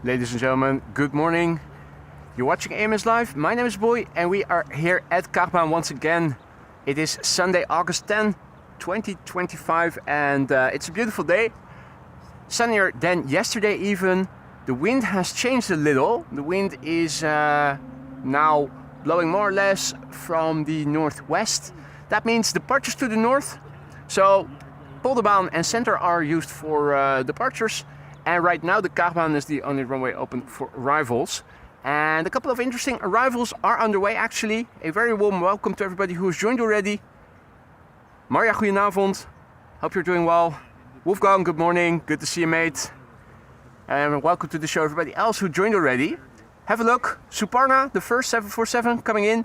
Ladies and gentlemen, good morning. You're watching AMS Live. My name is Boy and we are here at Kaagbaan once again. It is Sunday, August 10, 2025 and it's a beautiful day. Sunnier than yesterday even. The wind has changed a little. The wind is now blowing more or less from the northwest. That means departures to the north. So Polderbaan and center are used for departures. And right now the Kaagbaan is the only runway open for arrivals. And a couple of interesting arrivals are underway actually. A very warm welcome to everybody who has joined already. Marja, goedenavond. Hope you're doing well. Wolfgang, good morning. Good to see you, mate. And welcome to the show, everybody else who joined already. Have a look. Suparna, the first 747 coming in.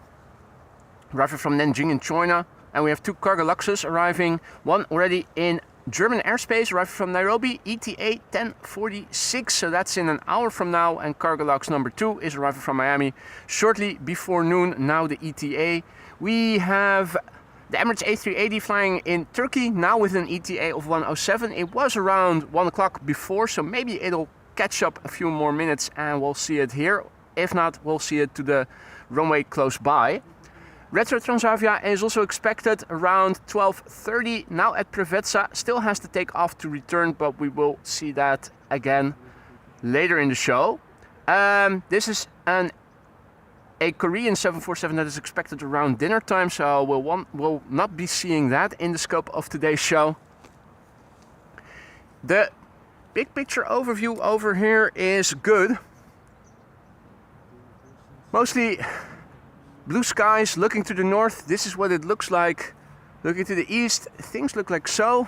Arriving from Nanjing in China. And we have two cargo luxes arriving. One already in German airspace, arriving from Nairobi, ETA 1046, so that's in an hour from now. And cargo lux number 2 is arriving from Miami shortly before noon, now the ETA. We have the Emirates A380 flying in Turkey, now with an ETA of 107. It was around 1 o'clock before, so maybe it'll catch up a few more minutes and we'll see it here. If not, we'll see it to the runway close by. Retro Transavia is also expected around 12:30 now at Preveza. Still has to take off to return, but we will see that again later in the show. This is a Korean 747 that is expected around dinner time, so we'll not be seeing that in the scope of today's show. The big picture overview over here is good. Mostly blue skies, looking to the north, this is what it looks like. Looking to the east, things look like so.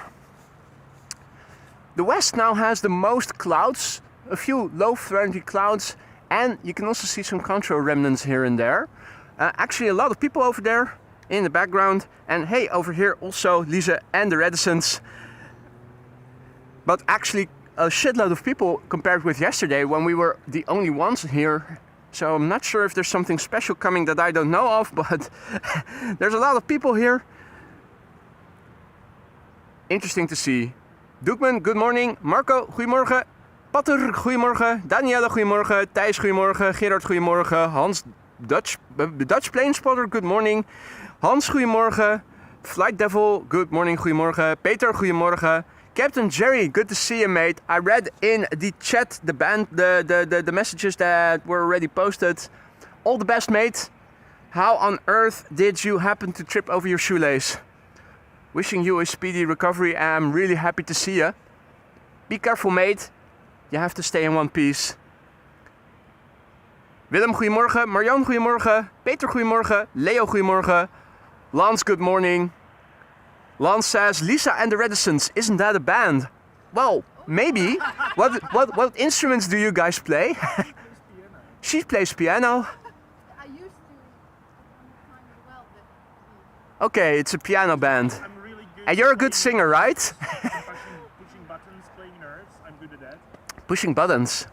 The west now has the most clouds, a few low-frequency clouds, and you can also see some contour remnants here and there. Actually a lot of people over there in the background, and hey, over here also Lisa and the Reticents. But actually a shitload of people compared with yesterday when we were the only ones here. So I'm not sure if there's something special coming that I don't know of, but there's a lot of people here. Interesting to see. Doekman, good morning. Marco, goedemorgen. Patter, goedemorgen. Danielle, goedemorgen. Thijs, goedemorgen. Gerard, goedemorgen. Hans, Dutch Plane Spotter, good morning. Hans, goedemorgen. Flight Devil, good morning, goedemorgen. Peter, goedemorgen. Captain Jerry, good to see you, mate. I read in the chat the messages that were already posted. All the best, mate. How on earth did you happen to trip over your shoelace? Wishing you a speedy recovery. I'm really happy to see you. Be careful, mate. You have to stay in one piece. Willem, goedemorgen. Marianne, goedemorgen. Peter, goedemorgen. Leo, goedemorgen. Lance, good morning. Lance says, Lisa and the Reticents, isn't that a band? Well, maybe. What instruments do you guys play? She plays piano. I used to as well, but... Okay, it's a piano band. I'm really good. And you're a good singer, right? Pushing buttons, playing nerves. I'm good at that. Pushing buttons.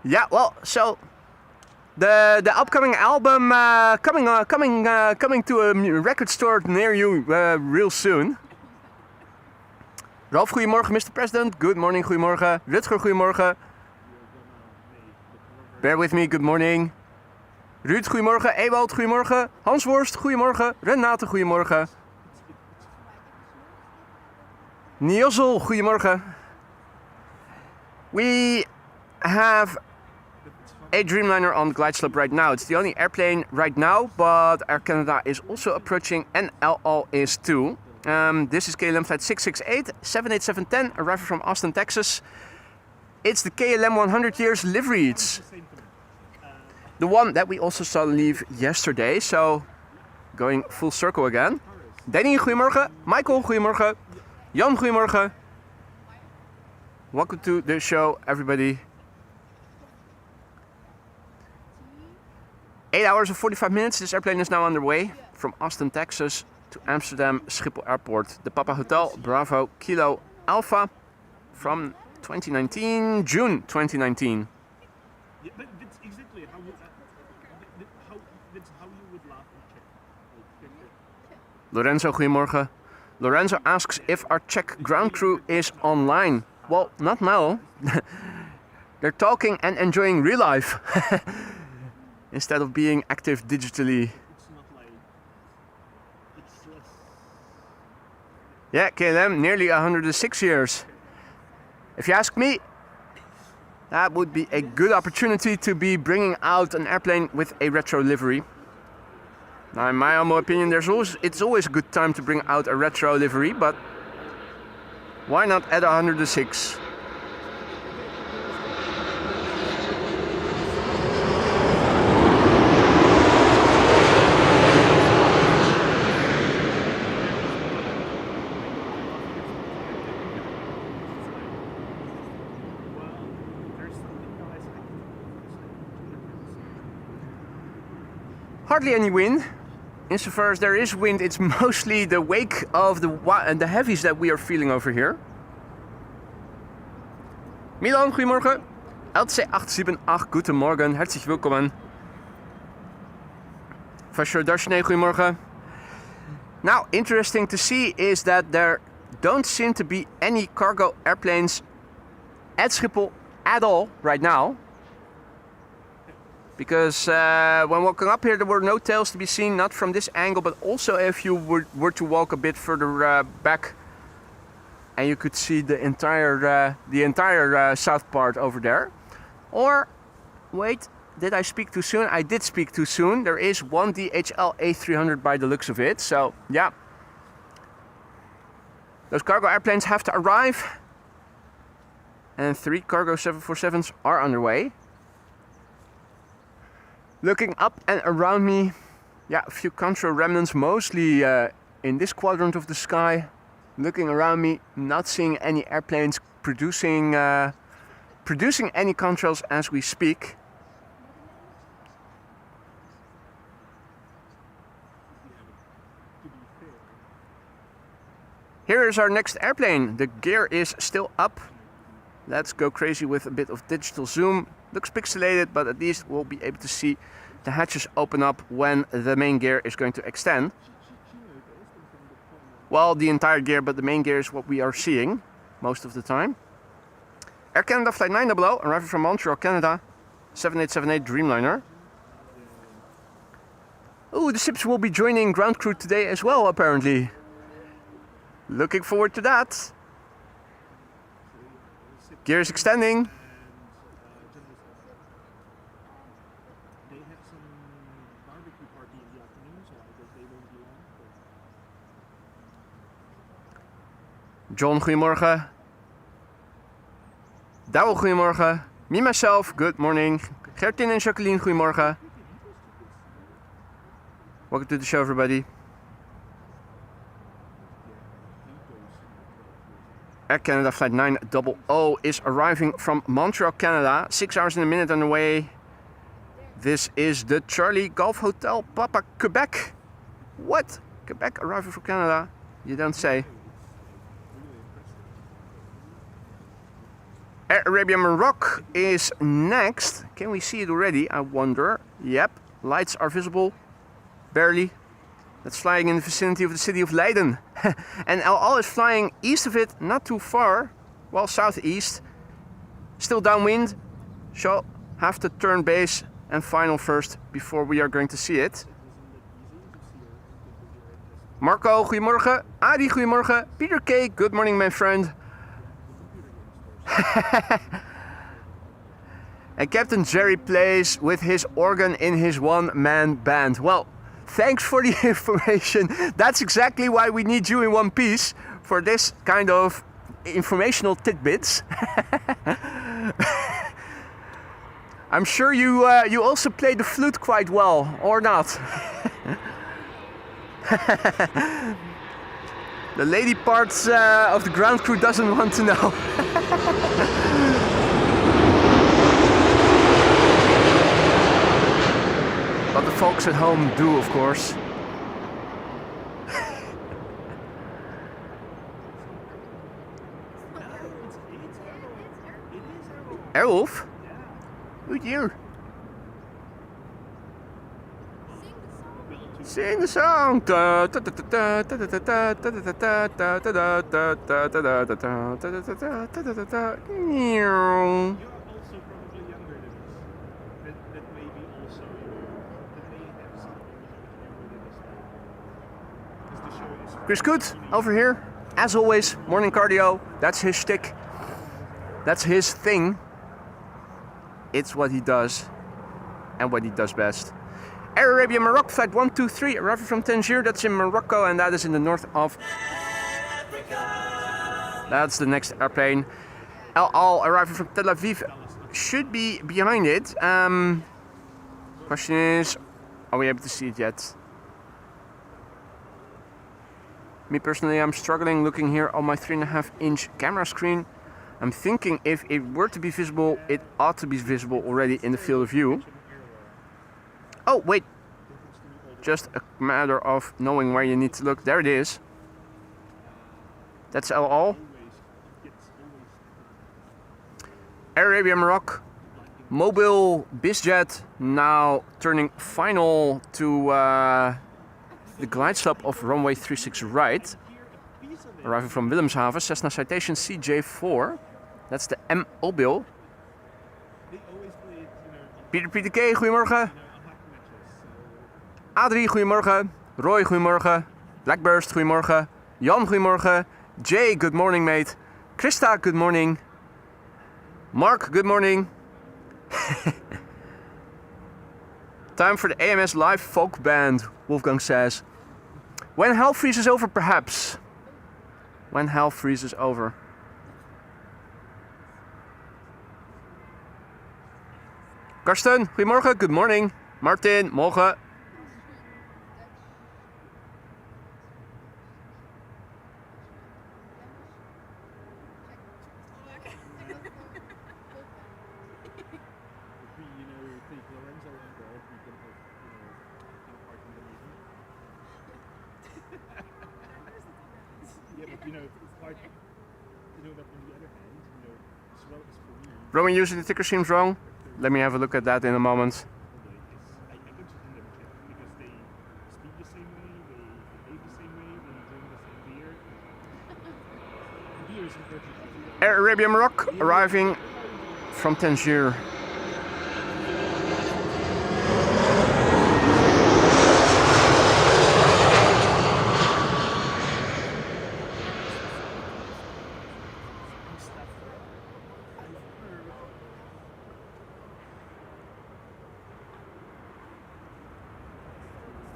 Yeah, well, so the upcoming album coming to a record store near you real soon. Ralf, goedemorgen, Mr. President. Good morning, goedemorgen. Rutger, goedemorgen. Bear with me, good morning. Ruud, goedemorgen. Ewald, goedemorgen. Hans Worst, goedemorgen. Renate, goedemorgen. Niosel, goedemorgen. We have a Dreamliner on glide slope right now. It's the only airplane right now, but Air Canada is also approaching and El Al is too. This is KLM flight 668, 78710, arriving from Austin, Texas. It's the KLM 100 years livery. It's the one that we also saw leave yesterday, so going full circle again. Danny, goedemorgen. Michael, goedemorgen. Jan, goedemorgen. Welcome to the show, everybody. 8 hours and 45 minutes, this airplane is now underway from Austin, Texas to Amsterdam Schiphol Airport. The Papa Hotel Bravo Kilo Alpha from 2019, June 2019. Yeah, but that's exactly how you would laugh and check. Lorenzo, goedemorgen. Lorenzo asks if our Czech ground crew is online. Well, not now. They're talking and enjoying real life instead of being active digitally. It's not like it's less. Yeah, KLM, nearly 106 years. If you ask me, that would be a good opportunity to be bringing out an airplane with a retro livery. Now, in my humble opinion, it's always a good time to bring out a retro livery, but why not at 106? Hardly any wind. Insofar as there is wind, it's mostly the wake of the heavies that we are feeling over here. Milan, goedemorgen. LC878, goedemorgen. Herzlich willkommen. Vasher Darshane, goedemorgen. Now, interesting to see is that there don't seem to be any cargo airplanes at Schiphol at all right now. Because when walking up here, there were no tails to be seen, not from this angle, but also if you were to walk a bit further back, and you could see the entire south part over there. Or, wait, did I speak too soon? I did speak too soon. There is one DHL A300 by the looks of it, so yeah. Those cargo airplanes have to arrive, and 3 cargo 747s are underway. Looking up and around me, yeah, a few control remnants, mostly in this quadrant of the sky. Looking around me, not seeing any airplanes producing any contrails as we speak. Here is our next airplane. The gear is still up. Let's go crazy with a bit of digital zoom. Looks pixelated, but at least we'll be able to see the hatches open up when the main gear is going to extend. Well, the entire gear, but the main gear is what we are seeing most of the time. Air Canada Flight 900, arriving from Montreal, Canada, 7878 Dreamliner. Oh, the ships will be joining ground crew today as well, apparently. Looking forward to that. Gear is extending. John, goedemorgen. Douwe, goedemorgen. Me, myself, good morning. Gertin and Jacqueline, goedemorgen. Welcome to the show, everybody. Air Canada Flight 900 is arriving from Montreal, Canada. 6 hours and a minute on the way. This is the Charlie Golf Hotel Papa Quebec. What? Quebec arriving from Canada? You don't say. Air Arabia Maroc is next. Can we see it already? I wonder. Yep, lights are visible. Barely. That's flying in the vicinity of the city of Leiden. And El Al is flying east of it, not too far. Well, southeast. Still downwind. Shall have to turn base and final first before we are going to see it. Marco, goedemorgen. Adi, goedemorgen. Peter K, good morning, my friend. And Captain Jerry plays with his organ in his one-man band. Well, thanks for the information. That's exactly why we need you in one piece, for this kind of informational tidbits. I'm sure you also play the flute quite well, or not? The lady parts of the ground crew doesn't want to know. But the folks at home do, of course. Airwolf? Good year. Sing the song. You're also probably younger than us. That may be also, that may have something with us. Because the show is Chris Good over here, as always, morning cardio. That's his shtick. That's his thing. It's what he does and what he does best. Air Arabia Morocco flight 123 arriving from Tangier. That's in Morocco and that is in the north of Africa. That's the next airplane. El Al arriving from Tel Aviv should be behind it. Question is, are we able to see it yet? Me personally, I'm struggling looking here on my 3.5-inch camera screen. I'm thinking if it were to be visible, it ought to be visible already in the field of view. Oh, wait. Just a matter of knowing where you need to look. There it is. That's El Al. Air Arabia Morocco. Mobile BizJet now turning final to the glide slope of runway 36 right. Arriving from Wilhelmshaven, Cessna Citation CJ4. That's the M Mobil. Pieter K, goedemorgen. Adrie, goedemorgen. Roy, goedemorgen. Blackburst, goedemorgen. Jan, goedemorgen. Jay, good morning, mate. Christa, good morning. Mark, good morning. Time for the AMS live folk band, Wolfgang says. When hell freezes over, perhaps. When hell freezes over. Karsten, goedemorgen, good morning. Martin, morgen. Roman using the ticker seems wrong. Let me have a look at that in a moment. Air Arabia Morocco arriving from Tangier.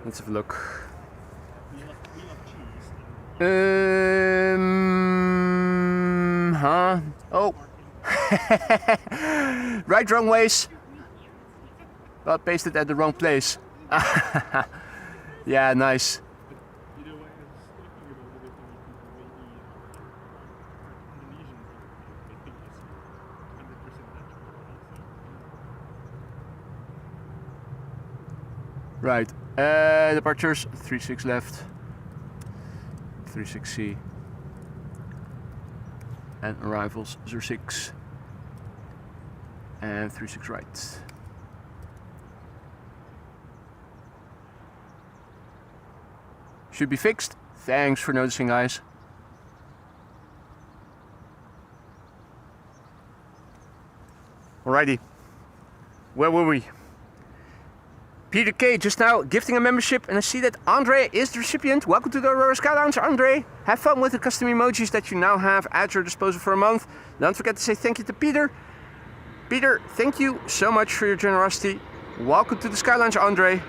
Let's have a look. Oh. Right runways. But pasted at the wrong place. Yeah, nice. Right. Departures 36 left, 36C, and arrivals 06 and 36 right. Should be fixed. Thanks for noticing, guys. Alrighty, where were we? Peter K just now gifting a membership, and I see that Andre is the recipient. Welcome to the Aurora Sky Lounge, Andre. Have fun with the custom emojis that you now have at your disposal for a month. Don't forget to say thank you to Peter. Peter, thank you so much for your generosity. Welcome to the Sky Lounge, Andre.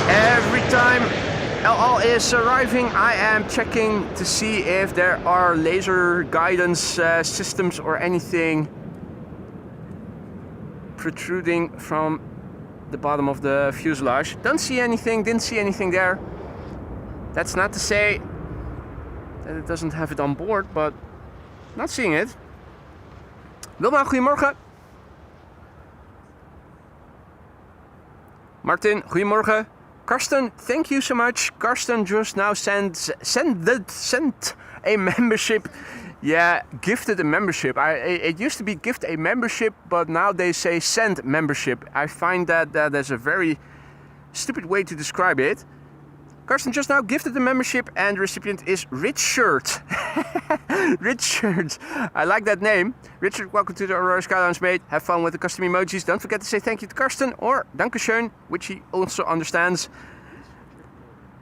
Every time El is arriving, I am checking to see if there are laser guidance systems or anything protruding from the bottom of the fuselage. Don't see anything, didn't see anything there. That's not to say that it doesn't have it on board, but not seeing it. Wilma, goedemorgen. Martin, goedemorgen. Karsten, thank you so much. Karsten just now sent a membership Yeah, gifted a membership. It used to be gift a membership, but now they say send membership. I find that is a very stupid way to describe it. Karsten just now gifted the membership and the recipient is Richard. Richard, I like that name. Richard, welcome to the Aurora Sky Lounge, mate. Have fun with the custom emojis. Don't forget to say thank you to Karsten or Dankeschön, which he also understands.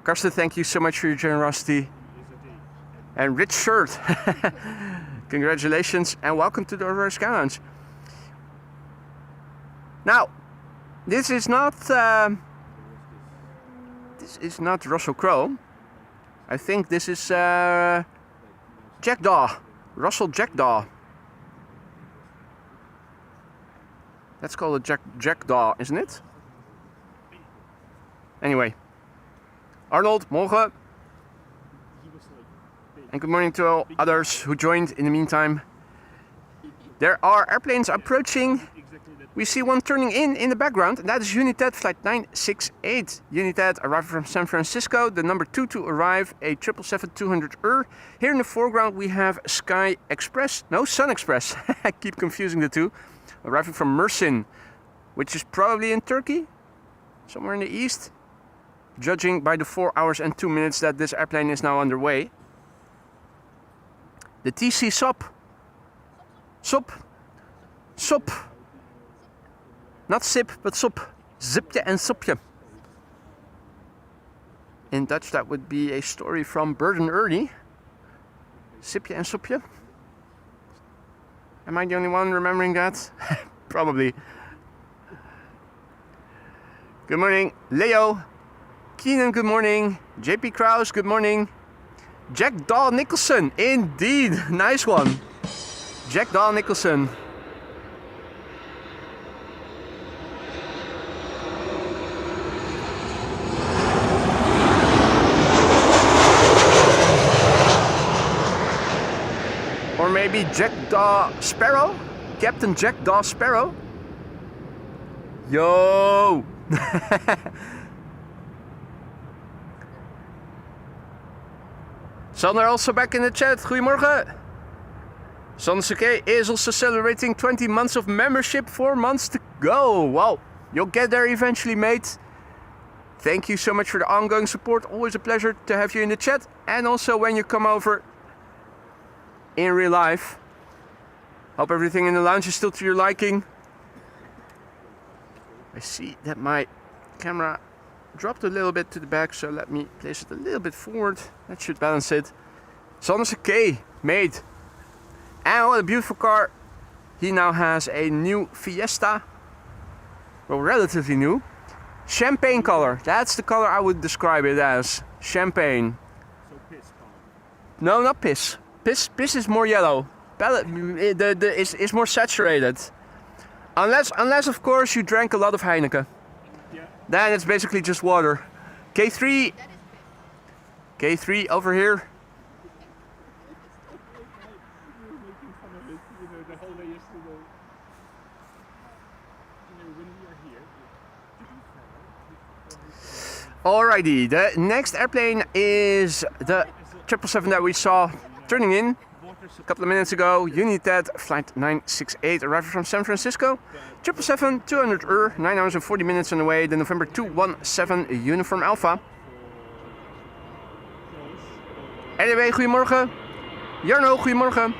Karsten, thank you so much for your generosity. And Richard, congratulations and welcome to the Aurora Sky Lounge. Now, this is not Russell Crowe. I think this is Jackdaw, Russell Jackdaw. Let's call it Jackdaw, isn't it? Anyway, Arnold, morgen. And good morning to all others who joined in the meantime. There are airplanes approaching. We see one turning in the background, and that is United Flight 968. United arriving from San Francisco, the number 2 to arrive, a 777-200ER. Here in the foreground we have Sky Express, no, Sun Express, I keep confusing the two. Arriving from Mersin, which is probably in Turkey, somewhere in the east. Judging by the 4 hours and 2 minutes that this airplane is now underway. The TC Sop. Not sip, but sop. Zipje en sopje. In Dutch that would be a story from Bird and Ernie. Sipje en sopje. Am I the only one remembering that? Probably. Good morning, Leo. Keenan, good morning. JP Kraus, good morning. Jack Dahl Nicholson, indeed, nice one. Jack Dahl Nicholson. Or maybe Jack Daw Sparrow? Captain Jack Daw Sparrow? Yo! Sander also back in the chat. Goedemorgen. Sander Sake is also celebrating 20 months of membership, 4 months to go. Wow, you'll get there eventually, mate. Thank you so much for the ongoing support. Always a pleasure to have you in the chat. And also when you come over in real life. Hope everything in the lounge is still to your liking. I see that my camera dropped a little bit to the back, so let me place it a little bit forward. That should balance it. Sander Sake, mate. And what a beautiful car. He now has a new Fiesta. Well, relatively new. Champagne color. That's the color I would describe it as. Champagne. So piss color. No, not piss. Piss is more yellow. Is more saturated. Unless of course you drank a lot of Heineken. Yeah. Then it's basically just water. K3. K3 over here. You were making fun of it, the whole day yesterday. When we are here, Alrighty, the next airplane is the 777 that we saw turning in a couple of minutes ago. United Flight 968 arriving from San Francisco. 777-200ER, 9 hours and 40 minutes on the way. The November 217 Uniform Alpha. Anyway, goedemorgen. Jarno, goedemorgen.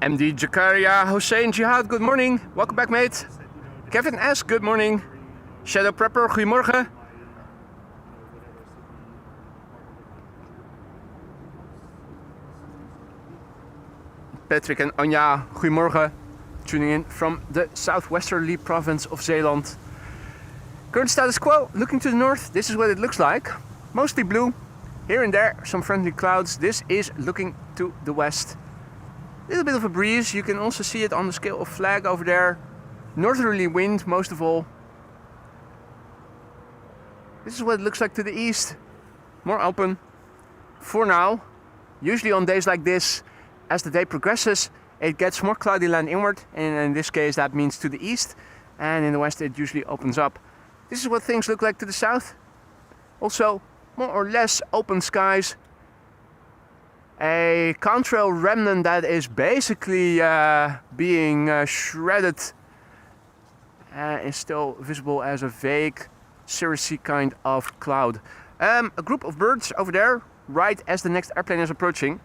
MD Jakaria Hossein Jihad, good morning. Welcome back, mate. Kevin S, good morning. Shadow Prepper, goedemorgen. Patrick and Anja, goedemorgen. Tuning in from the southwesterly province of Zeeland. Current status quo, looking to the north, this is what it looks like. Mostly blue, Here and there, some friendly clouds. This is looking to the west. A little bit of a breeze. You can also see it on the scale of flag over there. Northerly wind, most of all. This is what it looks like to the east. More open for now. Usually on days like this, as the day progresses, it gets more cloudy land inward. And in this case, that means to the east. And in the west, it usually opens up. This is what things look like to the south. Also, more or less open skies. A contrail remnant that is basically being shredded is still visible as a vague cirrusy kind of cloud. A group of birds over there, right as the next airplane is approaching.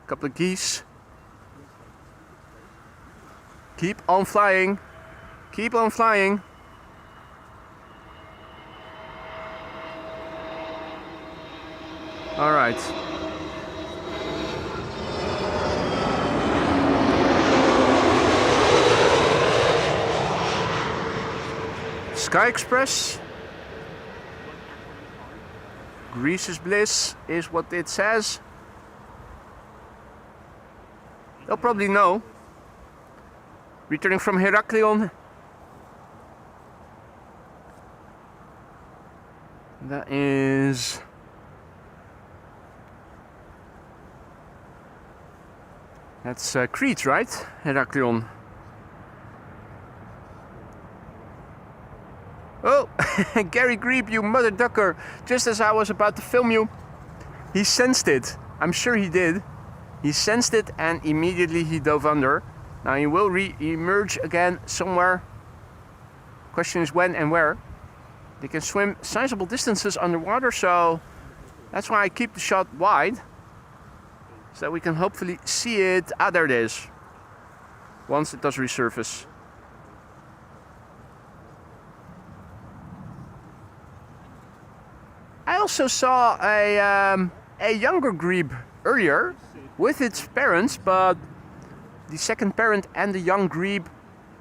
A couple of geese. Keep on flying. Keep on flying. All right. Sky Express. Greece's bliss is what it says. They'll probably know. Returning from Heraklion. That is... That's Crete, right? Heraklion. Oh, Gary Greep, you mother ducker. Just as I was about to film you, he sensed it. I'm sure he did. He sensed it and immediately he dove under. Now he will re-emerge again somewhere. Question is when and where. They can swim sizable distances underwater, so that's why I keep the shot wide. So that we can hopefully see it. Ah, there it is. Once it does resurface. I also saw a younger grebe earlier with its parents, but the second parent and the young grebe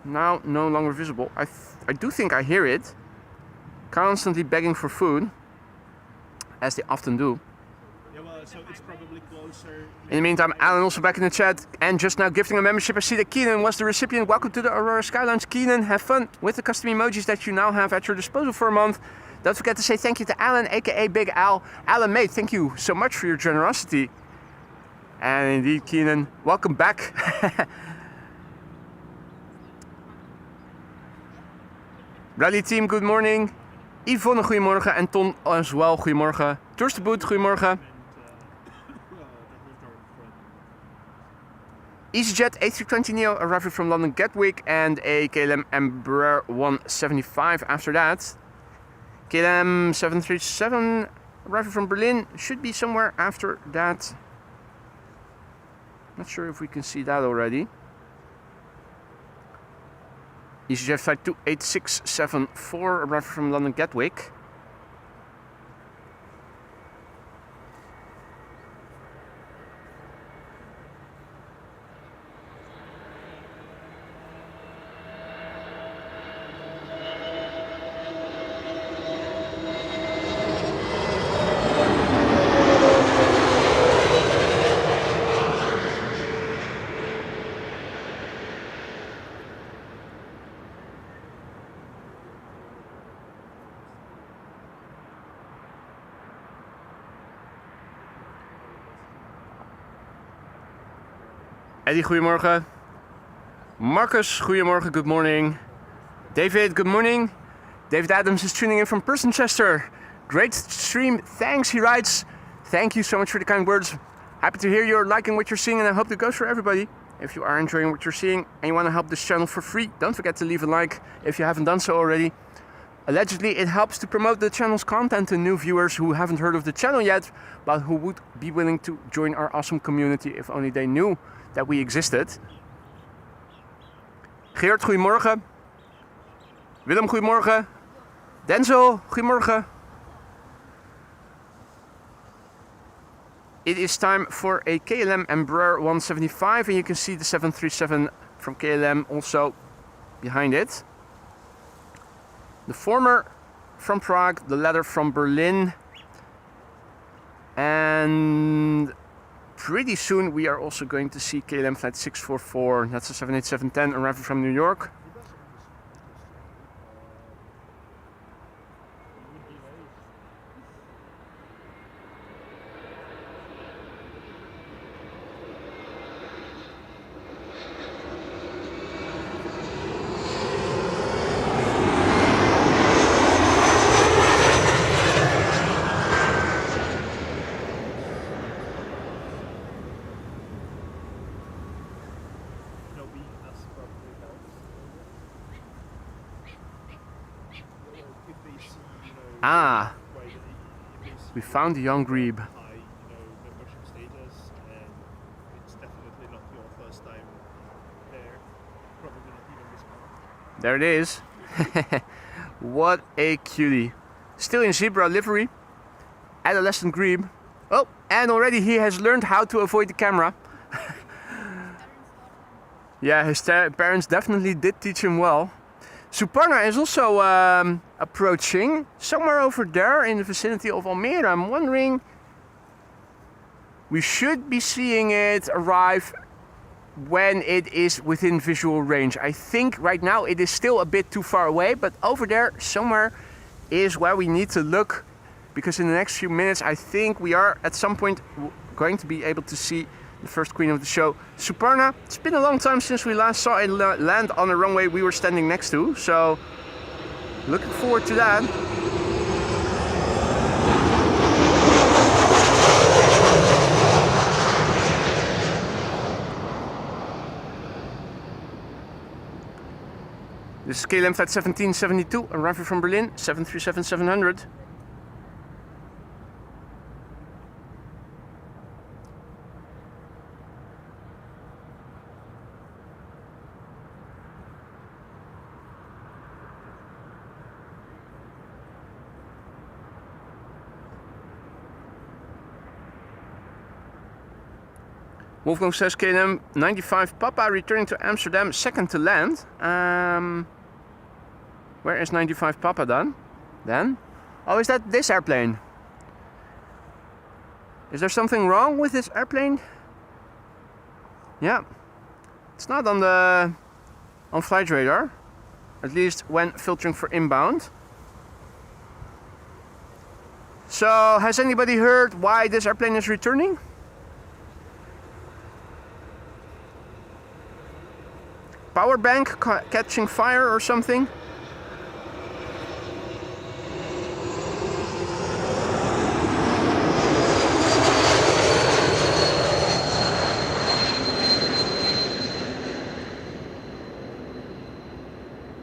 now no longer visible. I do think I hear it constantly begging for food, as they often do. Yeah, well, so it's probably closer. In the meantime, Alan also back in the chat and just now gifting a membership. I see that Keenan was the recipient. Welcome to the Aurora Skylines, Keenan. Have fun with the custom emojis that you now have at your disposal for a month. Don't forget to say thank you to Alan, aka Big Al. Alan, mate, thank you so much for your generosity. And indeed, Keenan, welcome back. Rally team, good morning. Yvonne, goedemorgen. En Ton as well, goedemorgen. Tours de Boot, goedemorgen. EasyJet A320neo arriving from London Gatwick and a KLM Embraer 175 after that. KLM 737 arriving from Berlin should be somewhere after that. Not sure if we can see that already. EasyJet flight 28674 arriving from London Gatwick. Eddie, goedemorgen. Marcus, goedemorgen, good morning. David, good morning. David Adams is tuning in from Personchester. Great stream, thanks, he writes. Thank you so much for the kind words. Happy to hear you're liking what you're seeing, and I hope that goes for everybody. If you are enjoying what you're seeing and you want to help this channel for free, don't forget to leave a like if you haven't done so already. Allegedly, it helps to promote the channel's content to new viewers who haven't heard of the channel yet, but who would be willing to join our awesome community if only they knew that we existed. Geert, goedemorgen. Willem, goedemorgen. Denzel, goedemorgen. It is time for a KLM Embraer 175 and you can see the 737 from KLM also behind it. The former from Prague, the latter from Berlin. And pretty soon we are also going to see KLM flight 644. That's a 787-10 arriving from New York. Ah, we found the young Grebe. High, membership status, and it's definitely not your first time there. Probably not even this month. There it is. What a cutie. Still in zebra livery. Adolescent Grebe. Oh, and already he has learned how to avoid the camera. Yeah, his parents definitely did teach him well. Suparna is also approaching somewhere over there in the vicinity of Almere. I'm wondering, we should be seeing it arrive when it is within visual range. I think right now it is still a bit too far away, but over there somewhere is where we need to look, because in the next few minutes I think we are at some point going to be able to see the first queen of the show, Suparna. It's been a long time since we last saw it land on a runway we were standing next to, so looking forward to that. This is KLM flight 1772, arriving from Berlin, 737-700. Wolfgang says KLM 95 Papa returning to Amsterdam, second to land. Where is 95 Papa then? Oh, is that this airplane? Is there something wrong with this airplane? Yeah, it's not on flight radar, at least when filtering for inbound. So, has anybody heard why this airplane is returning? Power bank catching fire or something?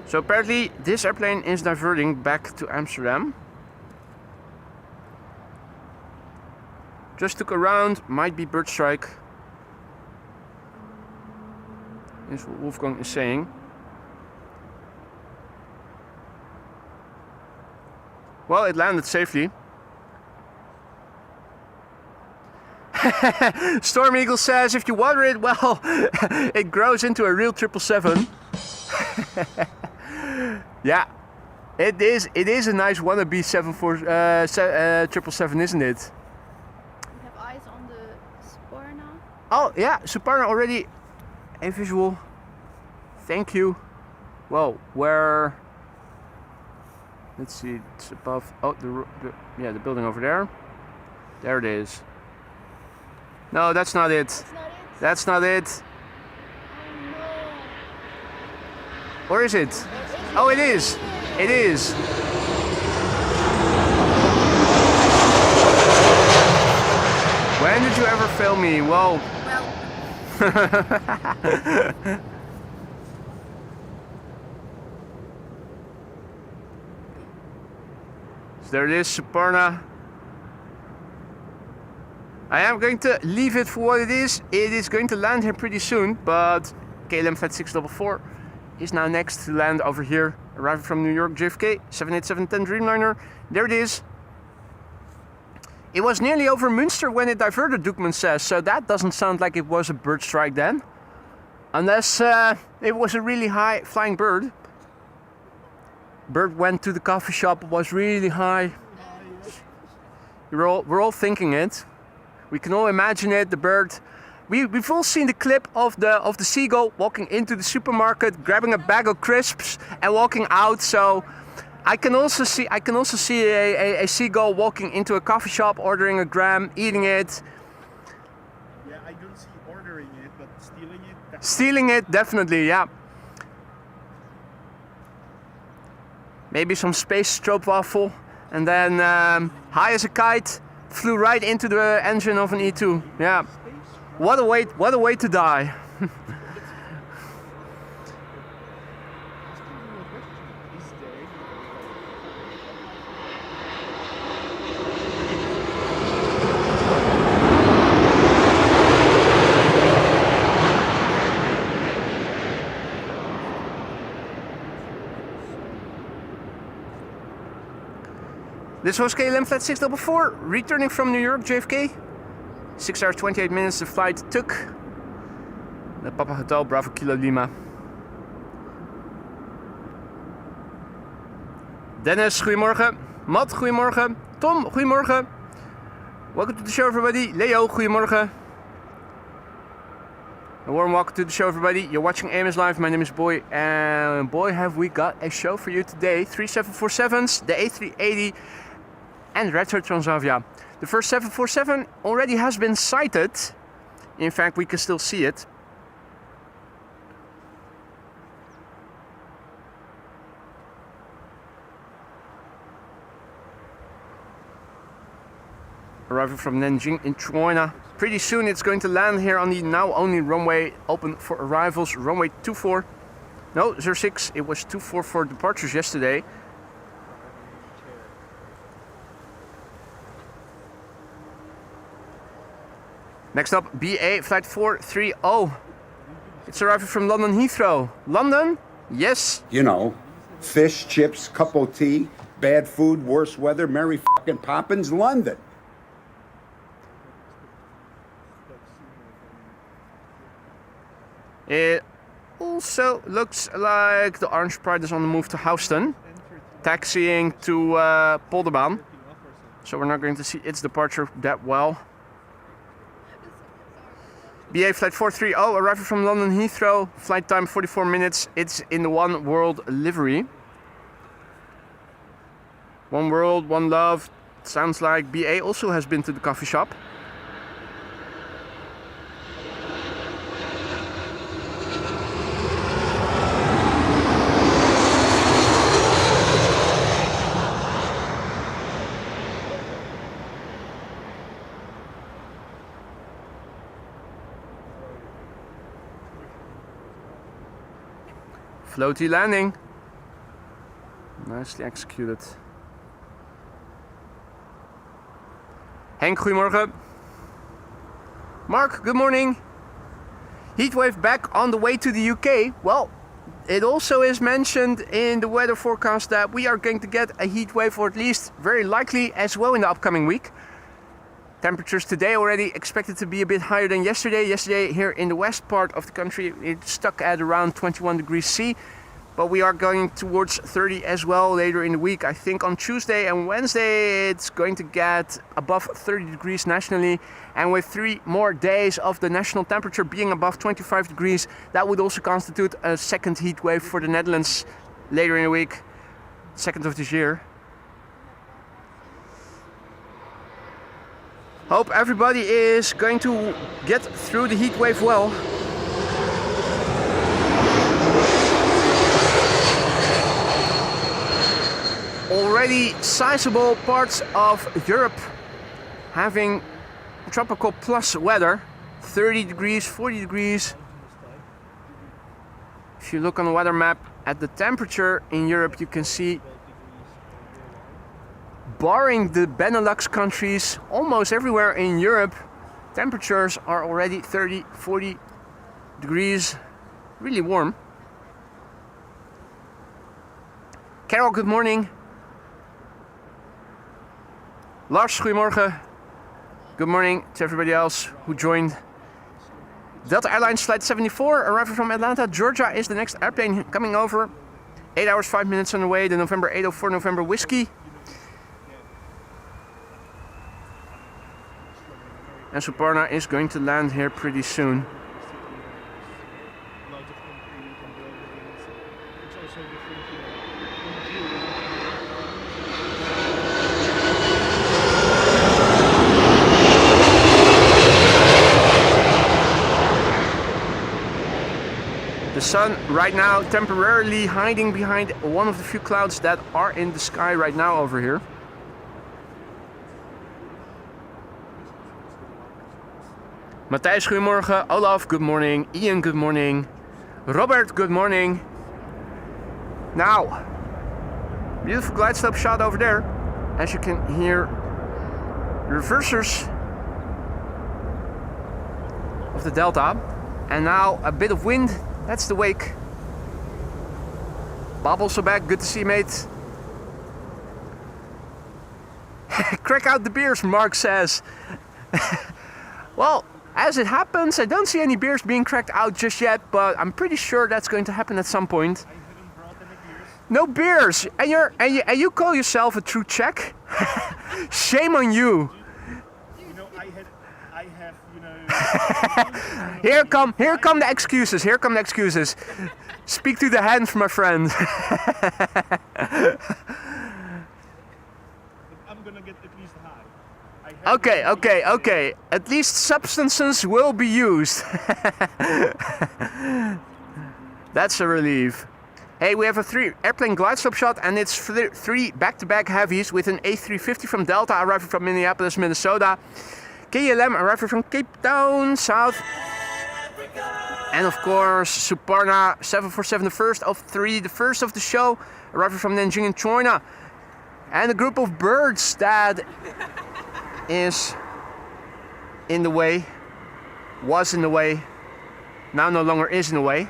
So apparently this airplane is diverting back to Amsterdam. Just took a round, might be bird strike. Is what Wolfgang is saying. Well, it landed safely. Storm Eagle says if you water it, well, it grows into a real 777. Yeah, it is a nice wannabe 747, isn't it? We have eyes on the Suparna. Oh yeah, Suparna already. A visual. Thank you. Well, where? Let's see. It's above. Oh, the building over there. There it is. No, that's not it. That's not it. That's not it. Oh no. Or is it? Oh, it is. It is. When did you ever fail me? Well. So there it is, Suparna. I am going to leave it for what it is. It is going to land here pretty soon, but KLM flight 644 is now next to land over here, arriving from New York, JFK, 787-10 Dreamliner. There it is. It was nearly over Münster when it diverted, Doekman says, so that doesn't sound like it was a bird strike then. Unless it was a really high flying bird. Bird went to the coffee shop, was really high. We're all thinking it. We can all imagine it. The bird. We've all seen the clip of the seagull walking into the supermarket, grabbing a bag of crisps and walking out. So I can also see a seagull walking into a coffee shop, ordering a gram, eating it. Yeah, I don't see ordering it, but stealing it. Definitely. Stealing it, definitely, yeah. Maybe some space stroopwafel, and then high as a kite, flew right into the engine of an E2. Yeah. What a way to die. This was KLM Flight 644, returning from New York, JFK. 6 hours 28 minutes the flight took. The Papa Hotel, Bravo Kilo Lima. Dennis, goedemorgen. Matt, goedemorgen. Tom, goedemorgen. Welcome to the show, everybody. Leo, goedemorgen. A warm welcome to the show, everybody. You're watching AMS Live. My name is Boy, and boy, have we got a show for you today. 3 747s, the A380, and retro Transavia. The first 747 already has been sighted. In fact, we can still see it. Arriving from Nanjing in China. Pretty soon it's going to land here on the now only runway open for arrivals, runway 24. No, 06, it was 24 for departures yesterday. Next up, BA Flight 430. It's arriving from London Heathrow. London? Yes. You know, fish, chips, cup of tea, bad food, worse weather, Mary fucking Poppins, London. It also looks like the Orange Pride is on the move to Houston, taxiing to Polderbaan. So we're not going to see its departure that well. BA Flight 430 arriving from London Heathrow, flight time 44 minutes. It's in the One World livery. One World, One Love. Sounds like BA also has been to the coffee shop. Floaty landing. Nicely executed. Henk, goedemorgen. Mark, good morning. Heatwave back on the way to the UK. Well, it also is mentioned in the weather forecast that we are going to get a heatwave, or at least very likely as well in the upcoming week. Temperatures today already expected to be a bit higher than yesterday. Yesterday here in the west part of the country it's stuck at around 21 degrees C. But we are going towards 30 as well later in the week. I think on Tuesday and Wednesday it's going to get above 30 degrees nationally. And with 3 more days of the national temperature being above 25 degrees, that would also constitute a second heat wave for the Netherlands later in the week. Second of this year. Hope everybody is going to get through the heat wave well. Already sizable parts of Europe having tropical plus weather, 30 degrees, 40 degrees. If you look on the weather map at the temperature in Europe, you can see, barring the Benelux countries, almost everywhere in Europe, temperatures are already 30, 40 degrees, really warm. Carol, good morning. Lars, goedemorgen. Good morning to everybody else who joined. Delta Airlines Flight 74, arriving from Atlanta, Georgia, is the next airplane coming over. 8 hours, 5 minutes on the way, the November 804 November Whiskey. And Suparna is going to land here pretty soon. Lots of concrete and buildings. It's also different, The sun right now temporarily hiding behind one of the few clouds that are in the sky right now over here. Matthijs, goedemorgen. Olaf, good morning. Ian, good morning. Robert, good morning. Now, beautiful glide slope shot over there. As you can hear, reversers of the Delta. And now a bit of wind. That's the wake. Bob also back. Good to see you, mate. Crack out the beers, Mark says. Well, as it happens, I don't see any beers being cracked out just yet, but I'm pretty sure that's going to happen at some point. I haven't brought any beers. No beers, and you call yourself a true Czech? Shame on you. You know, I have, you know. Here come the excuses. Here come the excuses. Speak to the hands, my friend. I'm gonna get at least high. I have Okay. At least substances will be used. That's a relief. Hey, we have a 3 airplane glide slope shot, and it's 3 back-to-back heavies with an A350 from Delta arriving from Minneapolis, Minnesota. KLM arriving from Cape Town, South. And of course, Suparna 747, the first of 3, the first of the show, arriving from Nanjing in China. And a group of birds that is in the way, was in the way, now no longer is in the way.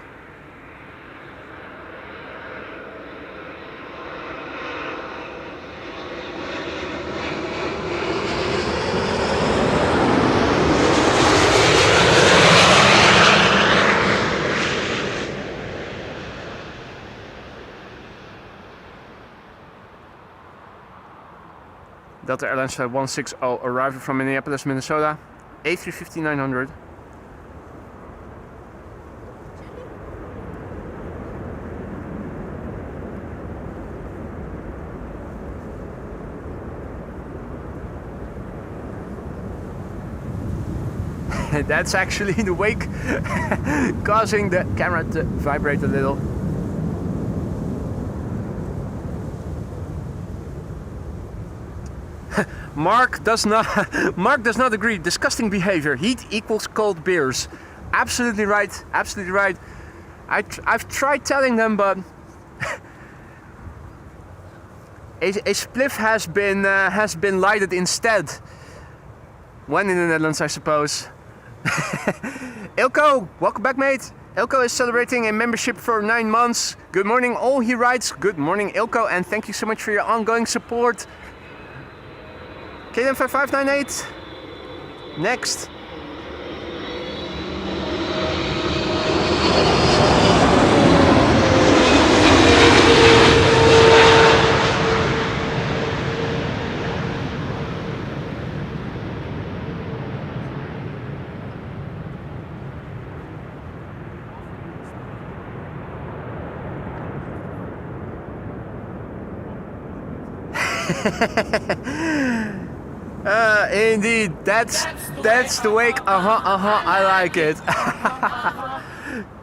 Delta Airlines Flight 160 arriving from Minneapolis, Minnesota. A350-900. That's actually the wake causing the camera to vibrate a little. Mark does not agree. Disgusting behavior. Heat equals cold beers. Absolutely right. Absolutely right. I've tried telling them, but a spliff has been lighted instead. When in the Netherlands, I suppose. Ilko, welcome back, mate. Ilko is celebrating a membership for 9 months. Good morning, all, he writes. Good morning, Ilko, and thank you so much for your ongoing support. KLM 5598. Next. Indeed, that's the wake. I like it.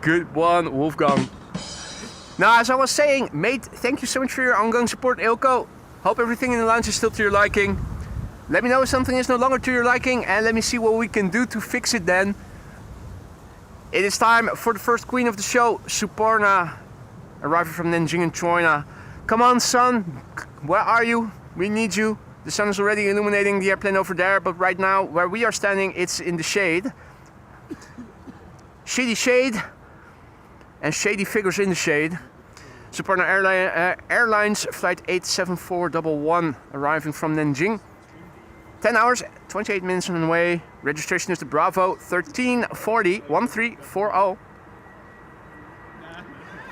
Good one, Wolfgang. Now, as I was saying, mate, thank you so much for your ongoing support, Ilko. Hope everything in the lounge is still to your liking. Let me know if something is no longer to your liking, and let me see what we can do to fix it then. It is time for the first queen of the show, Suparna, arriving from Nanjing in China. Come on, sun, where are you? We need you. The sun is already illuminating the airplane over there, but right now, where we are standing, it's in the shade. Shady shade, and shady figures in the shade. Suparna Airlines Flight 87411 arriving from Nanjing. 10 hours, 28 minutes on the way. Registration is the Bravo 1340 1340.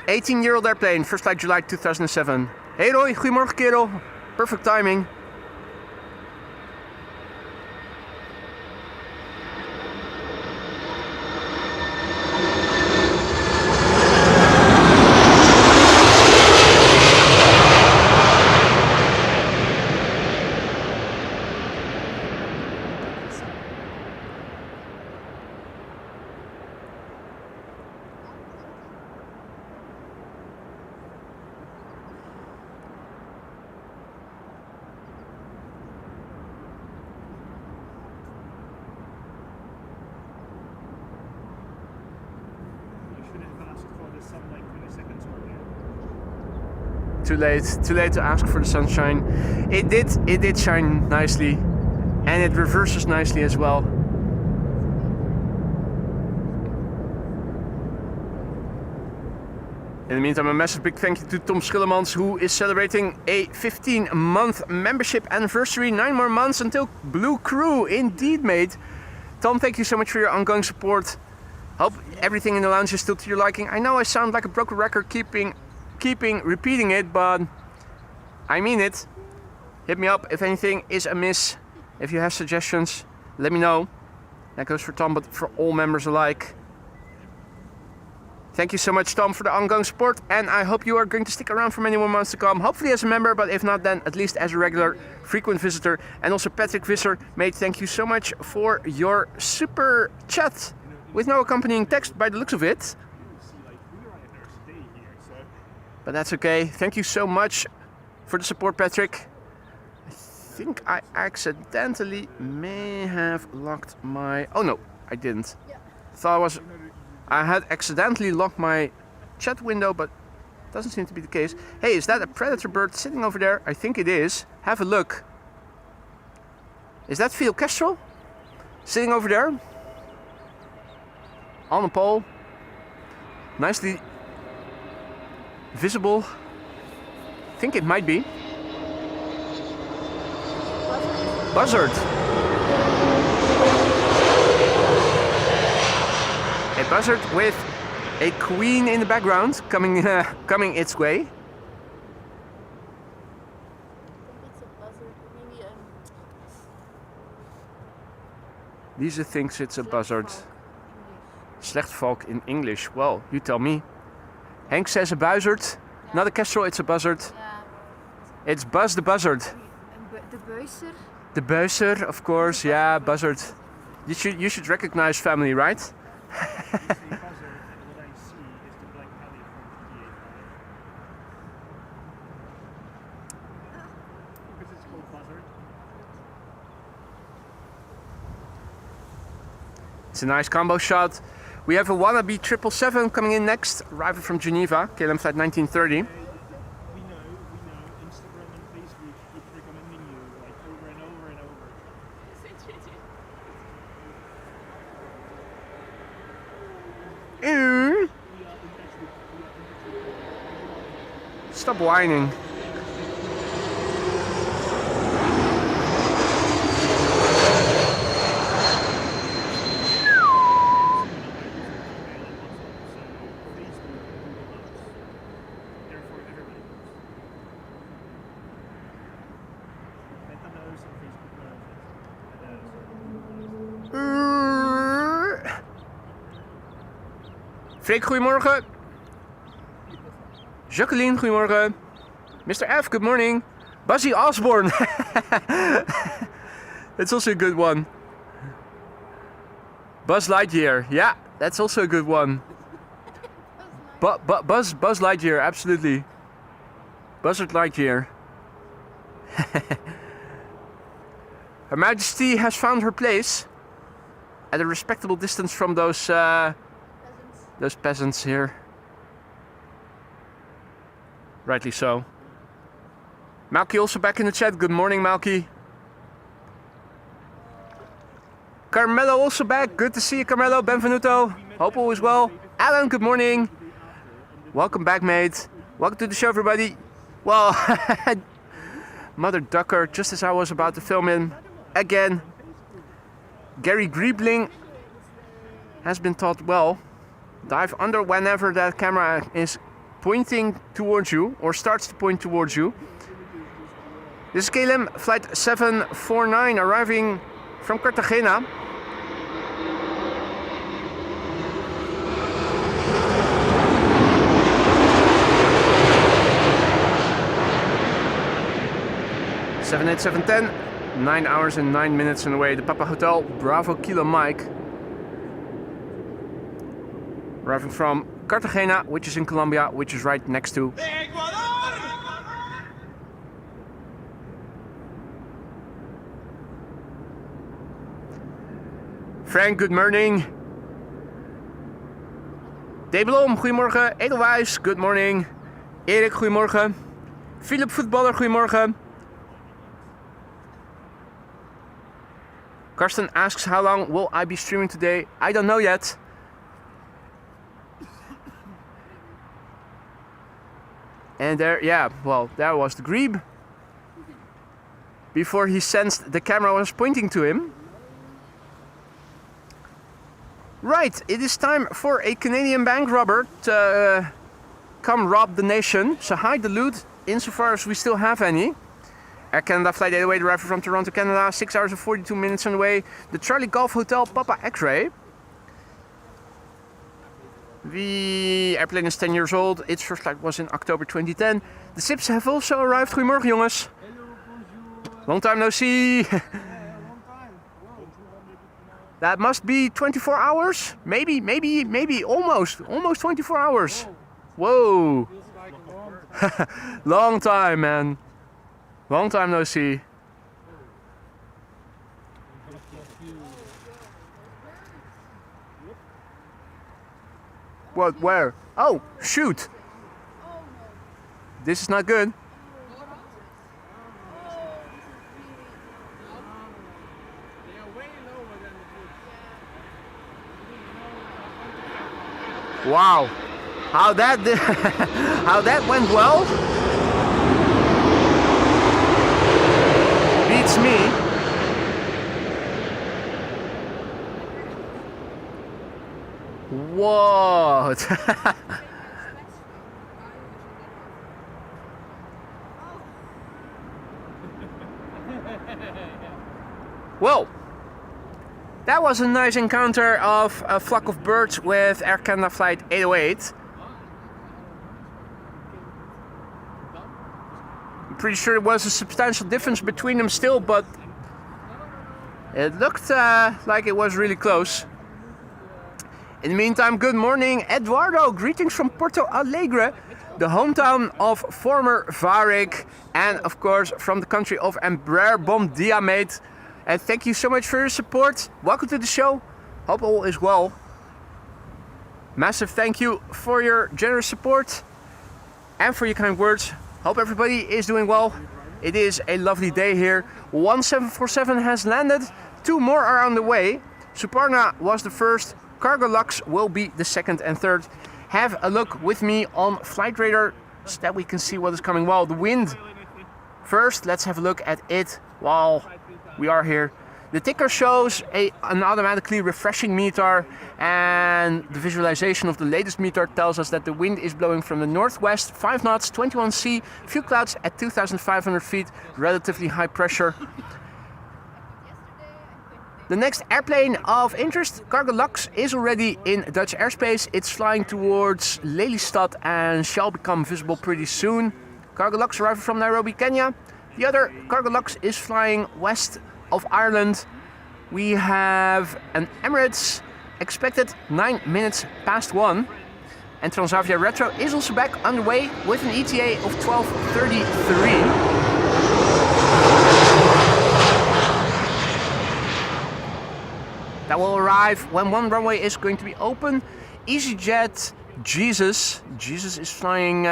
18-year-old airplane, first flight July 2007. Hey Roy, goedemorgen kerel. Perfect timing. Too late to ask for the sunshine. It did shine nicely, and it reverses nicely as well. In the meantime, a massive big thank you to Tom Schillemans, who is celebrating a 15-month membership anniversary. 9 more months until Blue Crew. Indeed, mate. Tom, thank you so much for your ongoing support. Hope everything in the lounge is still to your liking. I know I sound like a broken record keeping repeating it, but I mean it. Hit me up if anything is amiss. If you have suggestions, let me know. That goes for Tom, but for all members alike. Thank you so much, Tom, for the ongoing support, and I hope you are going to stick around for many more months to come. Hopefully as a member, but if not, then at least as a regular, frequent visitor. And also Patrick Visser, mate, thank you so much for your super chat with no accompanying text by the looks of it. But that's okay. Thank you so much for the support, Patrick. I think I accidentally may have locked my... Oh no, I didn't. Thought I had accidentally locked my chat window, but doesn't seem to be the case. Hey, is that a predator bird sitting over there? I think it is. Have a look. Is that Phil Kestrel sitting over there on the pole? Nicely visible. I think it might be. Buzzard. A buzzard with a queen in the background coming its way. I think it's a buzzard. Maybe Lisa thinks it's a buzzard. Slechtvalk in English. Well, you tell me. Henk says a buzzard. Yeah. Not a kestrel, it's a buzzard. Yeah. It's Buzz the buzzard. De buizer. The buzzer, of course. Yeah, buzzard. You should recognize family, right? It's a nice combo shot. We have a wannabe 777 coming in next, arriving from Geneva, KLM flight 1930. We know. Instagram and Facebook keep recommending you like over and over and over. Stop whining. Freek, goedemorgen. Jacqueline, goedemorgen. Mr. F, good morning. Buzzy Osborne. That's also a good one. Buzz Lightyear. Yeah, that's also a good one. Buzz Lightyear, absolutely. Buzzard Lightyear. Her Majesty has found her place at a respectable distance from those peasants here. Rightly so. Malky also back in the chat. Good morning, Malky. Carmelo also back. Good to see you, Carmelo. Benvenuto. Hope all is well. Alan, good morning. Welcome back, mate. Welcome to the show, everybody. Well, Mother Ducker, just as I was about to film in again. Gary Griebling has been taught well. Dive under whenever that camera is pointing towards you, or starts to point towards you. This is KLM flight 749 arriving from Cartagena. Seven 710, 9 hours and 9 minutes on the way. The Papa Hotel, Bravo Kilo Mike. Arriving from Cartagena, which is in Colombia, which is right next to Frank, good morning. Debelom, goedemorgen. Edelwijs, good morning. Erik, goedemorgen. Philip Voetballer, goedemorgen. Karsten asks, how long will I be streaming today? I don't know yet. And there, yeah, well, there was the Greeb. Before he sensed the camera was pointing to him. Right, it is time for a Canadian bank robber to come rob the nation. So hide the loot insofar as we still have any. Air Canada Flight 808 arriving from Toronto, Canada, 6 hours and 42 minutes on the way. The Charlie Golf Hotel, Papa X-Ray. The airplane is 10 years old. Its first flight was in October 2010. The SIPs have also arrived. Goedemorgen jongens. Long time no see. That must be 24 hours? Maybe, almost 24 hours. Whoa. Long time, man. Long time no see. What, where? Oh, shoot. This is not good. Wow. How that how that went well? Beats me. What? Well, that was a nice encounter of a flock of birds with Air Canada Flight 808. I'm pretty sure there was a substantial difference between them still, but it looked like it was really close. In the meantime, good morning, Eduardo. Greetings from Porto Alegre, the hometown of former Varig, and of course from the country of Embraer. Bom dia, mate. And thank you so much for your support. Welcome to the show. Hope all is well. Massive thank you for your generous support and for your kind words. Hope everybody is doing well. It is a lovely day here. 1747 has landed. 2 more are on the way. Suparna was the first. Cargo Lux will be the second and third. Have a look with me on Flight Radar so that we can see what is coming well. The wind. First, let's have a look at it while we are here. The ticker shows an automatically refreshing meter, and the visualization of the latest meter tells us that the wind is blowing from the northwest, 5 knots, 21C, few clouds at 2,500 feet, relatively high pressure. The next airplane of interest, Cargo Lux, is already in Dutch airspace. It's flying towards Lelystad and shall become visible pretty soon. Cargo Lux arriving from Nairobi, Kenya. The other Cargo Lux is flying west of Ireland. We have an Emirates expected 9 minutes past 1. And Transavia Retro is also back underway with an ETA of 12:33. That will arrive when one runway is going to be open. EasyJet Jesus is flying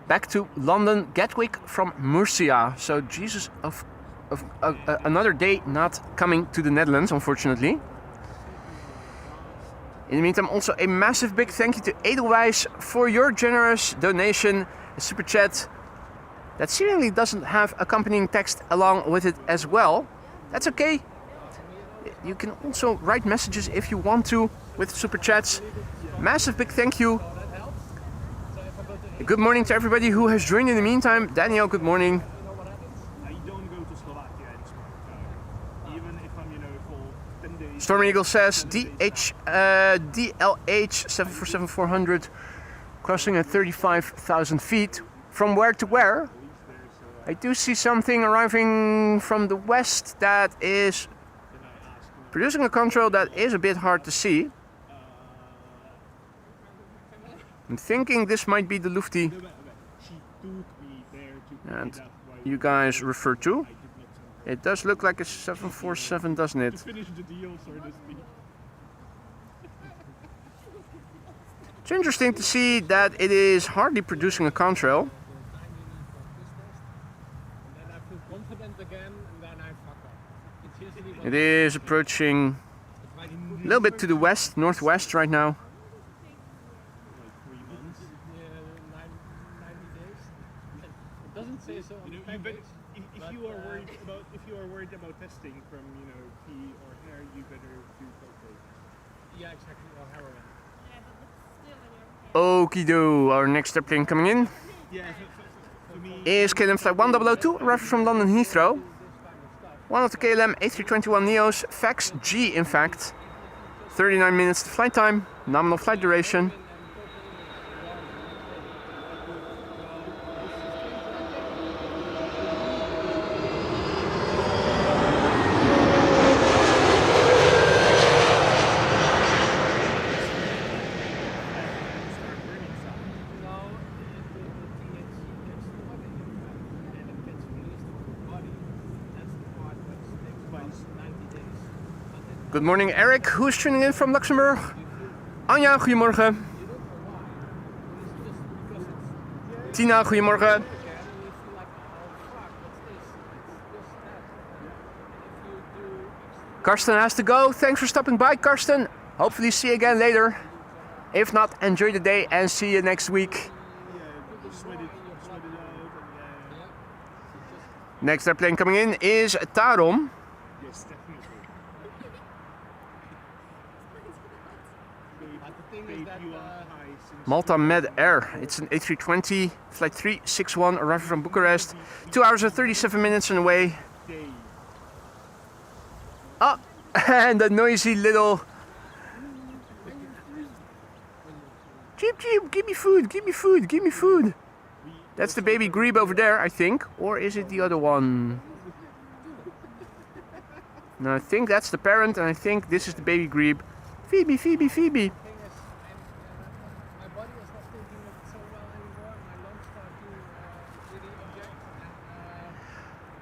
back to London Gatwick from Murcia. So Jesus of another day not coming to the Netherlands, unfortunately. In the meantime, also a massive big thank you to Edelwijs for your generous donation, a super chat that seemingly doesn't have accompanying text along with it as well. That's okay. You can also write messages if you want to with super chats. Massive big thank you. Good morning to everybody who has joined in the meantime. Daniel, good morning. I don't go to Slovakia anymore. Even if I'm, for 10 days. Storm Eagle says DLH 747-400 crossing at 35,000 feet. From where to where? I do see something arriving from the west that is producing a control that is a bit hard to see. I'm thinking this might be the Lufti and you guys refer to. It does look like a 747, doesn't it? Finish the deal, so to speak. It's interesting to see that it is hardly producing a contrail. It is approaching a little bit to the west, northwest right now. Doesn't say so on the package. If you are worried about testing from pee or hair, you better do cocaine. Yeah, exactly. Or heroin. Okie do. Our next airplane coming in is KLM Flight 1002, arriving from London Heathrow. One of the KLM A321 Neos, FAX G in fact. 39 minutes to flight time, nominal flight duration. Good morning, Eric, who's tuning in from Luxembourg. Anja, goedemorgen. Tina, goedemorgen. Karsten has to go. Thanks for stopping by, Karsten. Hopefully see you again later. If not, enjoy the day and see you next week. Next airplane coming in is Tarom. Malta Med Air. It's an A320, flight 361, arriving from Bucharest. 2 hours and 37 minutes on the way. Oh, and a noisy little... Jeep, jeep, give me food, give me food, give me food. That's the baby grebe over there, I think. Or is it the other one? No, I think that's the parent, and I think this is the baby grebe. Phoebe, Phoebe, Phoebe.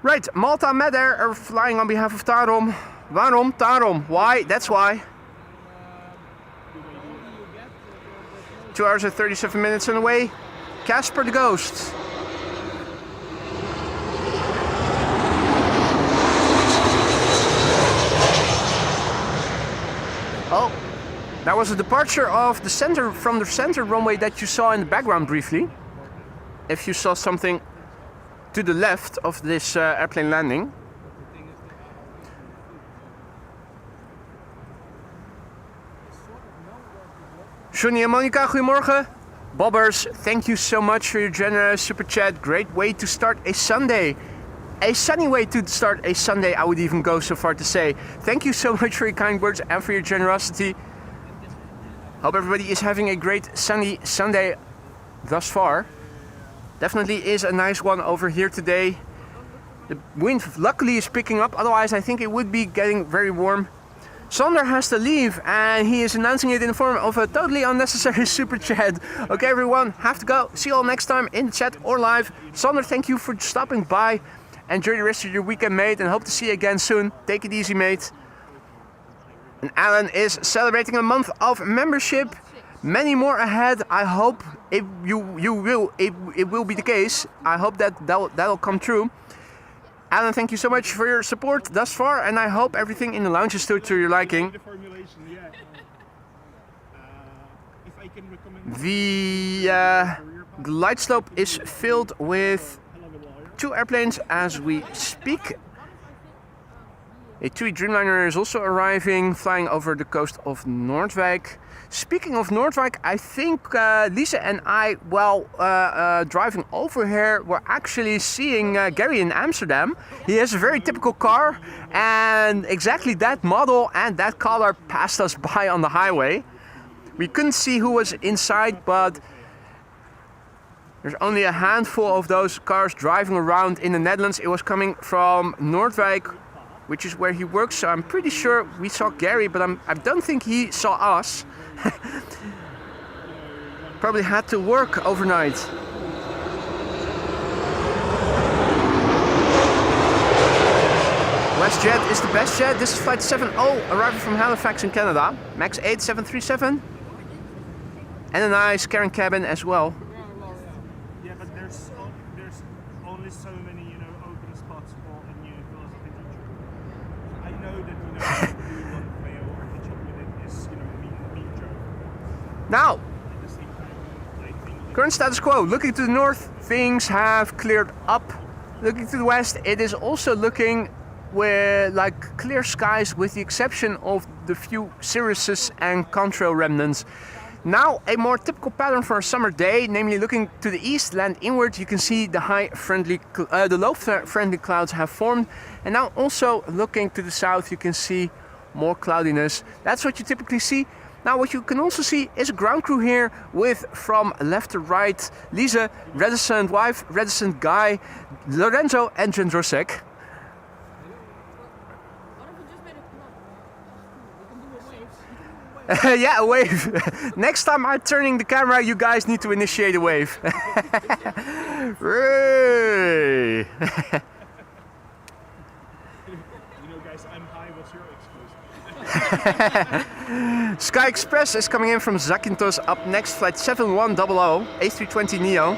Right, Malta Med Air are flying on behalf of Tarom. Waarom? Tarom. Why? That's why. 2 hours and 37 minutes on the way. Casper the Ghost. Oh, that was a departure of the center, from the center runway that you saw in the background briefly. If you saw something to the left of this airplane landing. Johnny and Monica, goedemorgen. Bobbers, thank you so much for your generous super chat. Great way to start a Sunday. A sunny way to start a Sunday, I would even go so far to say. Thank you so much for your kind words and for your generosity. Hope everybody is having a great sunny Sunday thus far. Definitely is a nice one over here today. The wind luckily is picking up, otherwise I think it would be getting very warm. Sander has to leave and he is announcing it in the form of a totally unnecessary super chat. Okay everyone, have to go. See you all next time in the chat or live. Sander, thank you for stopping by. Enjoy the rest of your weekend, mate, and hope to see you again soon. Take it easy, mate. And Alan is celebrating a month of membership. Many more ahead. I hope it will be the case. I hope that'll come true. Alan, thank you so much for your support thus far, and I hope everything in the lounge is still to your liking. The glide slope is filled with 2 airplanes as we speak. A TUI Dreamliner is also arriving, flying over the coast of Noordwijk. Speaking of Noordwijk, I think Lisa and I, while driving over here, were actually seeing Gary in Amsterdam. He has a very typical car, and exactly that model and that color passed us by on the highway. We couldn't see who was inside, but there's only a handful of those cars driving around in the Netherlands. It was coming from Noordwijk, which is where he works, so I'm pretty sure we saw Gary, but I don't think he saw us. Probably had to work overnight. WestJet is the best jet. This is flight 70, arriving from Halifax in Canada. Max 8 737. And a nice carrying cabin as well. Yeah, but there's only so many, you know, open spots for a new philosophy teacher. I know that, you know, the one player or teacher with it is, you know, mean joke. Now, At the same time, I think current status quo. Looking to the north, things have cleared up. Looking to the west, it is also looking with like clear skies, with the exception of the few cirruses and contrail remnants. Now a more typical pattern for a summer day, namely looking to the east, land inward. You can see the the low friendly clouds have formed, and now also looking to the south, you can see more cloudiness. That's what you typically see. Now what you can also see is a ground crew here with, from left to right, Lisa, reticent wife, reticent guy, Lorenzo and Jendrosek. Yeah, a wave. Next time I'm turning the camera, you guys need to initiate a wave. Hooray! you know, guys, I'm high. What's your excuse? Sky Express is coming in from Zakynthos. Up next, flight 7100, A320 Neo.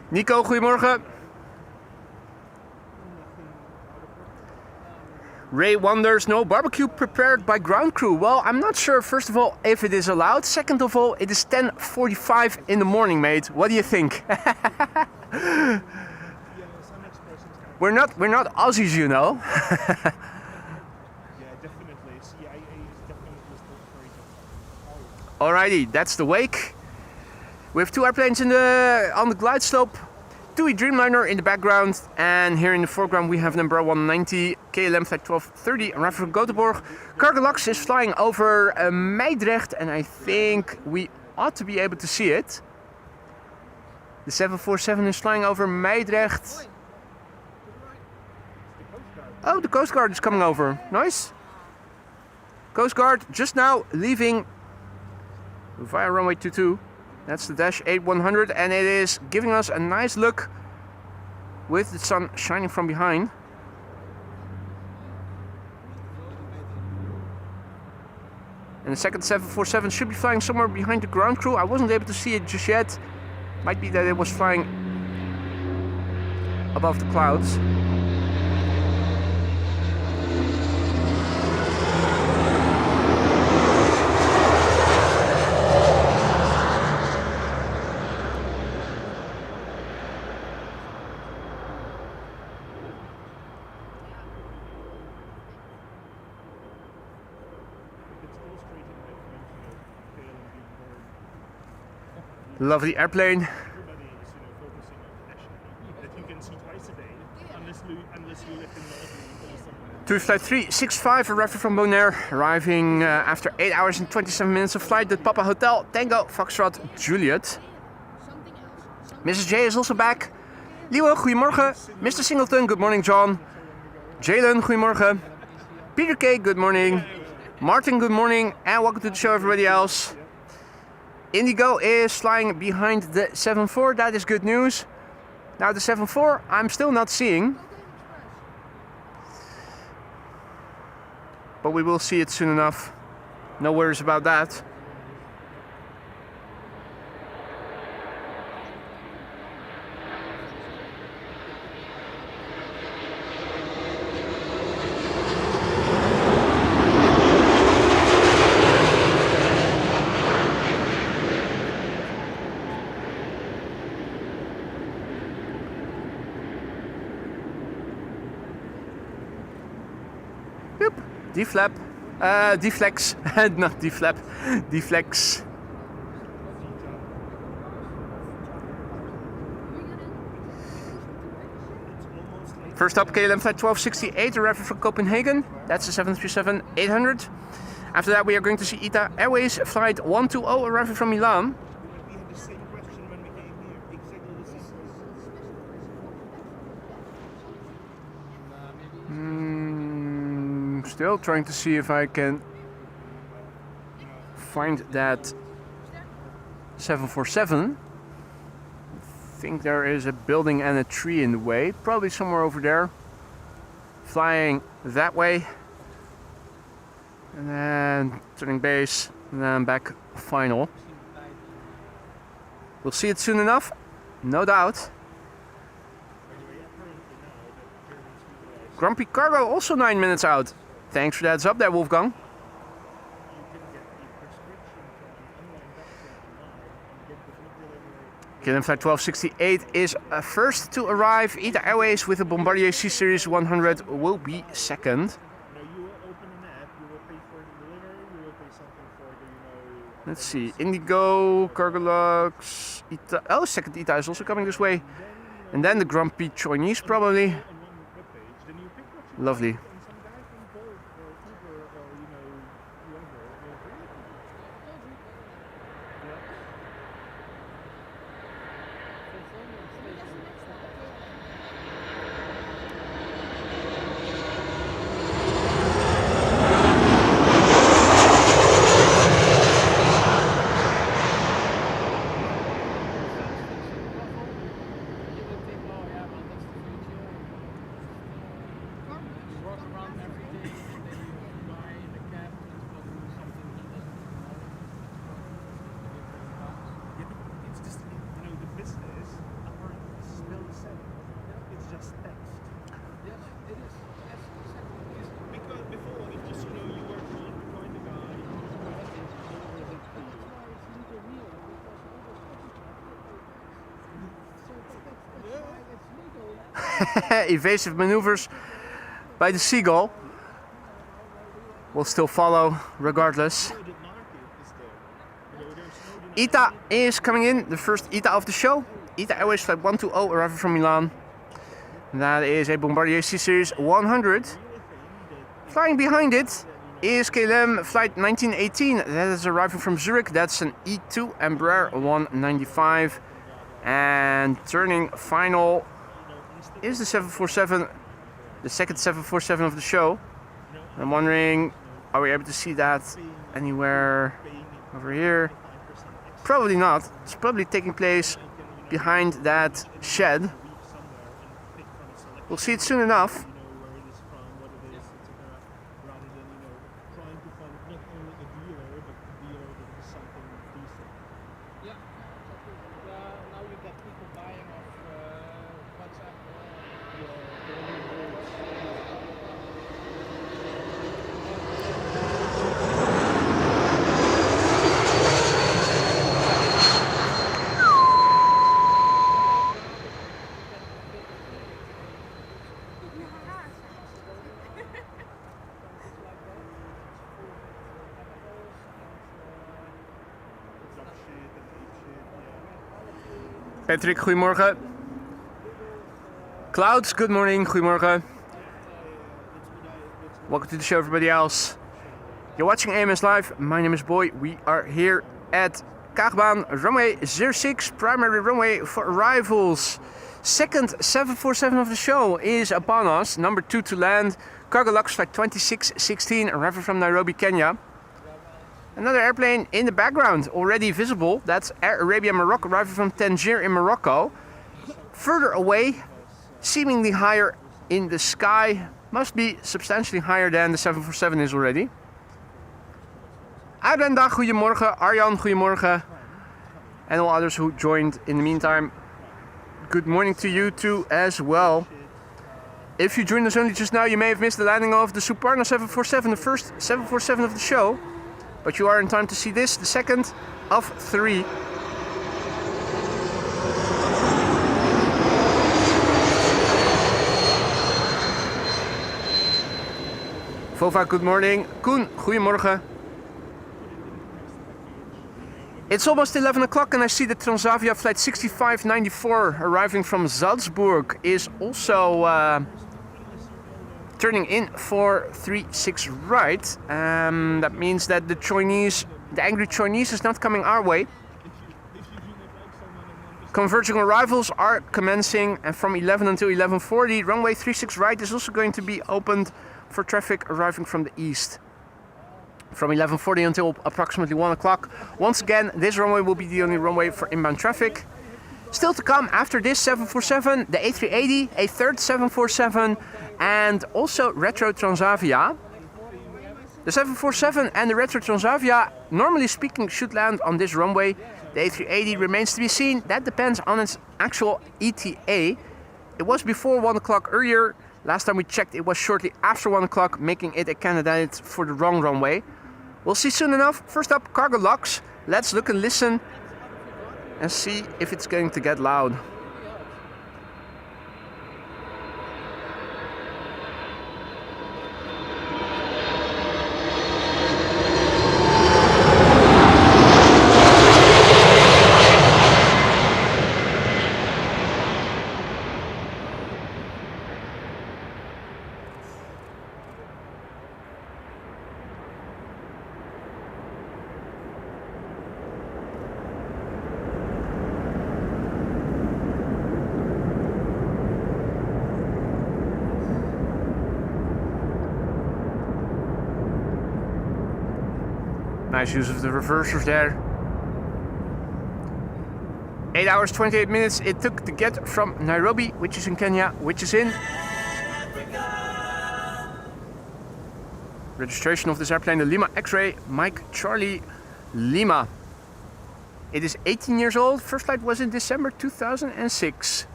Nico, goedemorgen. Ray wonders, no barbecue prepared by ground crew. Well, I'm not sure, first of all, if it is allowed. Second of all, it is 10:45 in the morning, mate. What do you think? We're not Aussies, you know. Yeah, definitely. CIA is definitely still very Alrighty, that's the wake. We have two airplanes on the glide slope. TUI Dreamliner in the background, and here in the foreground we have number 190 KLM flight 1230 arriving from Göteborg. Cargolux is flying over Meidrecht, and I think we ought to be able to see it. The 747 is flying over Meidrecht. Oh, the Coast Guard is coming over. Nice. Coast Guard just now leaving via runway 22. That's the Dash 8100, and it is giving us a nice look with the sun shining from behind. And the second 747 should be flying somewhere behind the ground crew. I wasn't able to see it just yet. Might be that it was flying above the clouds. Lovely airplane. Everybody is, you know, focusing on fashion that you can see twice a day, unless you live in Norway or somewhere. TUI Flight 365 arriving from Bonaire, arriving after 8 hours and 27 minutes of flight at Papa Hotel Tango Foxtrot Juliet. Mrs. J is also back. Liwo, goedemorgen. Mr. Singleton, good morning, John. Jalen, goedemorgen. Peter K, good morning. Martin, good morning, and welcome to the show, everybody else. Indigo is flying behind the 74, that is good news. Now the 74 I'm still not seeing, but we will see it soon enough. No worries about that. deflap, deflex, not deflap, deflex. First up, KLM flight 1268, arriving from Copenhagen. That's the 737-800. After that, we are going to see ITA Airways flight 120, arriving from Milan. We had the same question when we came here. Exactly the same. Still trying to see if I can find that 747. I think there is a building and a tree in the way, probably somewhere over there. Flying that way. And then turning base, and then back final. We'll see it soon enough, no doubt. Grumpy Cargo also 9 minutes out. Thanks for that heads up there, Wolfgang. KLM flight 1268 is first to arrive. ITA Airways with a Bombardier C Series 100 will be second. Let's see, Indigo, Cargolux, ITA. Oh, second ITA is also coming this way. And then the Grumpy Chinese probably. Lovely. Evasive maneuvers by the Seagull will still follow regardless. ITA is coming in, the first ITA of the show. ITA Airways flight 120 arriving from Milan. That is a Bombardier C Series 100. Flying behind it is KLM flight 1918. That is arriving from Zurich. That's an E2 Embraer 195. And turning final is the 747, the second 747 of the show. I'm wondering, are we able to see that anywhere over here? Probably not. It's probably taking place behind that shed. We'll see it soon enough. Patrick, goedemorgen. Clouds, good morning, goedemorgen. Welcome to the show, everybody else. You're watching AMS Live. My name is Boy. We are here at Kaagbaan, runway 06, primary runway for arrivals. Second 747 of the show is upon us. Number 2 to land. Cargolux flight 2616, arriving from Nairobi, Kenya. Another airplane in the background, already visible. That's Air Arabia Morocco, arriving from Tangier in Morocco. Further away, seemingly higher in the sky. Must be substantially higher than the 747 is already. Brenda, goedemorgen. Arjan, goedemorgen. And all others who joined in the meantime, good morning to you too as well. If you joined us only just now, you may have missed the landing of the Suparna 747, the first 747 of the show. But you are in time to see this, the second of 3. Tova, good morning. Koen, goedemorgen. It's almost 11 o'clock and I see that Transavia flight 6594 arriving from Salzburg is also turning in for 36 right. That means that the angry Chinese is not coming our way. Converging arrivals are commencing, and from 11 until 11:40, runway 36 right is also going to be opened for traffic arriving from the east. From 11:40 until approximately 1 o'clock. Once again, this runway will be the only runway for inbound traffic. Still to come after this 747, the A380, a third 747, and also Retro Transavia. The 747 and the Retro Transavia, normally speaking, should land on this runway. The A380 remains to be seen. That depends on its actual ETA. It was before 1 o'clock earlier. Last time we checked, it was shortly after 1 o'clock, making it a candidate for the wrong runway. We'll see soon enough. First up, cargo locks. Let's look and listen and see if it's going to get loud. Nice use of the reversers there. 8 hours 28 minutes it took to get from Nairobi, which is in Kenya, which is in registration of this airplane, the Lima X-ray Mike Charlie Lima. It is 18 years old. First flight was in December 2006.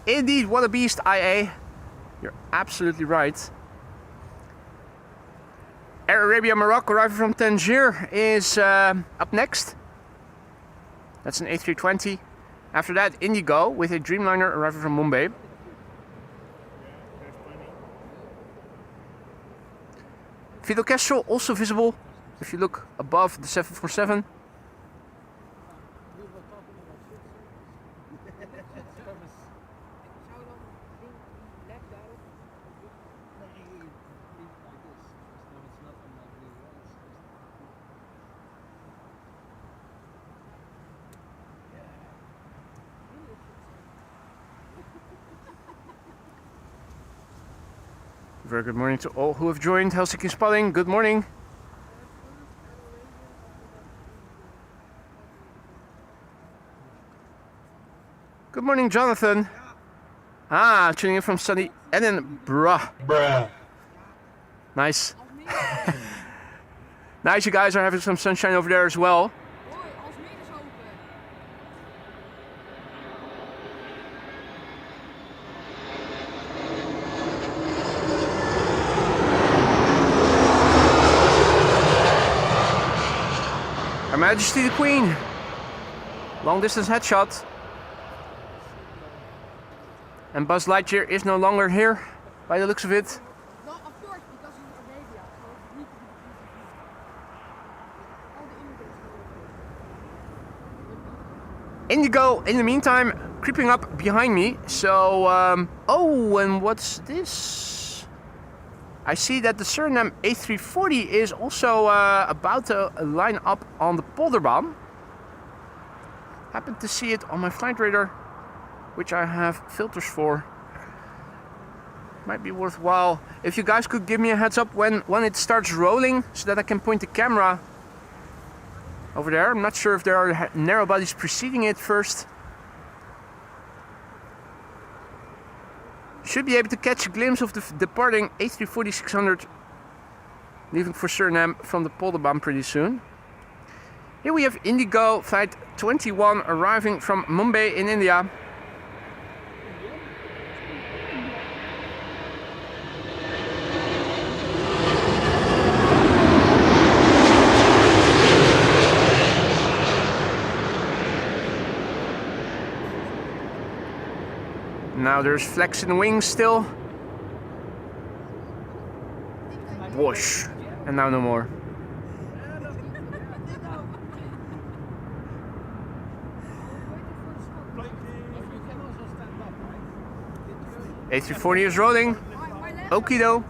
Indeed, what a beast, IA. You're absolutely right. Air Arabia Morocco arriving from Tangier is up next. That's an A320. After that, Indigo with a Dreamliner arriving from Mumbai. Fidel Castro also visible if you look above the 747. Very good morning to all who have joined Helsinki Spotting. Good morning. Good morning, Jonathan. Ah, tuning in from sunny Edinburgh. Nice. Nice, you guys are having some sunshine over there as well. Her Majesty the Queen. Long distance headshot. And Buzz Lightyear is no longer here, by the looks of it. No, of course, because he's in Arabia, so it needs to be all the immigrants. Indigo, in the meantime, creeping up behind me. So, oh, and what's this? I see that the Suriname A340 is also about to line up on the Polderbaan. Happened to see it on my flight radar, which I have filters for. Might be worthwhile if you guys could give me a heads up when it starts rolling, so that I can point the camera over there. I'm not sure if there are narrow bodies preceding it first. Should be able to catch a glimpse of the departing A340-600 leaving for Suriname from the Polderbaan pretty soon. Here we have Indigo flight 21 arriving from Mumbai in India. Now there's flex in the wings still. Whoosh. And now no more. A340 is rolling. Okido.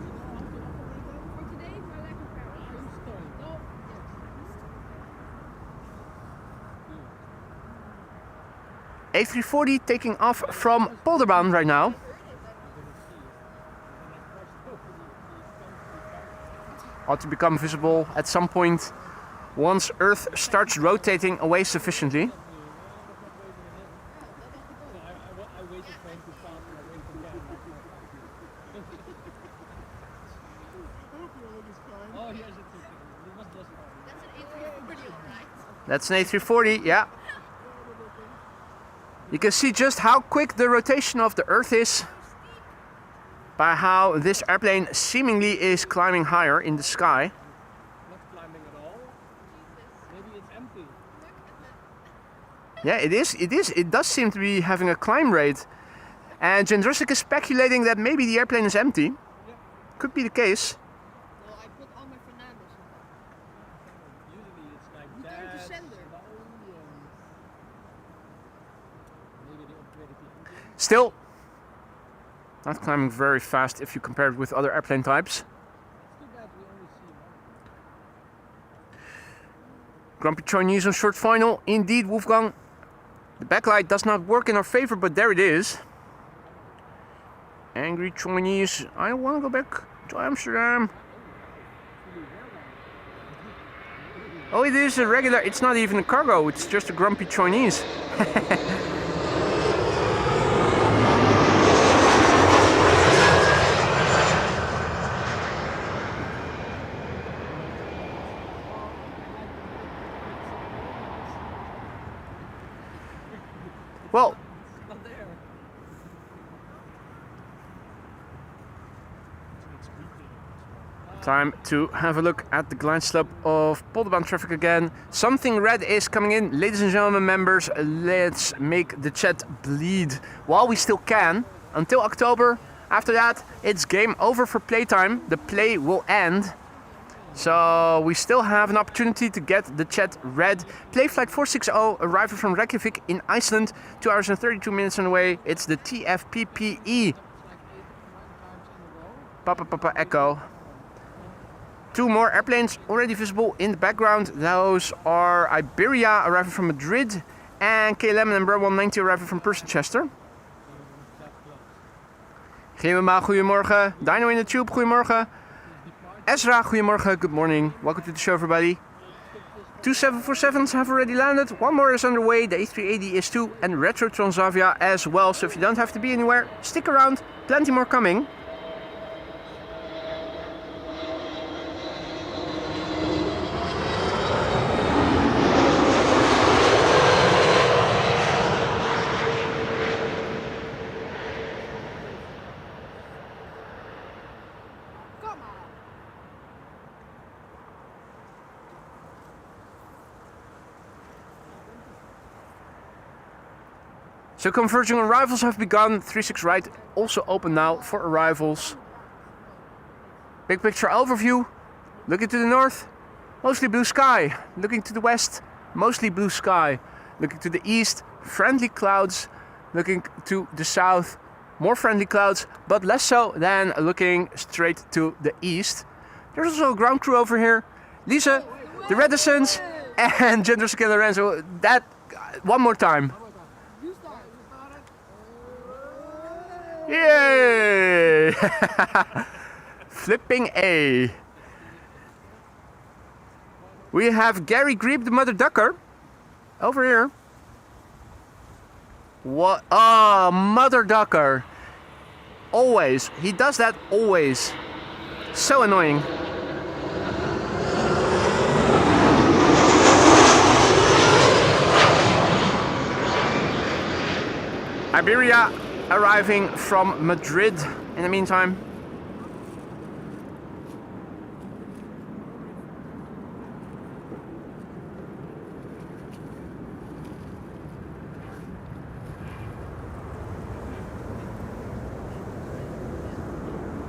A340 taking off from Polderbaan right now. Ought to become visible at some point once Earth starts rotating away sufficiently. That's an A340, yeah. You can see just how quick the rotation of the Earth is by how this airplane seemingly is climbing higher in the sky. Not climbing at all. Maybe it's empty. Yeah, it is. It does seem to be having a climb rate. And Jendrusik is speculating that maybe the airplane is empty. Yeah. Could be the case. Well, I put all my Fernandes on that. Usually it's like You that. going to sender. Maybe the upgraded the Still, not climbing very fast if you compare it with other airplane types. It's too bad we only see one. Grumpy Chinese on short final. Indeed, Wolfgang. The backlight does not work in our favor, but there it is. Angry Chinese. I don't want to go back to Amsterdam. Oh, it is a regular. It's not even a cargo. It's just a Grumpy Chinese. Well, Not there. time to have a look at the glide slope of Polderbaan traffic again. Something red is coming in. Ladies and gentlemen, members, let's make the chat bleed while we still can. Until October. After that, it's game over for playtime. The play will end. So we still have an opportunity to get the chat red. Play flight 460, arrival from Reykjavik in Iceland. 2 hours and 32 minutes on the way. It's the TFPPE. Papa Papa Echo. 2 more airplanes already visible in the background. Those are Iberia arriving from Madrid and KLM and Embraer 190 arriving from Persenchester. GMMA, goedemorgen. Dino in the Tube, goedemorgen. Ezra, goedemorgen, good morning. Welcome to the show, everybody. 2 747s have already landed. 1 more is underway. The A380 is 2 and Retro Transavia as well. So if you don't have to be anywhere, stick around. Plenty more coming. So converging arrivals have begun. 36 right also open now for arrivals. Big picture overview. Looking to the north, mostly blue sky. Looking to the west, mostly blue sky. Looking to the east, friendly clouds. Looking to the south, more friendly clouds, but less so than looking straight to the east. There's also a ground crew over here. Lisa, the Reticence, and Jendrusik and Lorenzo. That one more time. Yay! Flipping A. We have Gary Grebe, the mother ducker, over here. What? Oh, mother ducker. Always. He does that always. So annoying. Iberia arriving from Madrid in the meantime.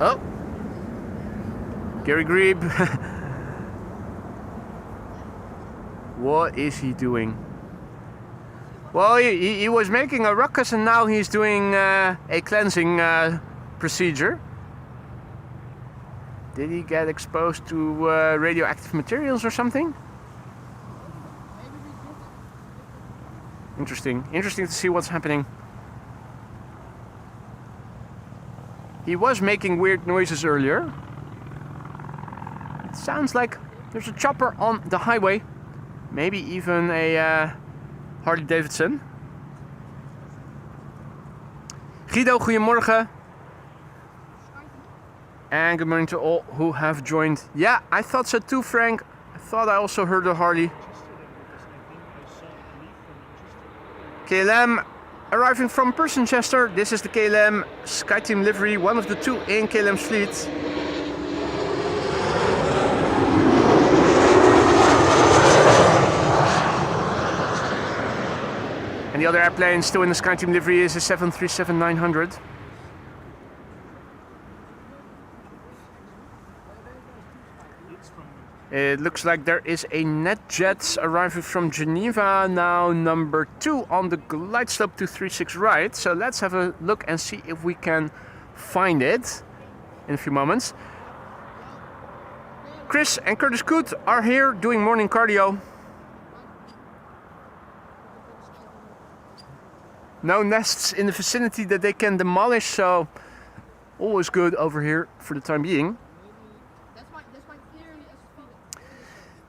Oh. Gary Grebe. What is he doing? Well, he was making a ruckus and now he's doing a cleansing procedure. Did he get exposed to radioactive materials or something? Interesting. Interesting to see what's happening. He was making weird noises earlier. It sounds like there's a chopper on the highway. Maybe even a Harley Davidson. Guido, goedemorgen. And good morning to all who have joined. Yeah, I thought so too, Frank. I thought I also heard a Harley. KLM arriving from Persenchester. This is the KLM SkyTeam livery, one of the two in KLM's fleet. And the other airplane still in the SkyTeam livery is a 737-900. It looks like there is a NetJets arriving from Geneva, now number 2 on the glide slope to 36 right. So let's have a look and see if we can find it in a few moments. Chris and Curtis Coote are here doing morning cardio. No nests in the vicinity that they can demolish, so always good over here for the time being.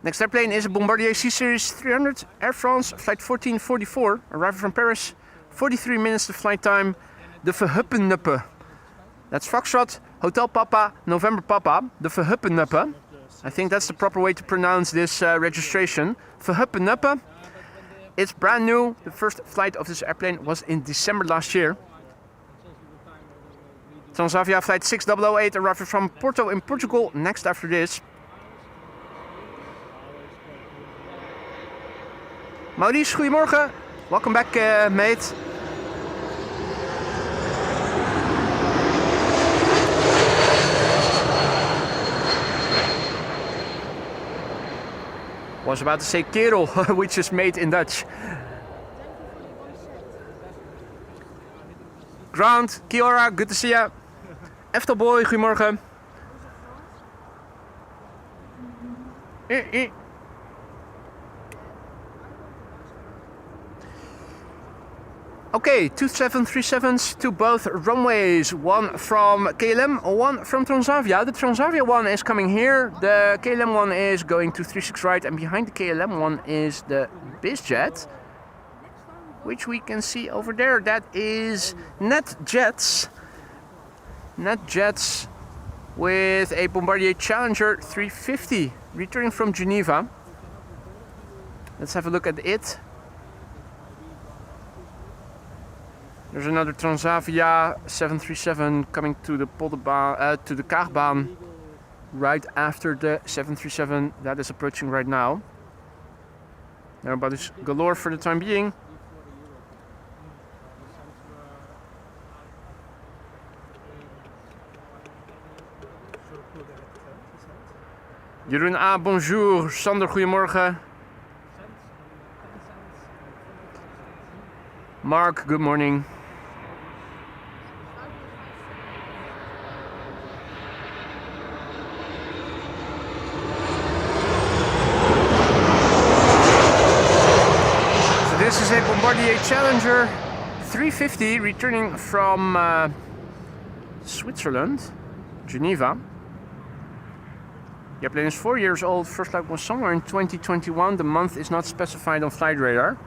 Next airplane is a Bombardier C-Series 300, Air France, flight 1444, arriving from Paris, 43 minutes to flight time, the Verhuppennuppe. That's Foxtrot, Hotel Papa, November Papa, the Verhuppennuppe. I think that's the proper way to pronounce this registration. Verhuppennuppe. It's brand new. The first flight of this airplane was in December last year. Transavia flight 6008 arriving from Porto in Portugal next after this. Maurice, goedemorgen. Welcome back, mate. Was about to say kerel, which is made in Dutch. Grant, Kiora, good to see ya. Eftel boy, goedemorgen. Okay, two 737s to both runways, one from KLM, one from Transavia. The Transavia one is coming here, the KLM one is going to 36 right, and behind the KLM one is the BizJet, which we can see over there. That is NetJets. NetJets with a Bombardier Challenger 350 returning from Geneva. Let's have a look at it. There's another Transavia 737 coming to the Kaagbaan right after the 737 that is approaching right now. Everybody's galore for the time being. Jeroen A, bonjour. Sander, goedemorgen. Mark, good morning. This is a Bombardier Challenger 350 returning from Switzerland, Geneva. The airplane is 4 years old. First flight was somewhere in 2021. The month is not specified on flight radar.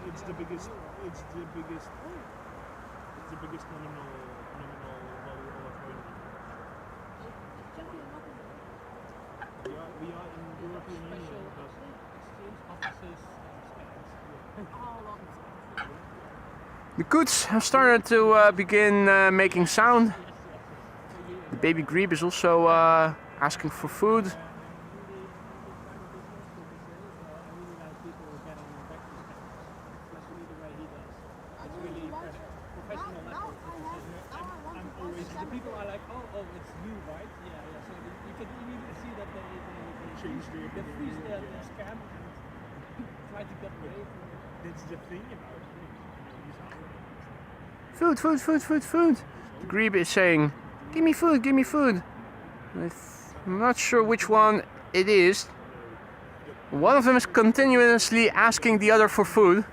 It's the biggest nominal value of coin. We are in the European Union, but the Coots have started to begin making sound. The baby Grebe is also asking for food. That's the thing about Food, food, food, food, food. The Grebe is saying, give me food, give me food. I'm not sure which one it is. One of them is continuously asking the other for food.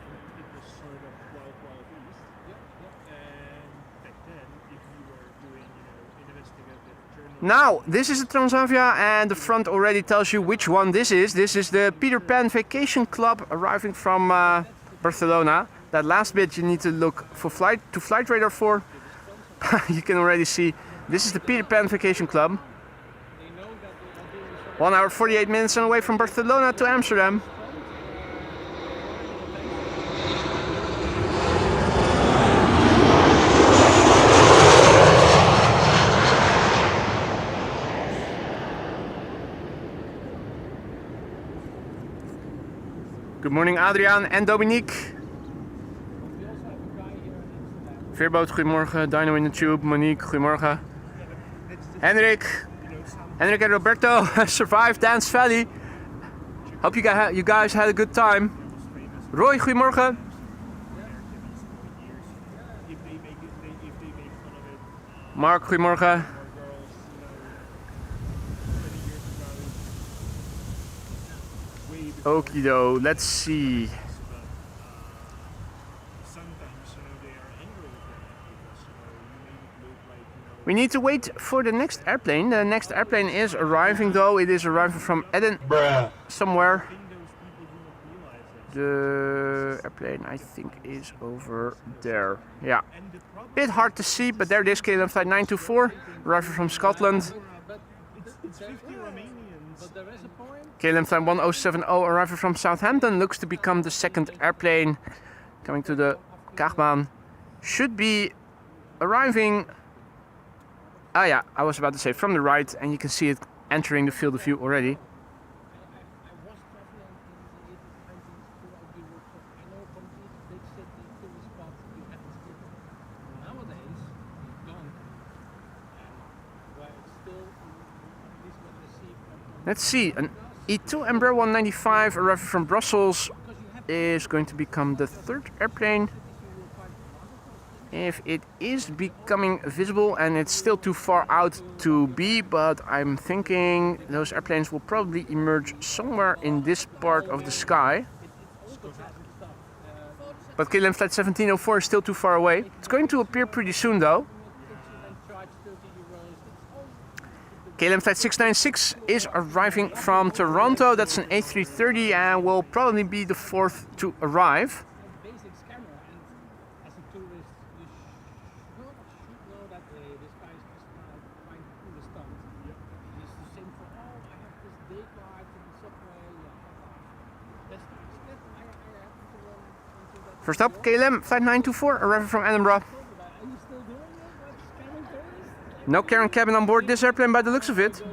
Now, this is a Transavia and the front already tells you which one this is. This is the Peter Pan Vacation Club arriving from Barcelona. That last bit you need to look for flight radar for. You can already see this is the Peter Pan Vacation Club. 1 hour 48 minutes on the way from Barcelona to Amsterdam. Good morning Adriaan en Dominique. Veerboot, goedemorgen. Dino in the Tube, Monique, goedemorgen. Henrik and Roberto survived Dance Valley. Hope you guys had a good time. Roy, goedemorgen. Mark, goedemorgen. Okido, let's see. We need to wait for the next airplane. The next airplane is arriving though. It is arriving from Edinburgh somewhere. The airplane I think is over there. Yeah. Bit hard to see, but there it is. KLM flight 924 arriving from Scotland. KLM flight 1070 arriving from Southampton looks to become the second airplane coming to the Kaagbaan. Should be arriving. Ah yeah, I was about to say from the right, and you can see it entering the field of view already. Let's see, an E2 Embraer 195 arriving from Brussels is going to become the third airplane. If it is becoming visible, and it's still too far out to be, but I'm thinking those airplanes will probably emerge somewhere in this part of the sky. But KLM flight 1704 is still too far away. It's going to appear pretty soon though. KLM flight 696 is arriving from Toronto. That's an A380 and will probably be the fourth to arrive. First up, KLM flight 924 arriving from Edinburgh. No carrying cabin on board this airplane by the looks of it.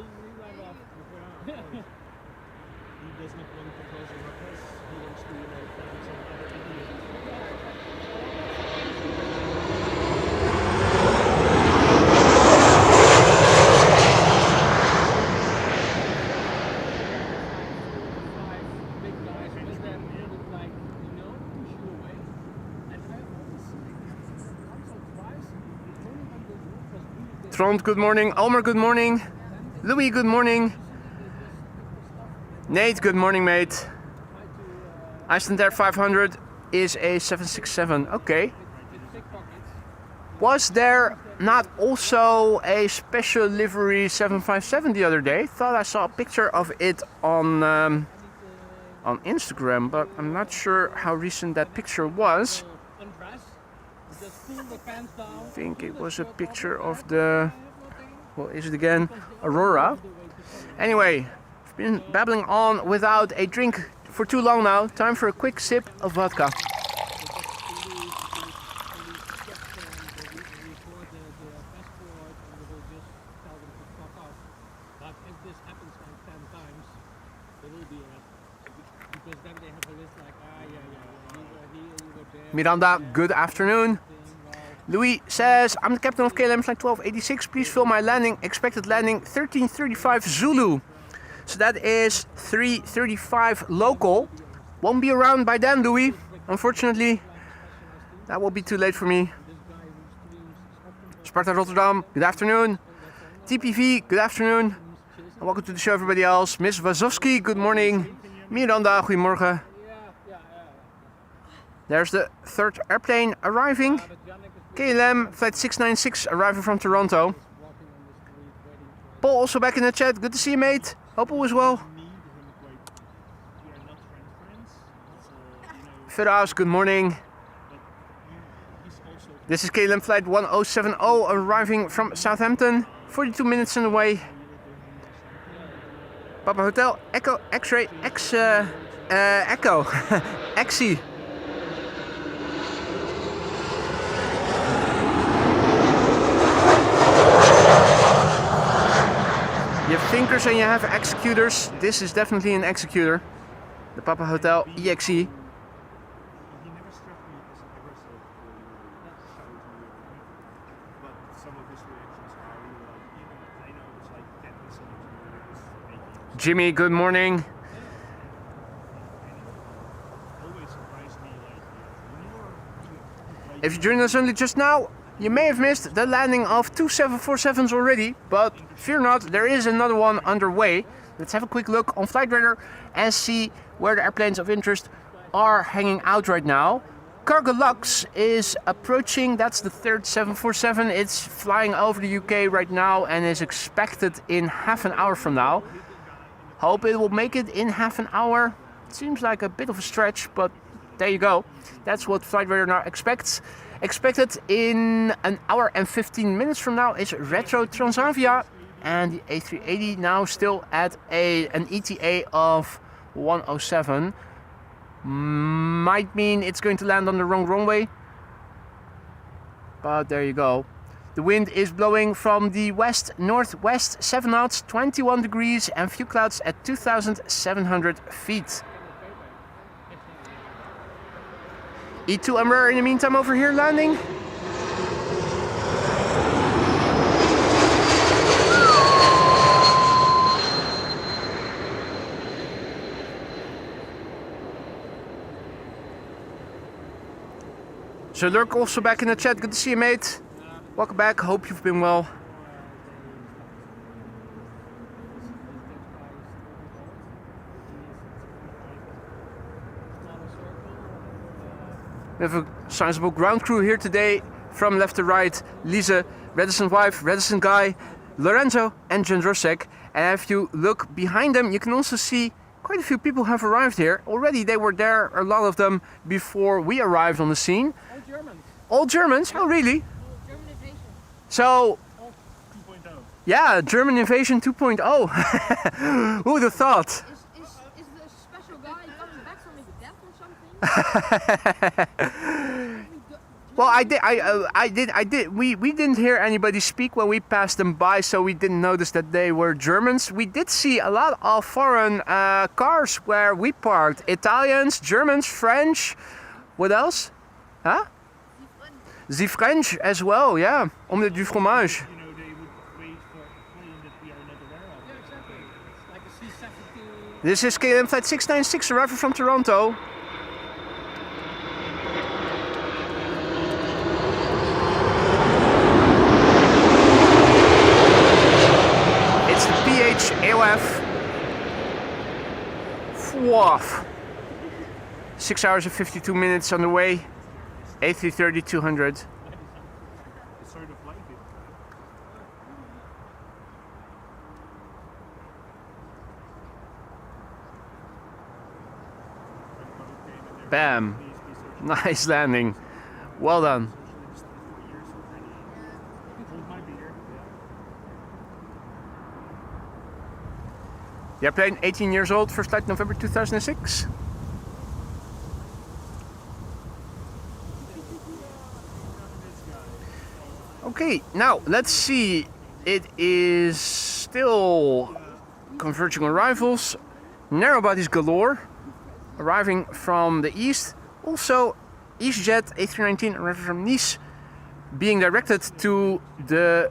Trond, good morning. Almer, good morning. Louis, good morning. Nate, good morning, mate. Iceland Air 500 is a 767. Okay. Was there not also a special livery 757 the other day? Thought I saw a picture of it on Instagram, but I'm not sure how recent that picture was. I think it was a picture of the, what is it again? Aurora. Anyway, I've been babbling on without a drink for too long now. Time for a quick sip of vodka. Miranda, good afternoon. Louis says, I'm the captain of KLM flight 1286. Please fill my landing. Expected landing 1335 Zulu. So that is 335 local. Won't be around by then, Louis. Unfortunately, that will be too late for me. Sparta Rotterdam, good afternoon. TPV, good afternoon. And welcome to the show, everybody else. Miss Wazowski, good morning. Miranda, goedemorgen. There's the third airplane arriving. KLM flight 696 arriving from Toronto. Paul also back in the chat. Good to see you, mate. Hope all is well. Firas, good morning. This is KLM flight 1070 arriving from Southampton. 42 minutes on the way. Papa Hotel, Echo, X-ray, Echo, Exy. You have thinkers and you have executors. This is definitely an executor. The Papa Hotel EXE. He never struck me as aggressive but some of his reactions are really like, I know it's like 10% Jimmy, good morning. always surprised me like If you joined us only just now, you may have missed the landing of two 747s already, but fear not, there is another one underway. Let's have a quick look on Flight Radar and see where the airplanes of interest are hanging out right now. Cargo Lux is approaching, that's the third 747. It's flying over the UK right now and is expected in half an hour from now. Hope it will make it in half an hour. It seems like a bit of a stretch, but there you go. That's what Flight Radar now expects. Expected in an hour and 15 minutes from now is Retro Transavia, and the A380 now still at an ETA of 107. Might mean it's going to land on the wrong runway, but there you go. The wind is blowing from the west-northwest, 7 knots, 21 degrees, and few clouds at 2,700 feet. E2 Embraer in the meantime over here landing. So Lurk also back in the chat. Good to see you, mate. Welcome back. Hope you've been well. We have a sizable ground crew here today from left to right. Lise, Redison's wife, Redison guy, Lorenzo and Jandrosek. And if you look behind them, you can also see quite a few people have arrived here. Already they were there, a lot of them, before we arrived on the scene. All Germans. All Germans? Oh, really? German invasion. So, 2.0. yeah, German invasion 2.0. Who would have thought? Is the special guy coming back from his death or something? Well, I did. We didn't hear anybody speak when we passed them by, so we didn't notice that they were Germans. We did see a lot of foreign cars where we parked. Italians, Germans, French. What else? Huh? The French as well, yeah. Omelette du fromage. You know, they would wait for a plane that we are not aware of. Yeah, exactly. Like a C-72. This is KLM flight 696 arriving from Toronto. It's the PH AOF. Woof. 6 hours and 52 minutes on the way. A330 200. It's sort of like it. Bam. Nice landing. Well done. The airplane, 18 years old, first flight November 2006. Okay, now let's see. It is still converging arrivals. Narrow bodies galore, arriving from the east. Also EasyJet A319 arriving from Nice being directed to the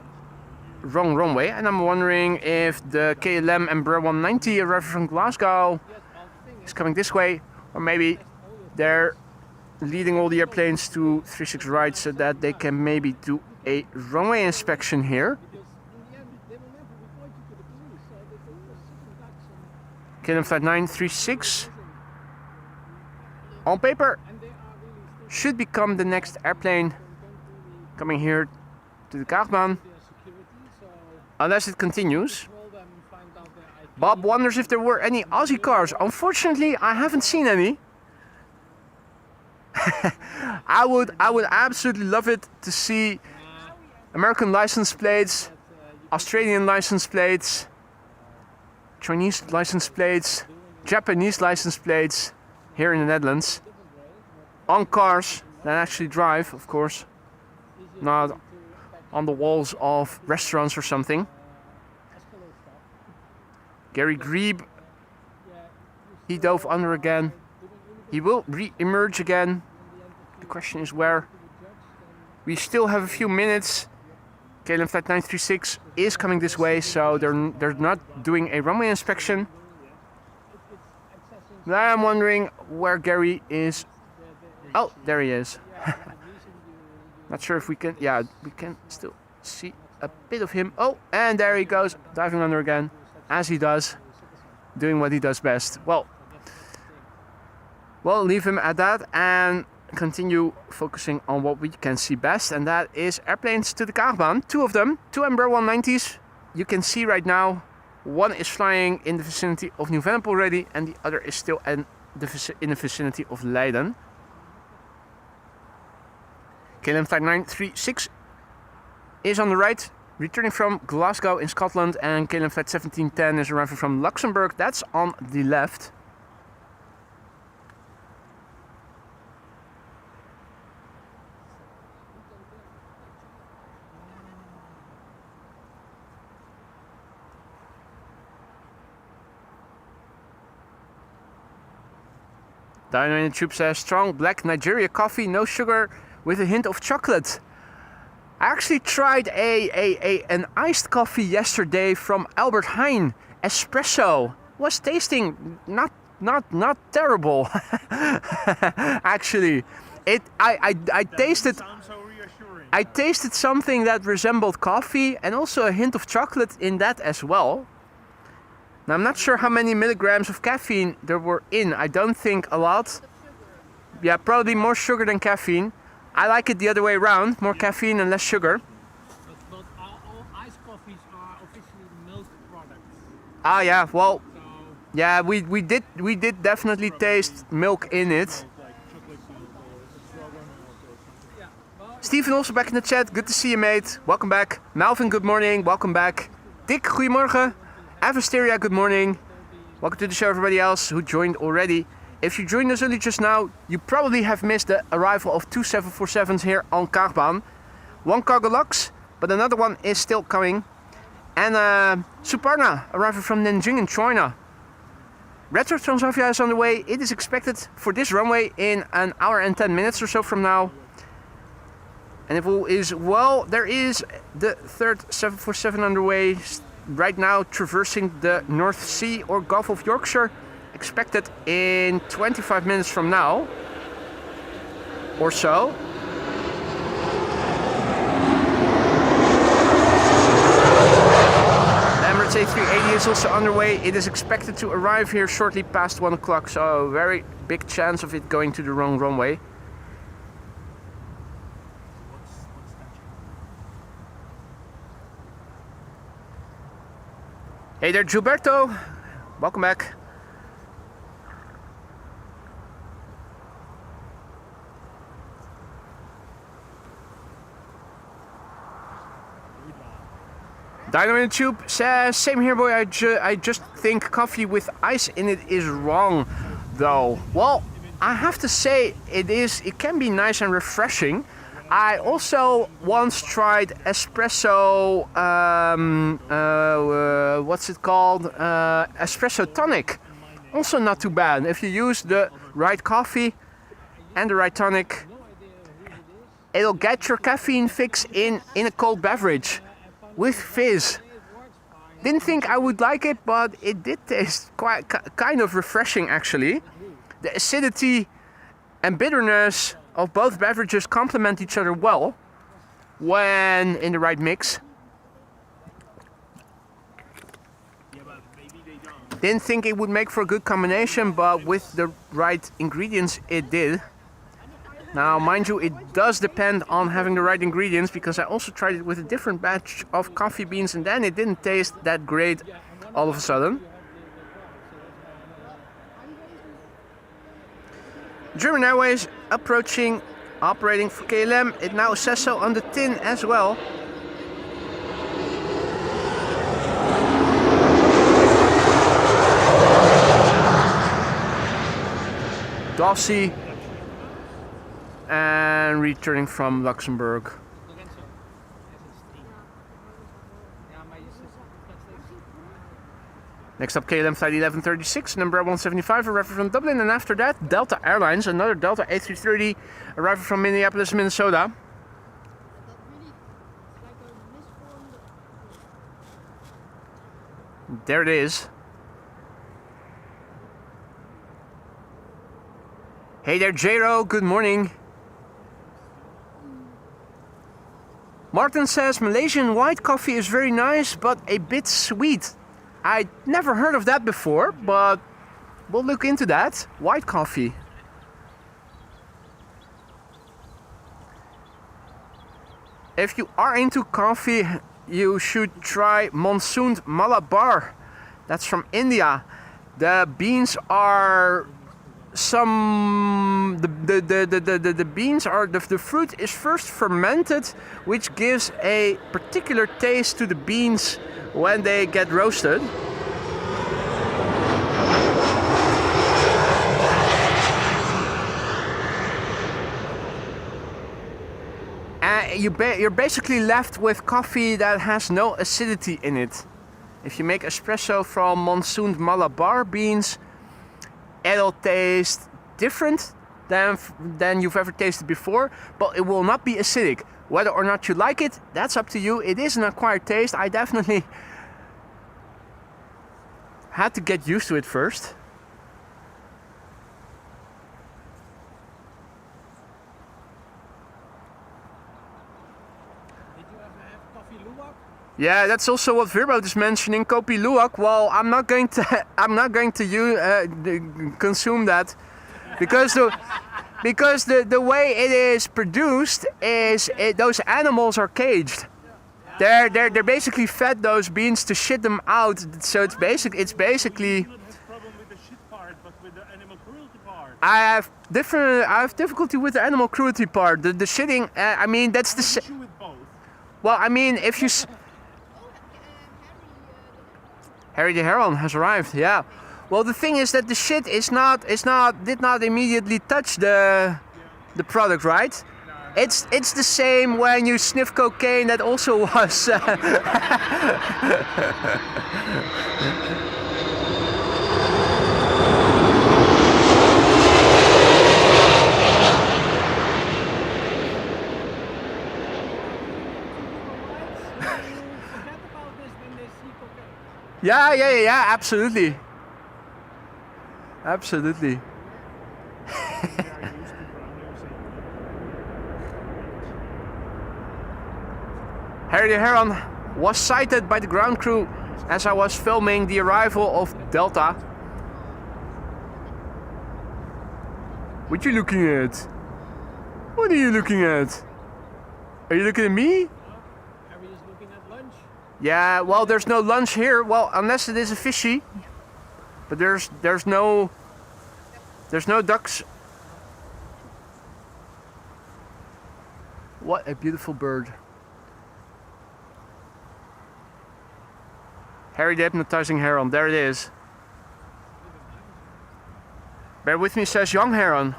wrong runway, and I'm wondering if the KLM Embraer 190 arriving from Glasgow is coming this way, or maybe they're leading all the airplanes to 36 right so that they can maybe do a runway inspection here. KLM flight 936 on paper should become the next airplane coming here to the Kaagbaan, unless it continues. Bob wonders if there were any Aussie cars. Unfortunately, I haven't seen any. I would absolutely love it to see American license plates, Australian license plates, Chinese license plates, Japanese license plates here in the Netherlands on cars that actually drive, of course, not on the walls of restaurants or something. Gary Grebe, he dove under again. He will re-emerge again. The question is where. We still have a few minutes. KLM flight 936 is coming this way, so they're not doing a runway inspection. But I'm wondering where Gary is. Oh, there he is. Not sure if we can. Yeah, we can still see a bit of him. Oh, and there he goes, diving under again, as he does, doing what he does best. Well, we'll leave him at that and continue focusing on what we can see best, and that is airplanes to the Kaagbaan. Two of them, two Embraer 190s. You can see right now, one is flying in the vicinity of New-Vennep already, and the other is still in the vicinity of Leiden. KLM flight 936 is on the right, returning from Glasgow in Scotland, and KLM flight 1710 is arriving from Luxembourg. That's on the left. Dino in the tube says strong black Nigeria coffee, no sugar, with a hint of chocolate. I actually tried an iced coffee yesterday from Albert Heijn, espresso. Was tasting not terrible. Actually, I tasted. Sounds so reassuring. I tasted something that resembled coffee and also a hint of chocolate in that as well. Now, I'm not sure how many milligrams of caffeine there were in. I don't think a lot. Yeah, probably more sugar than caffeine. I like it the other way around, more caffeine and less sugar. But all iced coffees are officially milk products. Ah yeah, well, So, yeah, we did definitely taste milk in it. like chocolate milk or strawberry milk or something. Yeah. Well, Steven also back in the chat. Good to see you, mate. Welcome back. Malvin, good morning. Welcome back. Dick, goedemorgen. Avasteria, good morning. Welcome to the show, everybody else who joined already. If you joined us only just now, you probably have missed the arrival of two 747s here on Kaagbaan. One cargo lux, but another one is still coming. And Suparna arriving from Nanjing in China. Retro Transavia is on the way. It is expected for this runway in an hour and 10 minutes or so from now. And if all is well, there is the third 747 underway right now, traversing the North Sea or Gulf of Yorkshire, expected in 25 minutes from now or so. The Emirates A380 is also underway. It is expected to arrive here shortly past 1 o'clock, so a very big chance of it going to the wrong runway. Hey there, Gilberto. Welcome back. Dino in the tube says, same here, boy. I just think coffee with ice in it is wrong, though. Well, I have to say it can be nice and refreshing. I also once tried espresso, what's it called? Espresso tonic. Also not too bad. If you use the right coffee and the right tonic, it'll get your caffeine fix in a cold beverage with fizz. Didn't think I would like it, but it did taste quite kind of refreshing actually. The acidity and bitterness of both beverages complement each other well when in the right mix. Didn't think it would make for a good combination, but with the right ingredients it did. Now mind you, it does depend on having the right ingredients, because I also tried it with a different batch of coffee beans and then it didn't taste that great all of a sudden. German Airways operating for KLM. It now says so on the tin as well. Dossie and returning from Luxembourg. Next up, KLM flight 1136, number 175, arriving from Dublin, and after that, Delta Airlines, another Delta A330, arriving from Minneapolis, Minnesota. There it is. Hey there, Jero, good morning. Martin says Malaysian white coffee is very nice, but a bit sweet. I'd never heard of that before, but we'll look into that. White coffee. If you are into coffee, you should try Monsooned Malabar. That's from India. The beans are the beans are the fruit is first fermented, which gives a particular taste to the beans when they get roasted. You're basically left with coffee that has no acidity in it. If you make espresso from Monsooned Malabar beans, it'll taste different than you've ever tasted before, but it will not be acidic. Whether or not you like it, that's up to you. It is an acquired taste. I definitely had to get used to it first. Did you ever have coffee luwak? Yeah, that's also what Virboot is mentioning. Kopi luwak. Well, I'm not going to consume that because the way it is produced is those animals are caged. They're basically fed those beans to shit them out. So it's basically. You do not have problem with the shit part, but with the animal cruelty part. I have difficulty with the animal cruelty part. The shitting. I mean, that's the. Issue with both. Well, I mean, if you. Harry the Heron has arrived. Yeah. Well, the thing is that the shit did not immediately touch the product, right? It's the same when you sniff cocaine. That also was. Yeah, absolutely. Absolutely. Harry the Heron was sighted by the ground crew as I was filming the arrival of Delta. What are you looking at? What are you looking at? Are you looking at me? Harry is looking at lunch. Yeah, well, there's no lunch here. Well, unless it is a fishy. But there's no ducks. What a beautiful bird. Harry the Hypnotizing Heron, there it is. Bear with me, says young heron.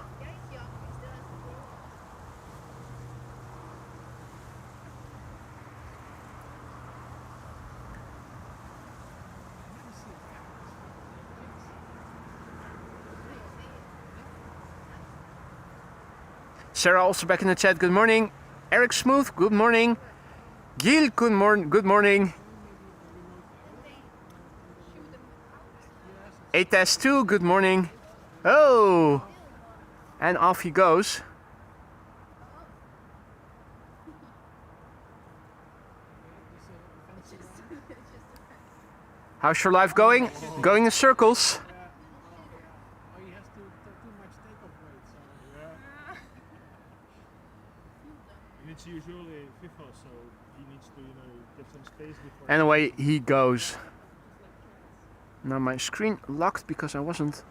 Sarah also back in the chat, good morning. Eric Smooth, good morning. Gil, good morning. A-Test2, good morning. Oh! And off he goes. How's your life going? Going in circles. Oh, he has too much takeoff weight, so And it's usually FIFA, so he needs to, get some space before. And away he goes. Now my screen locked because I wasn't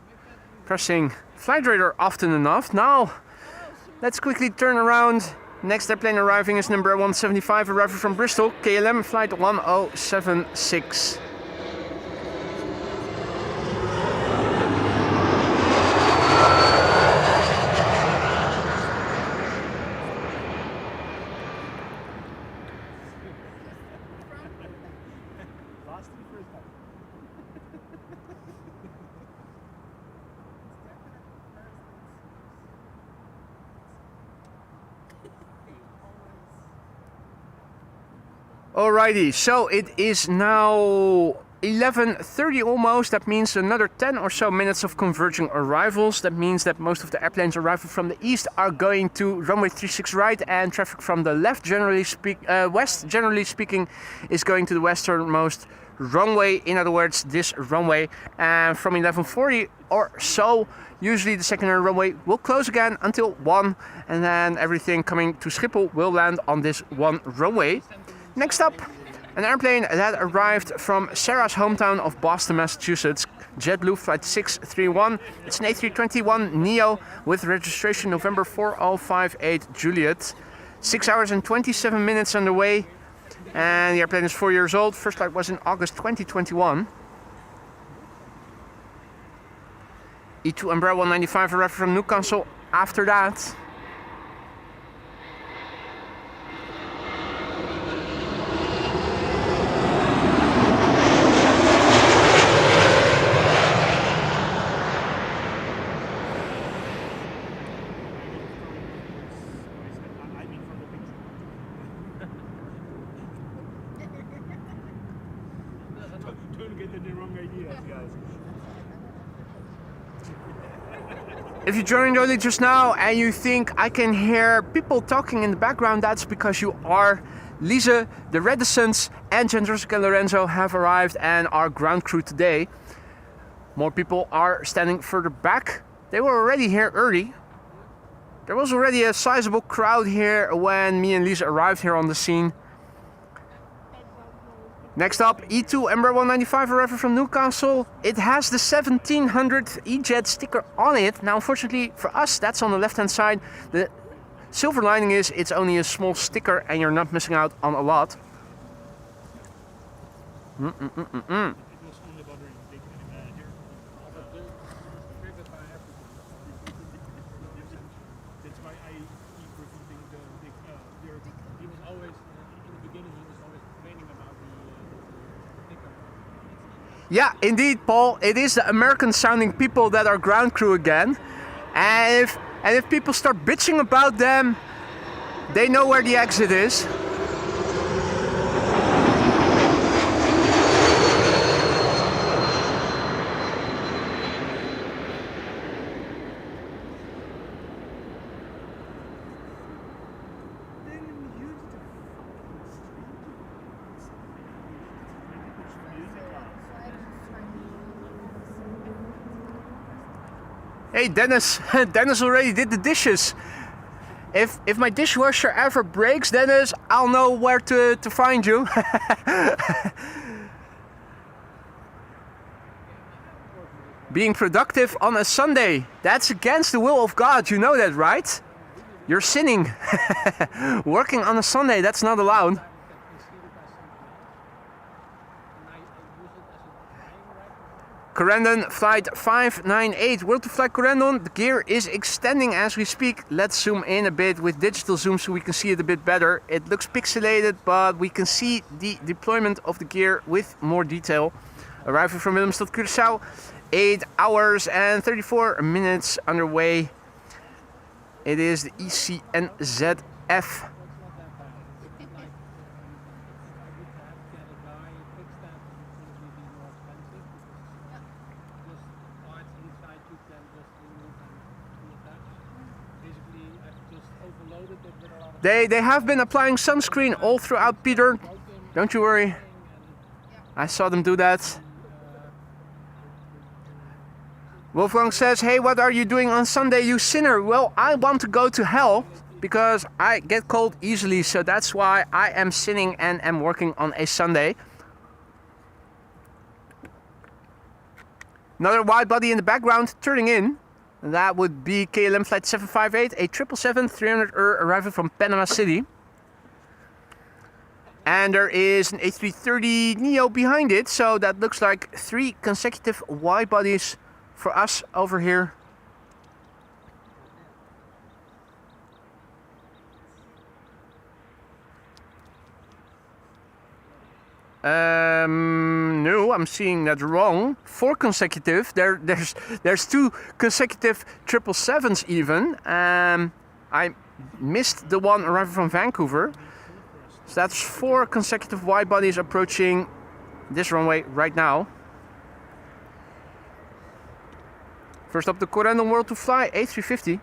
pressing Flight Radar often enough. Now, let's quickly turn around. Next airplane arriving is number 175, arriving from Bristol, KLM flight 1076. Alrighty, so it is now 11:30 almost. That means another 10 or so minutes of converging arrivals. That means that most of the airplanes arriving from the east are going to runway 36 right, and traffic from the left, west, generally speaking, is going to the westernmost runway. In other words, this runway. And from 11:40 or so, usually the secondary runway will close again until 1, and then everything coming to Schiphol will land on this one runway. Next up, an airplane that arrived from Sarah's hometown of Boston, Massachusetts, JetBlue Flight 631. It's an A321neo with registration November 4058 Juliet. 6 hours and 27 minutes underway, and the airplane is 4 years old. First flight was in August 2021. E2 Umbrella 195 arrived from Newcastle after that. Don't get any wrong ideas, guys. If you joined early just now and you think I can hear people talking in the background, that's because you are. Lise, the Reticence, and Jessica Lorenzo have arrived and are ground crew today. More people are standing further back. They were already here early. There was already a sizable crowd here when me and Lise arrived here on the scene. Next up, E2 Embraer 195 arriving from Newcastle. It has the 1700 E-Jet sticker on it. Now, unfortunately for us, that's on the left-hand side. The silver lining is it's only a small sticker and you're not missing out on a lot. It was only bothering big here. That's why I keep repeating the big. he was always, in the beginning, he was always complaining about the sticker. Yeah, indeed, Paul. It is the American-sounding people that are ground crew again. And if people start bitching about them, they know where the exit is. Hey Dennis, Dennis already did the dishes. If my dishwasher ever breaks, Dennis, I'll know where to find you. Being productive on a Sunday, that's against the will of God, you know that, right? You're sinning. Working on a Sunday, that's not allowed. Corendon flight 598. World to flight Corendon. The gear is extending as we speak. Let's zoom in a bit with digital zoom so we can see it a bit better. It looks pixelated, but we can see the deployment of the gear with more detail. Arriving from Willemstad, Curaçao. 8 hours and 34 minutes underway. It is the ECNZF They have been applying sunscreen all throughout, Peter. Don't you worry. I saw them do that. Wolfgang says, hey, what are you doing on Sunday, you sinner? Well, I want to go to hell because I get cold easily, so that's why I am sinning and am working on a Sunday. Another wide body in the background turning in. That would be KLM flight 758, a 777-300 arriving from Panama City. And there is an A330 Neo behind it, so that looks like 3 consecutive wide bodies for us over here. No, I'm seeing that wrong. 4 consecutive. There's 2 consecutive 777s even. I missed the one arriving from Vancouver. So that's 4 consecutive wide bodies approaching this runway right now. First up, the Corendon World to Fly A350.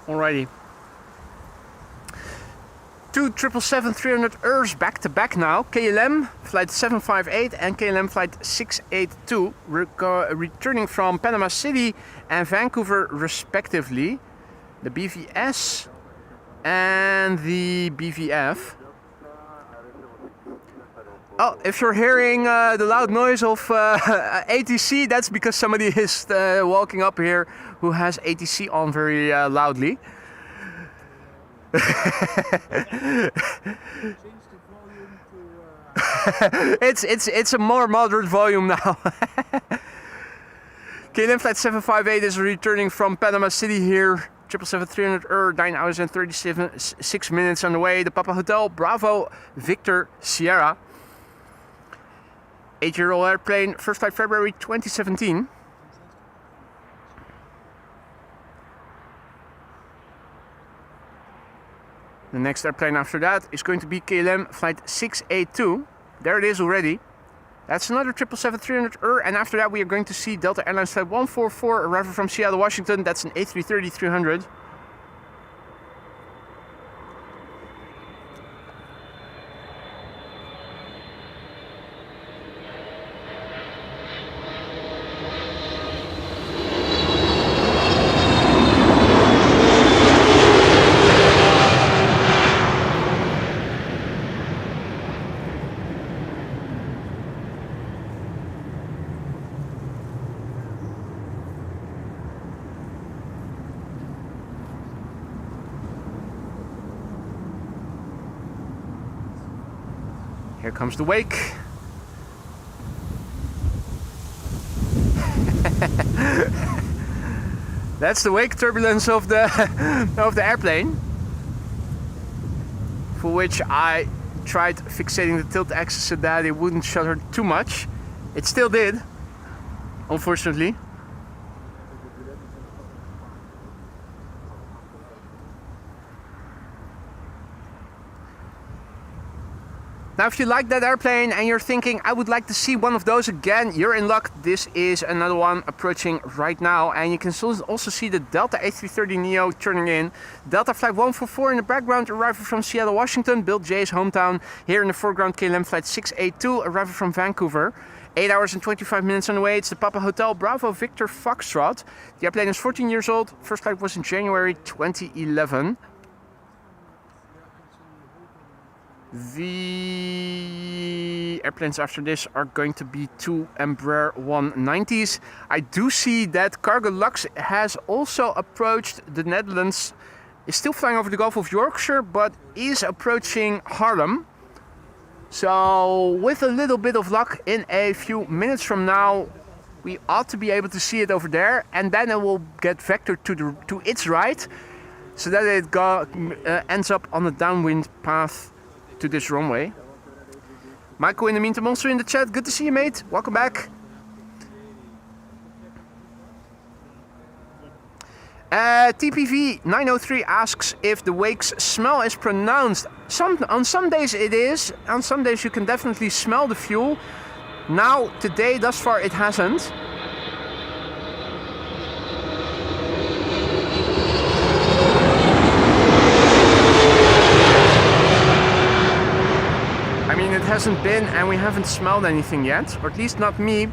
Alrighty. 2 777-300ERs back to back now. KLM flight 758 and KLM flight 682 returning from Panama City and Vancouver respectively. The BVS and the BVF. Oh, if you're hearing the loud noise of ATC, that's because somebody is walking up here who has ATC on very loudly. It's a more moderate volume now. KLM flight 758 is returning from Panama City here. 777-300 9 hours and 36 minutes on the way. The Papa Hotel Bravo Victor Sierra. 8-year-old airplane, first flight February 2017. The next airplane after that is going to be KLM flight 682. There it is already. That's another 777-300 and after that we are going to see Delta Airlines flight 144 arriving from Seattle, Washington. That's an A330-300. Here comes the wake. That's the wake turbulence of the airplane, for which I tried fixating the tilt axis so that it wouldn't shudder too much. It still did, unfortunately. Now if you like that airplane and you're thinking I would like to see one of those again, you're in luck. This is another one approaching right now, and you can also see the Delta A330 Neo turning in. Delta flight 144 in the background arriving from Seattle, Washington, Bill J's hometown. Here in the foreground KLM flight 682 arriving from Vancouver. 8 hours and 25 minutes on the way. It's the Papa Hotel Bravo Victor Foxtrot. The airplane is 14 years old. First flight was in January 2011. The airplanes after this are going to be 2 Embraer 190s. I do see that Cargo Lux has also approached the Netherlands. Is still flying over the Gulf of Yorkshire, but is approaching Haarlem. So with a little bit of luck, in a few minutes from now, we ought to be able to see it over there, and then it will get vectored to its right, so that it ends up on the downwind path to this runway. Michael, in the meantime, also in the chat. Good to see you, mate. Welcome back. TPV 903 asks if the wake's smell is pronounced. On some days it is. On some days you can definitely smell the fuel. Now, today, thus far, it hasn't. I mean, it hasn't been, and we haven't smelled anything yet, or at least not me.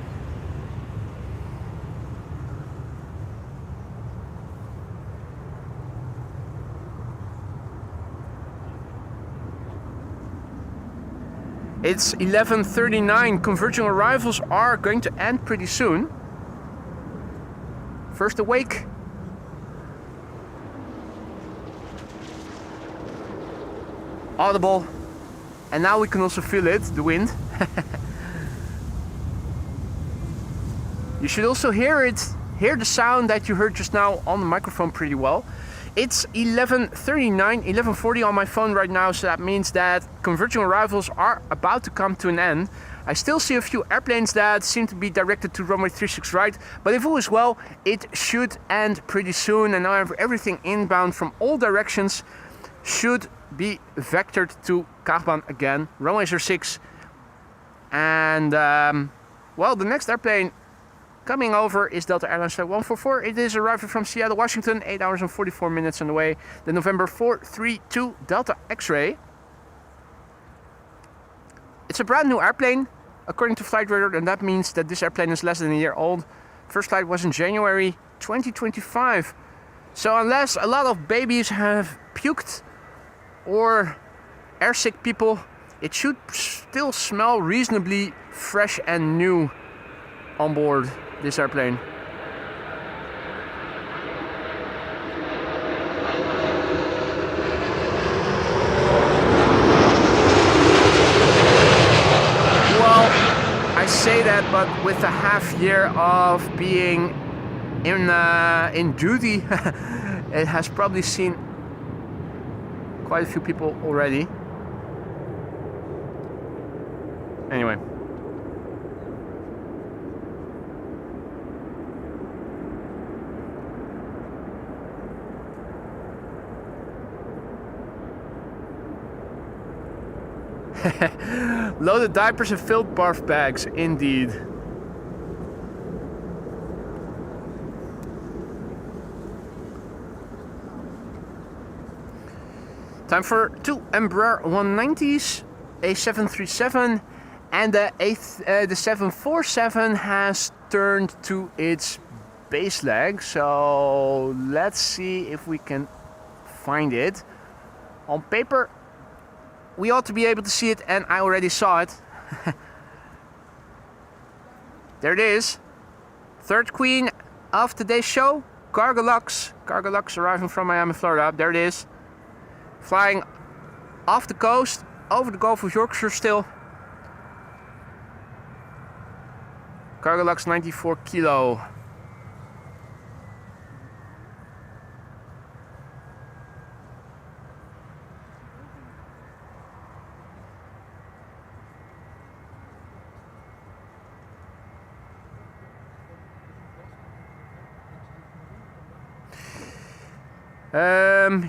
It's 11:39. Converging arrivals are going to end pretty soon. First awake. Audible. And now we can also feel it, the wind. You should also hear the sound that you heard just now on the microphone pretty well. It's 11:39, 11:40 on my phone right now, so that means that converging arrivals are about to come to an end. I still see a few airplanes that seem to be directed to runway 36 right, but if all is well, it should end pretty soon, and now everything inbound from all directions should be vectored to Kaagbaan again, runway 06. And well, the next airplane coming over is Delta Airlines Flight 144. It is arriving from Seattle, Washington, 8 hours and 44 minutes on the way. The November 432 Delta X-Ray. It's a brand new airplane, according to Flight Radar, and that means that this airplane is less than a year old. First flight was in January 2025. So unless a lot of babies have puked or airsick people, it should still smell reasonably fresh and new on board this airplane. Well, I say that, but with a half year of being in duty, it has probably seen quite a few people already. Anyway. Loaded diapers and filled barf bags, indeed. Time for 2 Embraer 190s, a 737, and the 747 has turned to its base leg. So let's see if we can find it. On paper, we ought to be able to see it, and I already saw it. There it is. Third queen of today's show, Cargo Lux. Cargo Lux arriving from Miami, Florida. There it is. Flying off the coast, over the Gulf of Yorkshire still. Cargo Lux 94 kilo.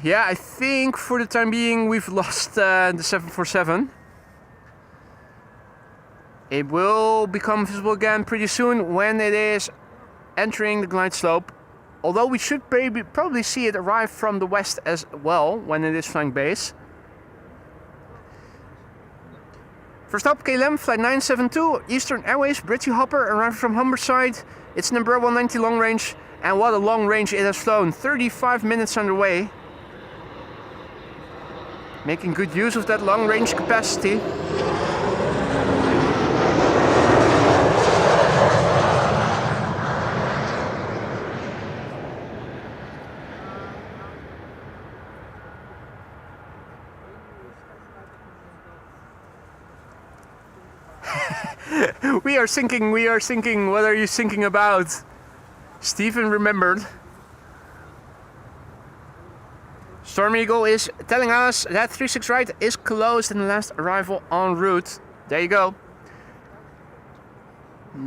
Yeah, I think for the time being we've lost the 747. It will become visible again pretty soon when it is entering the glide slope. Although we should probably see it arrive from the west as well when it is flying base. First up, KLM Flight 972, Eastern Airways, British Hopper, arriving from Humberside. It's number 190 long range. And what a long range it has flown, 35 minutes underway. Making good use of that long range capacity. We are sinking, what are you thinking about? Stephen remembered. Storm Eagle is telling us that 36 right is closed and the last arrival en route. There you go.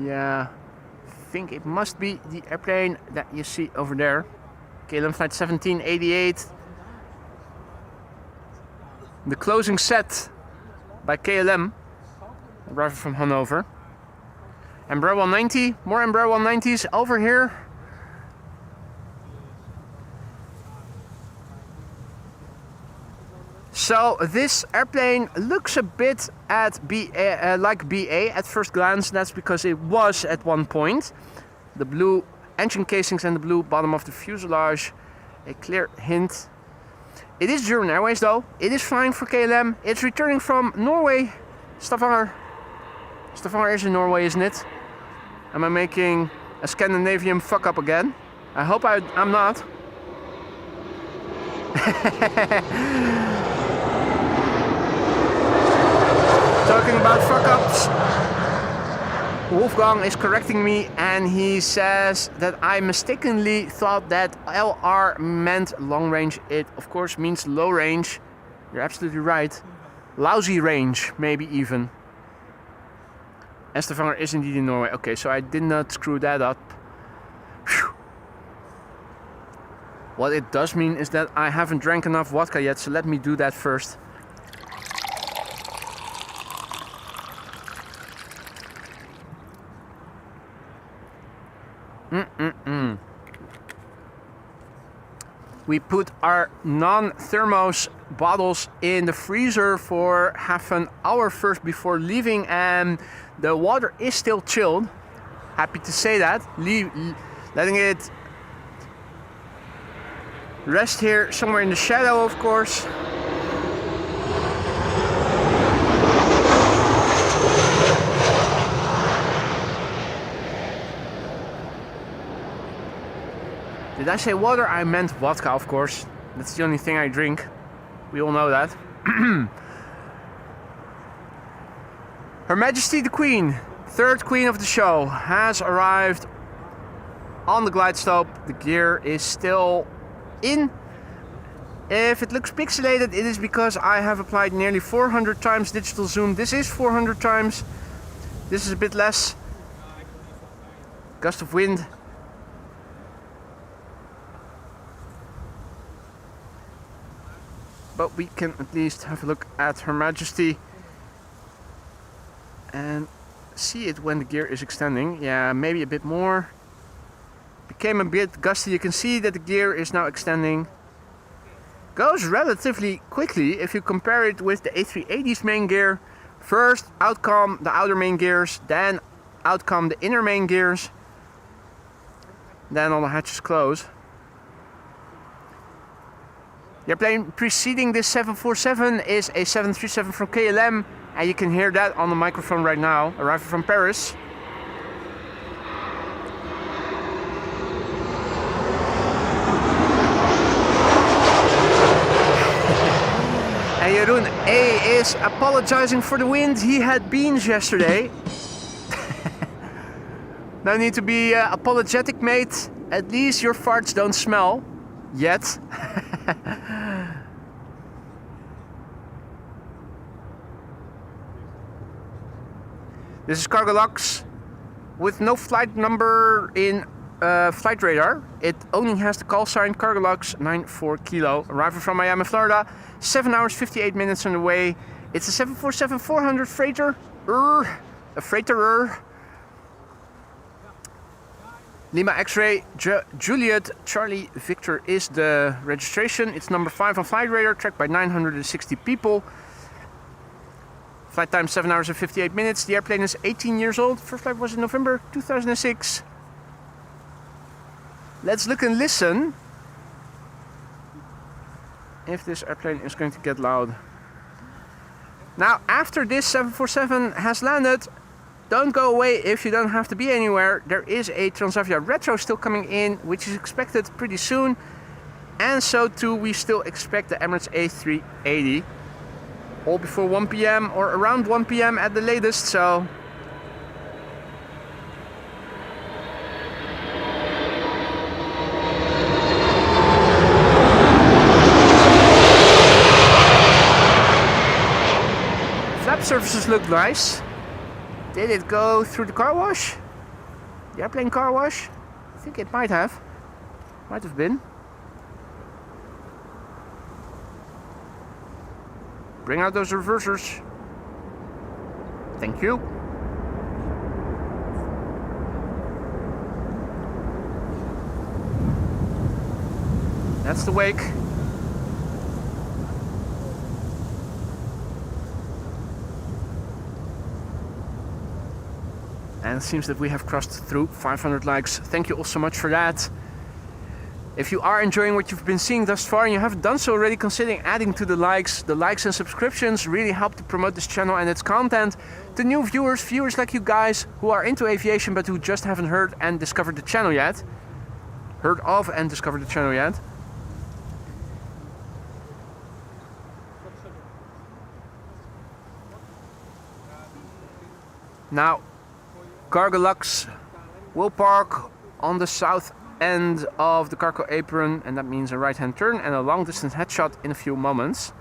Yeah, I think it must be the airplane that you see over there. KLM flight 1788. The closing set by KLM, arriving from Hanover. Embraer 190, more Embraer 190s over here. So this airplane looks a bit like BA at first glance. That's because it was at one point. The blue engine casings and the blue bottom of the fuselage, a clear hint. It is German Airways though. It is flying for KLM. It's returning from Norway. Stavanger. Stavanger is in Norway, isn't it? Am I making a Scandinavian fuck up again? I hope I'm not. Talking about fuck ups, Wolfgang is correcting me and he says that I mistakenly thought that LR meant long range. It of course means low range. You're absolutely right. Lousy range, maybe even. And Stavanger is indeed in Norway. Okay, so I did not screw that up. Whew. What it does mean is that I haven't drank enough vodka yet, so let me do that first. We put our non-thermos bottles in the freezer for half an hour first before leaving, and the water is still chilled. Happy to say that. Letting it rest here somewhere in the shadow, of course. Did I say water? I meant vodka, of course. That's the only thing I drink. We all know that. Her Majesty the Queen, third queen of the show, has arrived on the glide slope. The gear is still in. If it looks pixelated, it is because I have applied nearly 400 times digital zoom. This is 400 times. This is a bit less. Gust of wind. But we can at least have a look at Her Majesty and see it when the gear is extending. Yeah, maybe a bit more. Became a bit gusty. You can see that the gear is now extending. Goes relatively quickly if you compare it with the A380's main gear. First out come the outer main gears, then out come the inner main gears. Then all the hatches close. The airplane preceding this 747 is a 737 from KLM, and you can hear that on the microphone right now, arriving from Paris. And Jeroen A is apologizing for the wind. He had beans yesterday. No need to be apologetic, mate. At least your farts don't smell. Yet. This is Cargo Lux with no flight number in flight radar. It only has the call sign Cargo Lux 94 Kilo. Arriving from Miami, Florida. 7 hours 58 minutes on the way. It's a 747-400 freighter. A freighter. Lima X-ray Juliet Charlie Victor is the registration. It's number 5 on flight radar, tracked by 960 people. Flight time 7 hours and 58 minutes. The airplane is 18 years old. First flight was in November 2006. Let's look and listen. if this airplane is going to get loud. Now, after this 747 has landed, don't go away if you don't have to be anywhere. There is a Transavia Retro still coming in, which is expected pretty soon. And so too, we still expect the Emirates A380. All before 1 p.m. or around 1 p.m. at the latest, so... Flap surfaces look nice. Did it go through the car wash? The airplane car wash? I think it might have. Might have been. Bring out those reversers. Thank you. That's the wake. And it seems that we have crossed through 500 likes. Thank you all so much for that. If you are enjoying what you've been seeing thus far and you haven't done so already, considering adding to the likes and subscriptions really help to promote this channel and its content to new viewers like you guys who are into aviation but who just haven't heard and discovered the channel yet. Heard of and discovered the channel yet. Now, Cargolux will park on the south end of the cargo apron, and that means a right-hand turn and a long-distance headshot in a few moments.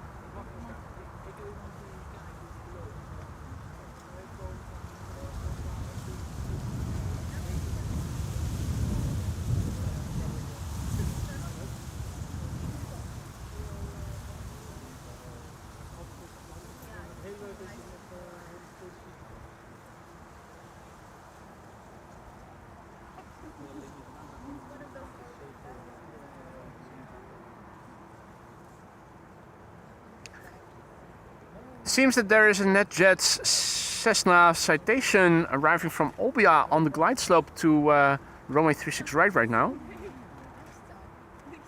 Seems that there is a NetJets Cessna Citation arriving from Olbia on the glide slope to runway 36 right now.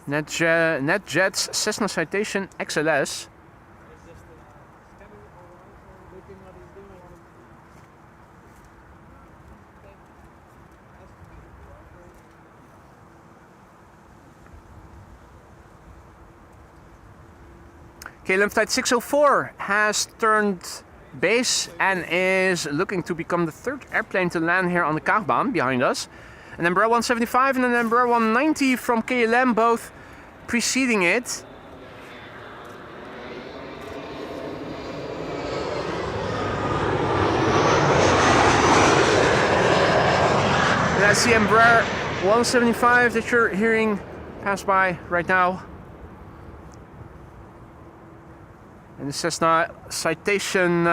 NetJets Cessna Citation XLS. KLM flight 604 has turned base and is looking to become the third airplane to land here on the Kaagbaan behind us. An Embraer 175 and an Embraer 190 from KLM, both preceding it. And that's the Embraer 175 that you're hearing pass by right now. And the Cessna Citation,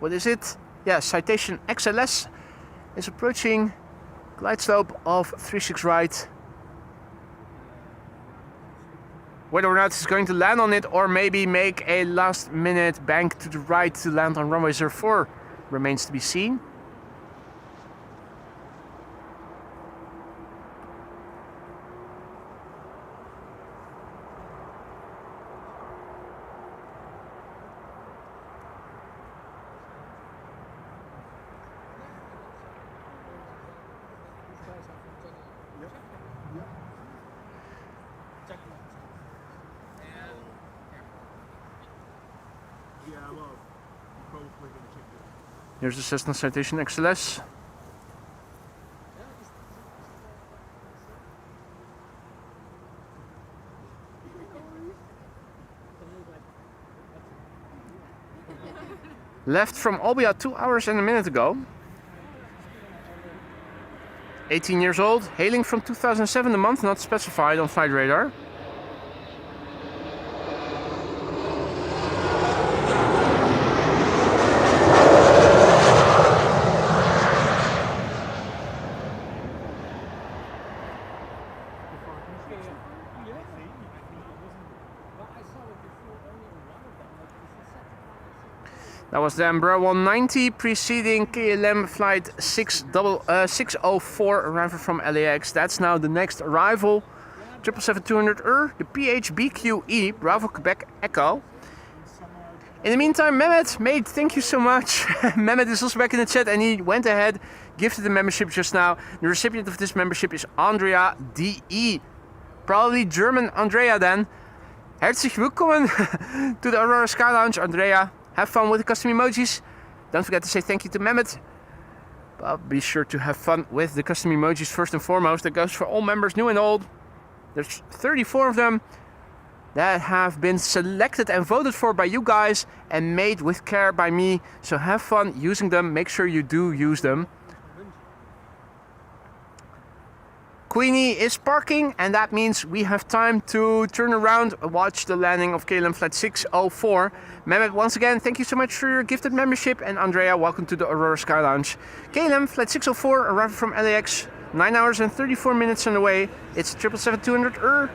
what is it? Yeah, Citation XLS is approaching glide slope of 36 right. Whether or not it's going to land on it or maybe make a last minute bank to the right to land on runway 04 remains to be seen. Here's the Cessna Citation XLS. Left from Olbia 2 hours and a minute ago. 18 years old, hailing from 2007, the month not specified on flight radar. That was the Embraer 190 preceding KLM flight 604 arrival from LAX. That's now the next arrival. 777-200 the PHBQE, Bravo Quebec Echo. In the meantime, Mehmet, mate, thank you so much. Mehmet is also back in the chat and he went ahead, gifted the membership just now. The recipient of this membership is Andrea DE. Probably German Andrea then. Herzlich willkommen to the Aurora Sky Lounge, Andrea. Have fun with the custom emojis. Don't forget to say thank you to Mehmet. But be sure to have fun with the custom emojis first and foremost. That goes for all members, new and old. There's 34 of them that have been selected and voted for by you guys and made with care by me. So have fun using them. Make sure you do use them. Queenie is parking and that means we have time to turn around and watch the landing of KLM flight 604. Mehmet, once again, thank you so much for your gifted membership, and Andrea, welcome to the Aurora Sky Lounge. KLM flight 604 arriving from LAX, 9 hours and 34 minutes on the way. It's 777-200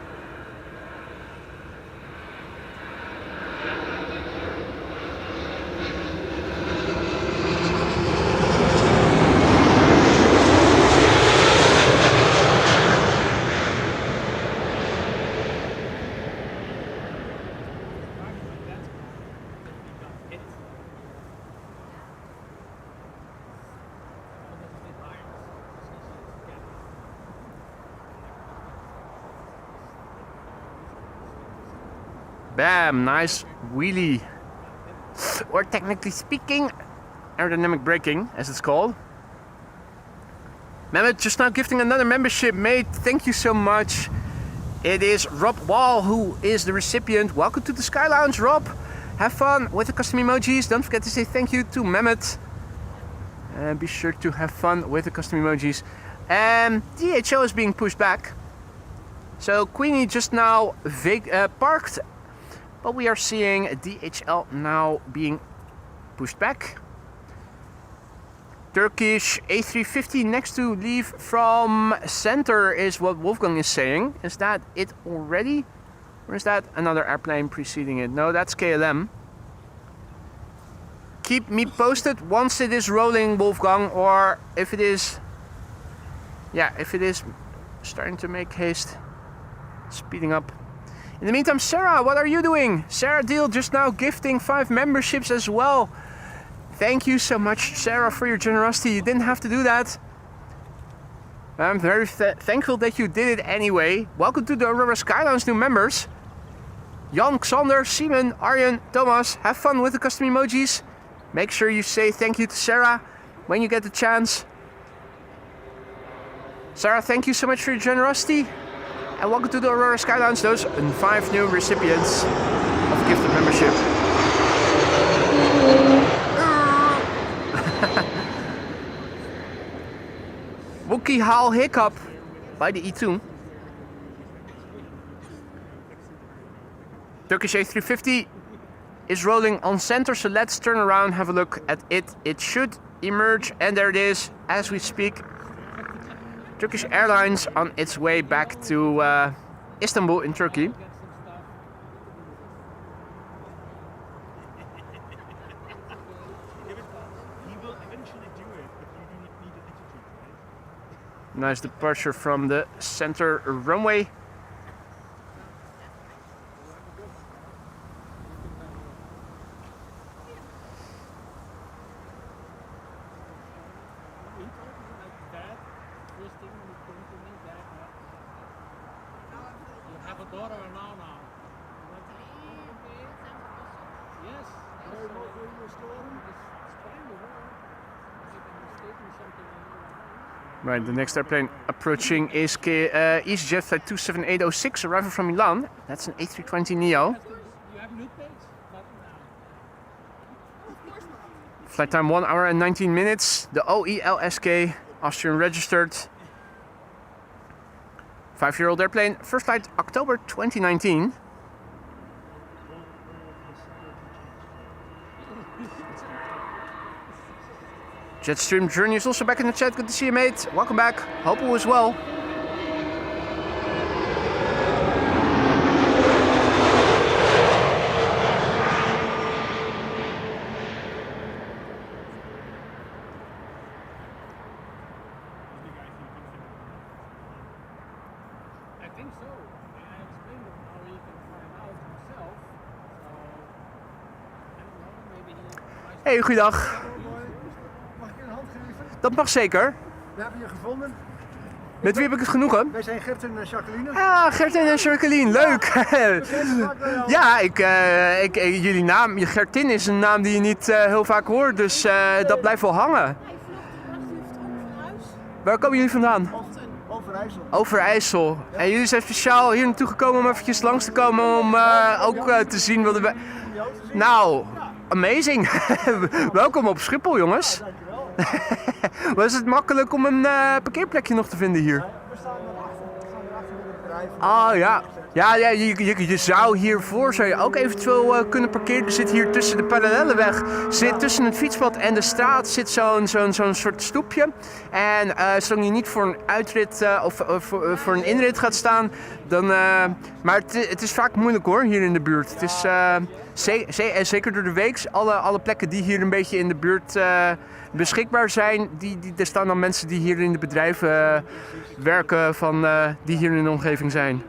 Bam, nice wheelie. Or technically speaking, aerodynamic braking, as it's called. Mehmet just now gifting another membership, mate. Thank you so much. It is Rob Wall who is the recipient. Welcome to the Sky Lounge, Rob. Have fun with the custom emojis. Don't forget to say thank you to Mehmet. And be sure to have fun with the custom emojis. And DHL is being pushed back. So Queenie just now parked. But we are seeing DHL now being pushed back. Turkish A350 next to leave from center is what Wolfgang is saying. Is that it already? Or is that another airplane preceding it? No, that's KLM. Keep me posted once it is rolling, Wolfgang, or if it is... Yeah, if it is starting to make haste, speeding up. In the meantime, Sarah, what are you doing? Sarah Deal just now gifting 5 memberships as well. Thank you so much, Sarah, for your generosity. You didn't have to do that. I'm very thankful that you did it anyway. Welcome to the Aurora Sky Lounge new members. Jan, Xander, Simon, Arjen, Thomas, have fun with the custom emojis. Make sure you say thank you to Sarah when you get the chance. Sarah, thank you so much for your generosity. And welcome to the Aurora Sky Lounge, those 5 new recipients of gifted membership. Wookie Haal Hiccup by the E2. Turkish A350 is rolling on center, so let's turn around, have a look at it. It should emerge, and there it is as we speak. Turkish Airlines on its way back to Istanbul in Turkey. He will eventually do it, but you do not need an attitude, right? Nice departure from the center runway. Right, the next airplane approaching is EasyJet flight 27806, arriving from Milan. That's an A320neo. You have new plates? Not now. Flight time 1 hour and 19 minutes. The OELSK, Austrian registered. 5-year-old airplane. First flight October 2019. Jetstream Journey is also back in the chat. Good to see you, mate. Welcome back. Hope all is well. think so. I explained him how he can find out himself. So, I don't know, maybe he... Hey, goeiedag. Mag ik je een hand geven? Dat mag zeker. We hebben je gevonden. Met wie heb ik het genoegen? Wij zijn Gert en Jacqueline. Ah, Gertin en Jacqueline, leuk. Ja, jullie naam, Gertin is een naam die je niet heel vaak hoort, dus dat blijft wel hangen. Hij vanochtend van huis. Waar komen jullie vandaan? Overijssel. Overijssel. En jullie zijn speciaal hier naartoe gekomen om eventjes langs te komen om ook te zien wat we... Nou, amazing. Welkom op Schiphol, jongens. Was het makkelijk om een parkeerplekje nog te vinden hier? We staan erachter in het bedrijf. Ah ja. Ja, je zou hiervoor zou je ook eventueel kunnen parkeren. Er zit hier tussen de parallelleweg, zit tussen het fietspad en de straat zit zo'n soort stoepje. En zolang je niet voor een uitrit of voor een inrit gaat staan, dan... maar het is vaak moeilijk hoor, hier in de buurt. Het is zeker door de week, alle plekken die hier een beetje in de buurt beschikbaar zijn, er staan dan mensen die hier in de bedrijven werken die hier in de omgeving zijn.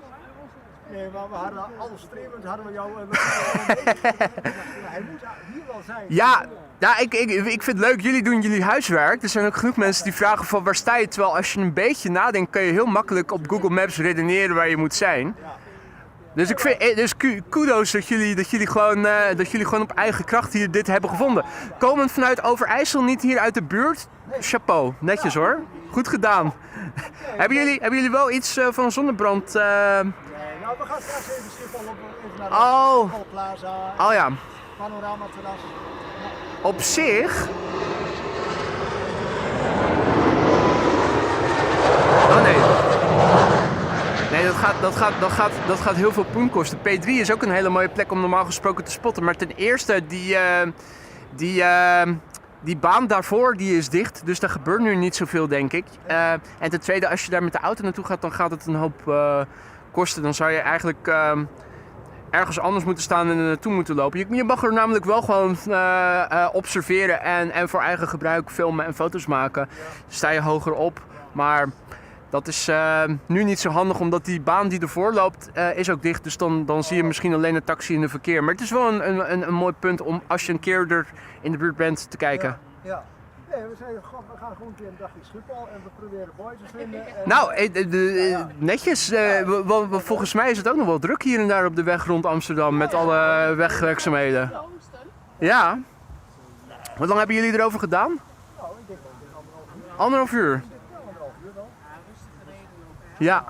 Nee, maar we hadden alles streamend, hadden we jou... hij moet hier wel zijn. Ja, ik vind het leuk. Jullie doen jullie huiswerk. Er zijn ook genoeg mensen die vragen van waar sta je? Terwijl als je een beetje nadenkt, kan je heel makkelijk op Google Maps redeneren waar je moet zijn. Dus ik vind, kudos dat jullie gewoon op eigen kracht hier dit hebben gevonden. Komend vanuit Overijssel, niet hier uit de buurt. Chapeau, netjes hoor. Goed gedaan. Hebben jullie wel iets van zonnebrand? Nou, we gaan straks even Schiphol op, even naar de Schiphol Plaza. Oh ja. Panoramaterras. Op zich... Oh nee. Nee, dat gaat heel veel poen kosten. P3 is ook een hele mooie plek om normaal gesproken te spotten. Maar ten eerste, die baan daarvoor die is dicht. Dus daar gebeurt nu niet zoveel, denk ik. En ten tweede, als je daar met de auto naartoe gaat, dan gaat het een hoop kosten. Dan zou je eigenlijk ergens anders moeten staan en er naartoe moeten lopen. Je mag er namelijk wel gewoon observeren en voor eigen gebruik filmen en foto's maken. Dan sta je hoger op, maar dat is nu niet zo handig, omdat die baan die ervoor loopt is ook dicht. Dus dan zie je misschien alleen een taxi in het verkeer. Maar het is wel een mooi punt om, als je een keer er in de buurt bent, te kijken. Ja. Nee, we gaan gewoon een keer een dagje Schiphol en we proberen boys te vinden. Nou, netjes. Volgens mij is het ook nog wel druk hier en daar op de weg rond Amsterdam met alle wegwerkzaamheden. Ja. Hoe lang hebben jullie erover gedaan? Nou, ik denk wel 1,5 uur. 1,5 uur? Ja.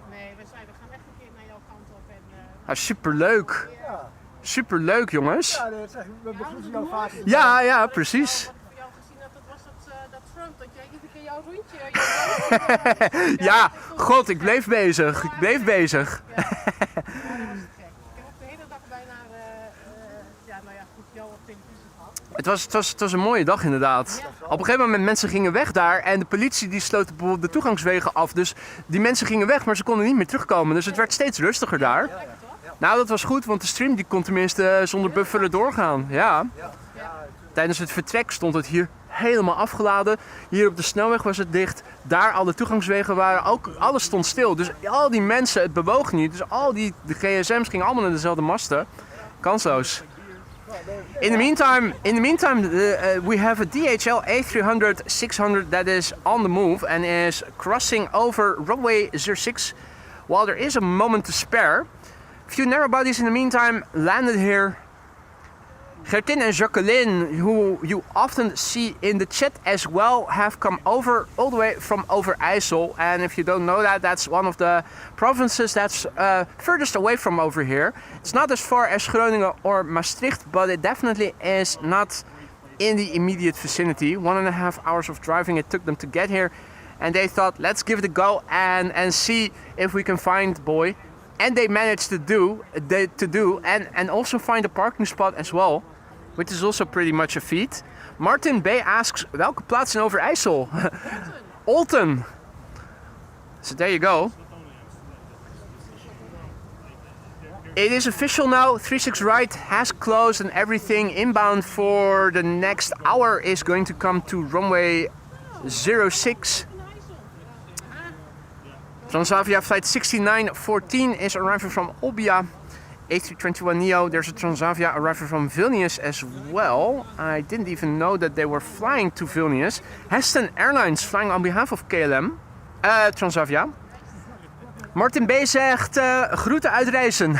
Nee, we gaan echt een keer naar jouw kant op. En, Superleuk. Superleuk, jongens. Ja, we begroeten jou vaak. Ja, precies. voor jou gezien dat was dat front, dat jij iedere keer jouw rondje... Ja, god, ik bleef bezig. Ik bleef bezig. Ja, dat was te gek. Ik heb ook de hele dag bijna, goed, jou op televisie gehad. Het was een mooie dag inderdaad. Op een gegeven moment mensen gingen weg daar en de politie die sloot bijvoorbeeld de toegangswegen af. Dus die mensen gingen weg, maar ze konden niet meer terugkomen. Dus het werd steeds rustiger daar. Nou, dat was goed, want de stream die kon tenminste zonder bufferen doorgaan. Ja. Tijdens het vertrek stond het hier helemaal afgeladen. Hier op de snelweg was het dicht. Daar alle toegangswegen waren, ook alles stond stil. Dus al die mensen, het bewoog niet. Dus de gsm's gingen allemaal naar dezelfde masten. Kansloos. In the meantime, we have a DHL A380-600 that is on the move and is crossing over Runway 06 while there is a moment to spare. Few narrowbodies in the meantime landed here. Gertin and Jacqueline, who you often see in the chat as well, have come over all the way from Overijssel. And if you don't know that, that's one of the provinces that's furthest away from over here. It's not as far as Groningen or Maastricht, but it definitely is not in the immediate vicinity. 1.5 hours of driving it took them to get here. And they thought, let's give it a go and see if we can find Boy. And they managed to do and also find a parking spot as well, which is also pretty much a feat. Martin B asks, welke plaats in Overijssel? Olten. So there you go. It is official now, 36 right has closed and everything inbound for the next hour is going to come to runway 06. Transavia flight 6914 is arriving from Olbia. A321neo, there's a Transavia arriving from Vilnius as well. I didn't even know that they were flying to Vilnius. Heston Airlines flying on behalf of KLM. Transavia. Martin B. zegt groeten uit Reizen.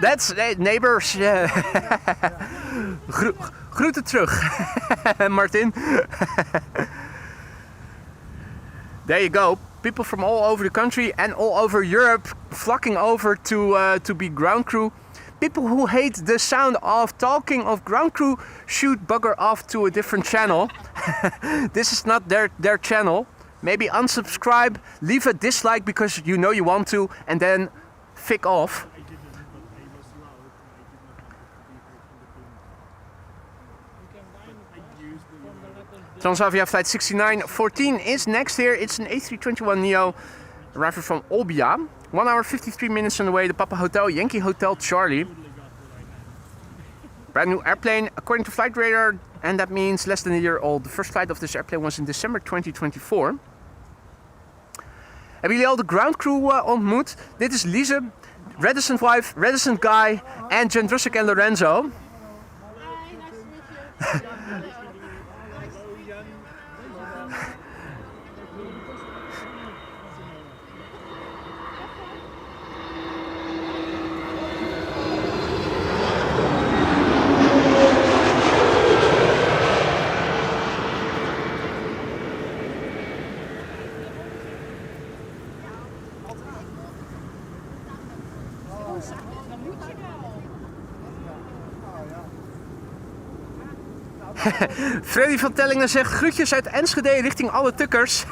That's neighbors. Groeten terug, Martin. There you go. People from all over the country and all over Europe flocking over to be ground crew. People who hate the sound of talking of ground crew should bugger off to a different channel. This is not their channel. Maybe unsubscribe, leave a dislike because you know you want to, and then fick off. Transavia flight 6914 is next here. It's an A321neo arriving from Olbia. 1 hour 53 minutes on the way. The Papa Hotel, Yankee Hotel Charlie. Brand new airplane according to flight radar, and that means less than a year old. The first flight of this airplane was in December 2024. Hebben jullie al de ground crew ontmoet? Dit is Lise, reticent wife, reticent guy, en Jendrusik en Lorenzo. Hi, nice to meet you. Freddy van Tellingen zegt groetjes uit Enschede richting alle tukkers.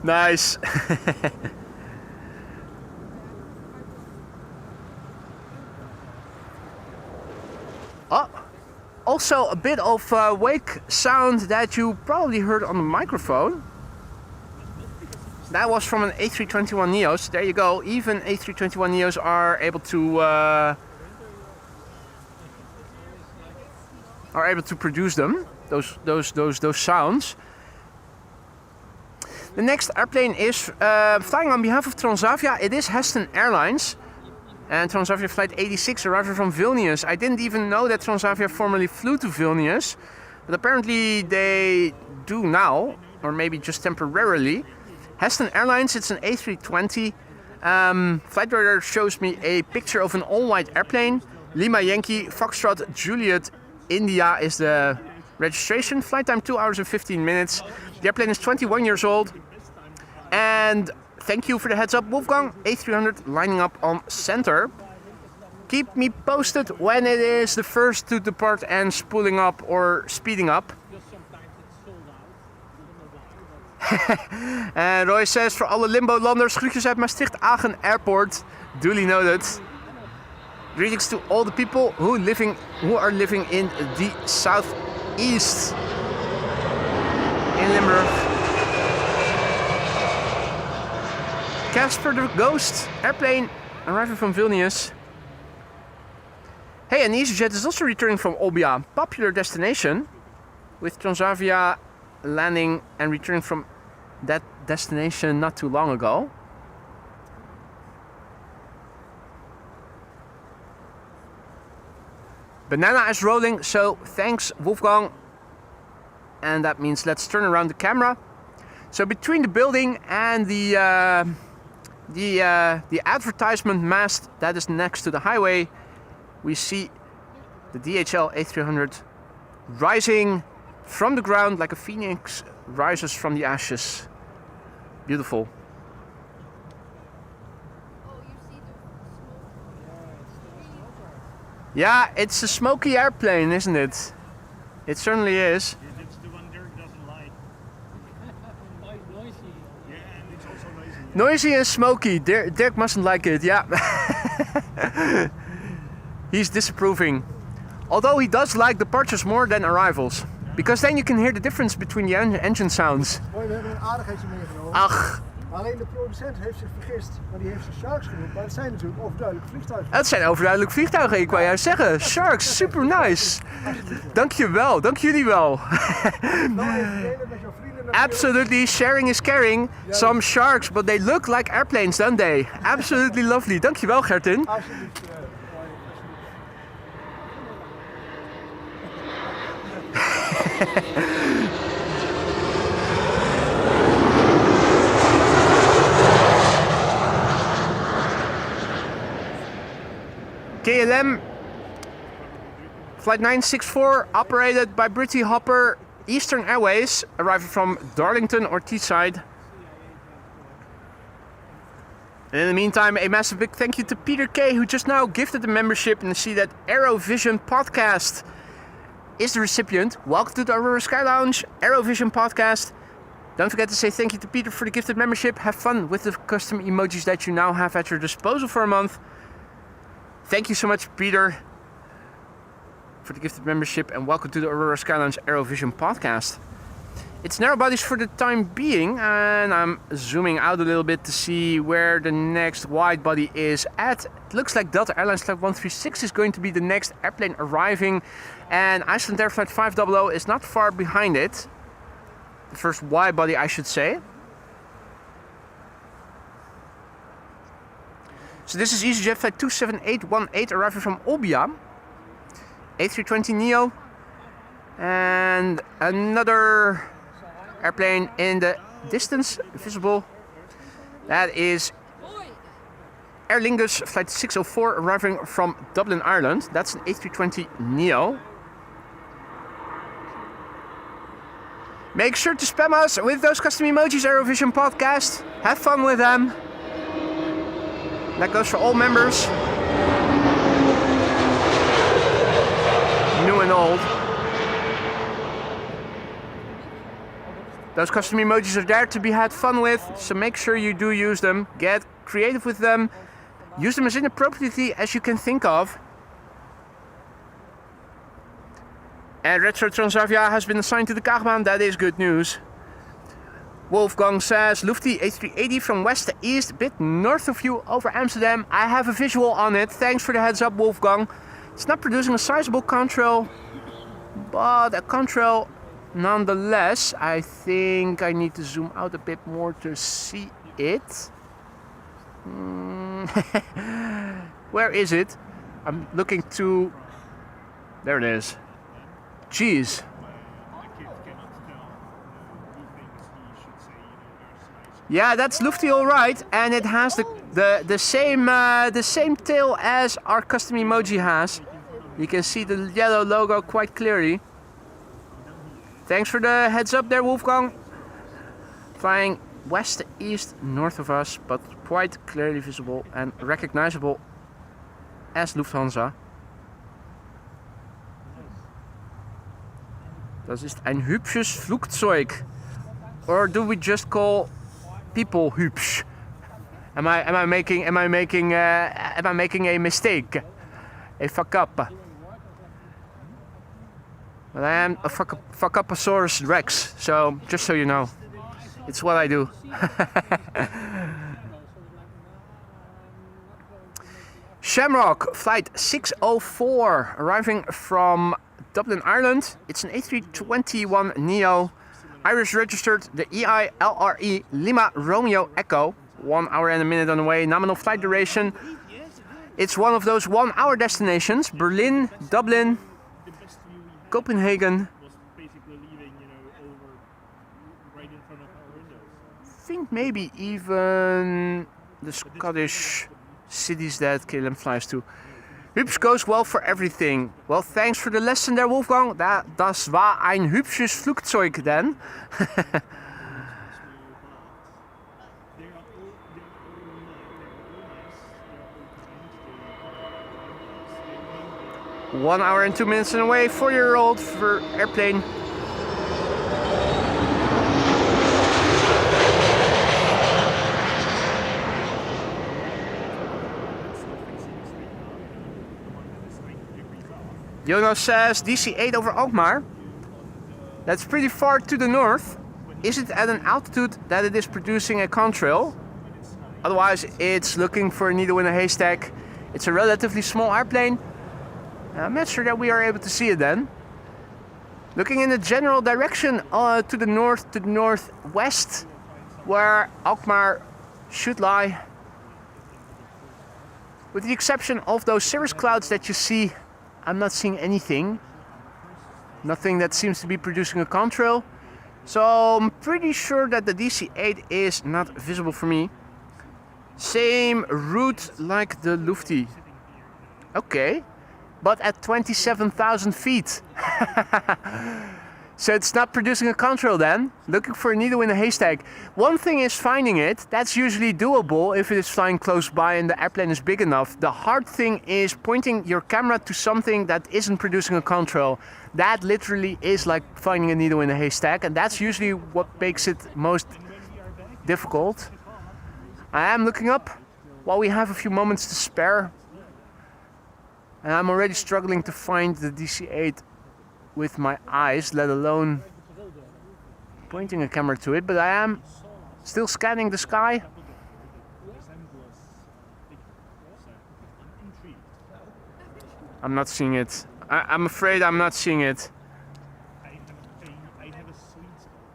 Nice. Oh, also a bit of wake sound that you probably heard on the microphone. That was from an A321neo. So there you go. Even A321neos are able to produce them, those sounds. The next airplane is flying on behalf of Transavia. It is Heston Airlines, and Transavia flight 86 arriving from Vilnius. I didn't even know that Transavia formerly flew to Vilnius, but apparently they do now, or maybe just temporarily. Heston Airlines, it's an A320. Flight radar shows me a picture of an all-white airplane. Lima Yankee, Foxtrot, Juliet, India is the registration. Flight time 2 hours and 15 minutes. The airplane is 21 years old. And thank you for the heads up, Wolfgang. A300 lining up on center. Keep me posted when it is the first to depart and spooling up or speeding up. And Roy says for alle limbo-landers, groetjes uit Maastricht-Agen Airport. Duly noted. Greetings to all the people who are living in the southeast in Limburg. Casper the Ghost airplane arriving from Vilnius. Hey, an EasyJet is also returning from Olbia, popular destination, with Transavia landing and returning from that destination not too long ago. Banana is rolling, so thanks Wolfgang. And that means let's turn around the camera. So between the building and the advertisement mast that is next to the highway, we see the DHL A300 rising from the ground like a phoenix rises from the ashes. Beautiful. Yeah, it's a smoky airplane, isn't it? It certainly is. It's the one Dirk doesn't like. Noisy. Yeah, and it's also noisy. Noisy and smoky. Dirk mustn't like it, yeah. He's disapproving. Although he does like departures more than arrivals. Because then you can hear the difference between the engine sounds. Hoi, we hebben een aardigheidje meegenomen. Ach, Alleen de producent heeft zich vergist, maar die heeft ze Sharks genoemd. Maar het zijn natuurlijk overduidelijk vliegtuigen. Het zijn overduidelijk vliegtuigen, ik wou juist zeggen. Sharks, super nice. Dankjewel, dank jullie wel. Nou even delen met jouw vrienden. Absolutely, sharing is caring. Some sharks, but they look like airplanes, don't they? Absolutely lovely. Dankjewel, Gertin. Alsjeblieft. KLM Flight 964, operated by British Hopper Eastern Airways, arriving from Darlington or Teesside. And in the meantime, a massive big thank you to Peter K, who just now gifted the membership, and see that Aerovision Podcast is the recipient. Welcome to the Aurora Sky Lounge, Aerovision Podcast. Don't forget to say thank you to Peter for the gifted membership. Have fun with the custom emojis that you now have at your disposal for a month. Thank you so much, Peter, for the gifted membership, and welcome to the Aurora Sky Lounge Aerovision Podcast. It's narrow bodies for the time being, and I'm zooming out a little bit to see where the next wide body is at. It looks like Delta Airlines Flight 136 is going to be the next airplane arriving, and Iceland Air Flight 500 is not far behind it. The first wide body, I should say. So this is EasyJet Flight 27818 arriving from Olbia. A320neo. And another airplane in the distance visible. That is Aer Lingus Flight 604 arriving from Dublin, Ireland. That's an A320neo. Make sure to spam us with those custom emojis, Aerovision Podcast. Have fun with them. That goes for all members, new and old. Those custom emojis are there to be had fun with, so make sure you do use them. Get creative with them. Use them as inappropriately as you can think of. And Retro Transavia has been assigned to the Kaagbaan. That is good news. Wolfgang says, Lufty A380 from west to east, a bit north of you over Amsterdam. I have a visual on it. Thanks for the heads up, Wolfgang. It's not producing a sizable contrail, but a contrail nonetheless. I think I need to zoom out a bit more to see it. Where is it? I'm looking to... There it is. Jeez. Yeah, that's Lufty all right, and it has the same tail as our custom emoji has. You can see the yellow logo quite clearly. Thanks for the heads up there, Wolfgang. Flying west to east north of us, but quite clearly visible and recognizable as Lufthansa. Das ist ein hübsches Flugzeug. Or do we just call people hübsch? Am I making a mistake? A fuck up? Well, I am a fuck uposaurus Rex, so just so you know, it's what I do. Shamrock Flight 604 arriving from Dublin, Ireland. It's an A321neo. Irish registered, the EILRE Lima Romeo Echo. 1 hour and a minute on the way. Nominal flight duration. It's one of those 1 hour destinations. Berlin, Dublin, Copenhagen. I think maybe even the Scottish cities that KLM flies to. Hübsch goes well for everything. Well, thanks for the lesson there, Wolfgang. Das war ein hübsches Flugzeug then. 1 hour and 2 minutes away, 4-year-old for airplane. Jonas says DC-8 over Alkmaar. That's pretty far to the north. is it at an altitude that it is producing a contrail? Otherwise, it's looking for a needle in a haystack. It's a relatively small airplane. I'm not sure that we are able to see it then. Looking in the general direction to the north, to the northwest, where Alkmaar should lie. With the exception of those cirrus clouds that you see, I'm not seeing anything. Nothing that seems to be producing a contrail. So I'm pretty sure that the DC-8 is not visible for me. Same route like the Lufti. Okay, but at 27,000 feet. So it's not producing a contrail then. Looking for a needle in a haystack. One thing is finding it. That's usually doable if it is flying close by and the airplane is big enough. The hard thing is pointing your camera to something that isn't producing a contrail. That literally is like finding a needle in a haystack, and that's usually what makes it most difficult. I am looking up while we have a few moments to spare. And I'm already struggling to find the DC-8 with my eyes, let alone pointing a camera to it, but I am still scanning the sky. I'm not seeing it. I'm afraid I'm not seeing it. I have a sweet spot,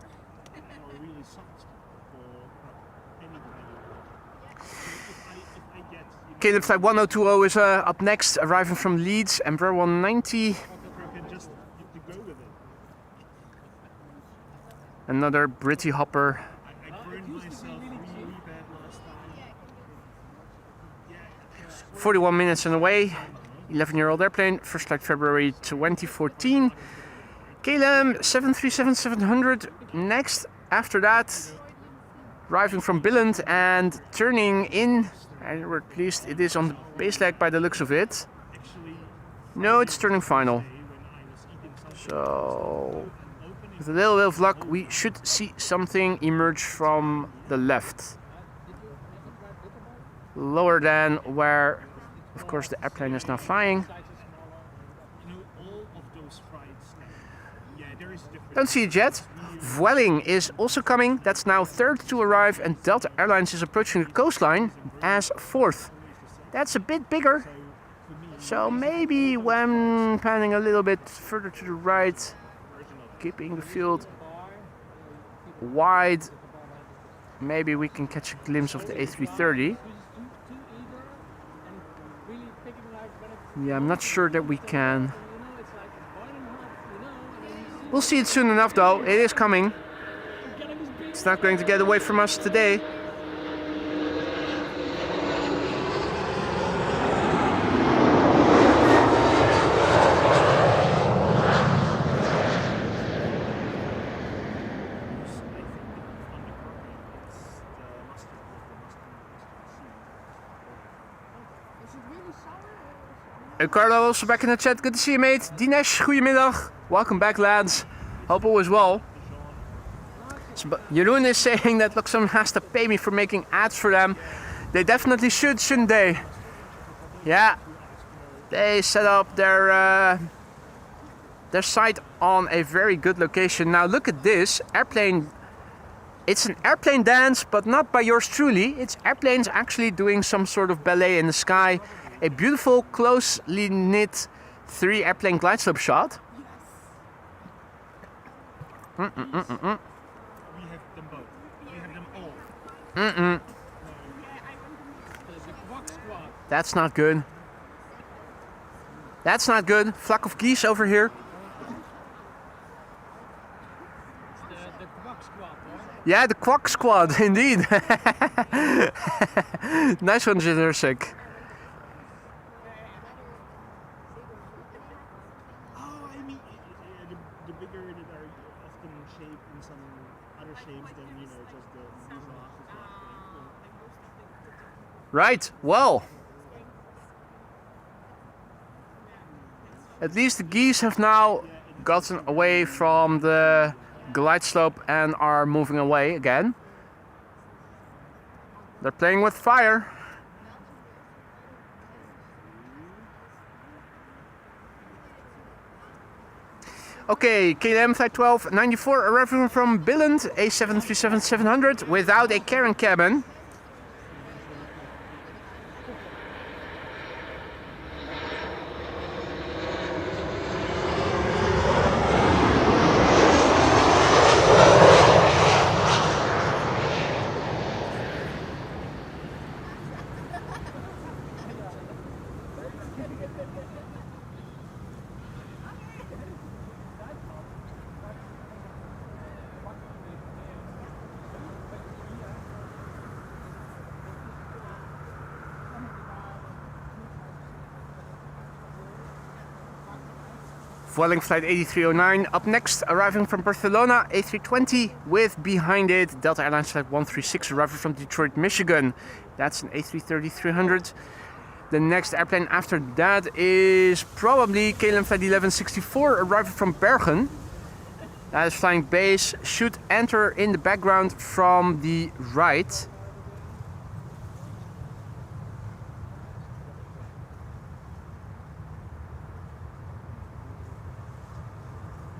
or a really soft spot for any kind of. So if I get, Caleb Flight 1020 is up next, arriving from Leeds, Embraer 190. just to go with it. Another Britty hopper. I burned myself really bad last time. 41 minutes on the way. 11-year-old airplane, first flight February 2014. KLM 737-700 next. After that, arriving from Billund and turning in, and we're pleased it is on the base leg by the looks of it. No, it's turning final. So, with a little bit of luck, we should see something emerge from the left. Lower than where, of course, the airplane is now flying. Don't see it yet. Vueling is also coming. That's now third to arrive, and Delta Airlines is approaching the coastline as fourth. That's a bit bigger. So maybe when panning a little bit further to the right, keeping the field wide, maybe we can catch a glimpse of the A330. Yeah, I'm not sure that we can. We'll see it soon enough though. It is coming. It's not going to get away from us today. Carlo also back in the chat. Good to see you, mate. Dinesh, goedemiddag. Welcome back, lads. Hope all is well. So, Jeroen is saying that look, someone has to pay me for making ads for them. They definitely should, shouldn't they? Yeah. They set up their site on a very good location. Now look at this airplane. It's an airplane dance, but not by yours truly. It's airplanes actually doing some sort of ballet in the sky. A beautiful, closely knit 3 airplane glide slope shot. We have them both. We have them all. That's not good. That's not good. Flock of geese over here. The Quack Squad, hoor. Yeah, the Quack Squad, indeed. Nice one, Jittersik. The bigger that are often shaped in some other shapes than just the Right, well. At least the geese have now gotten away from the glide slope and are moving away again. They're playing with fire. Okay, KLM flight 1294 arriving from Billund, A737-700 without a carrying cabin. Vueling flight 8309 up next, arriving from Barcelona, A320 with behind it Delta Airlines flight 136 arriving from Detroit, Michigan. That's an A330-300. The next airplane after that is probably KLM flight 1164 arriving from Bergen. That is flying base, should enter in the background from the right.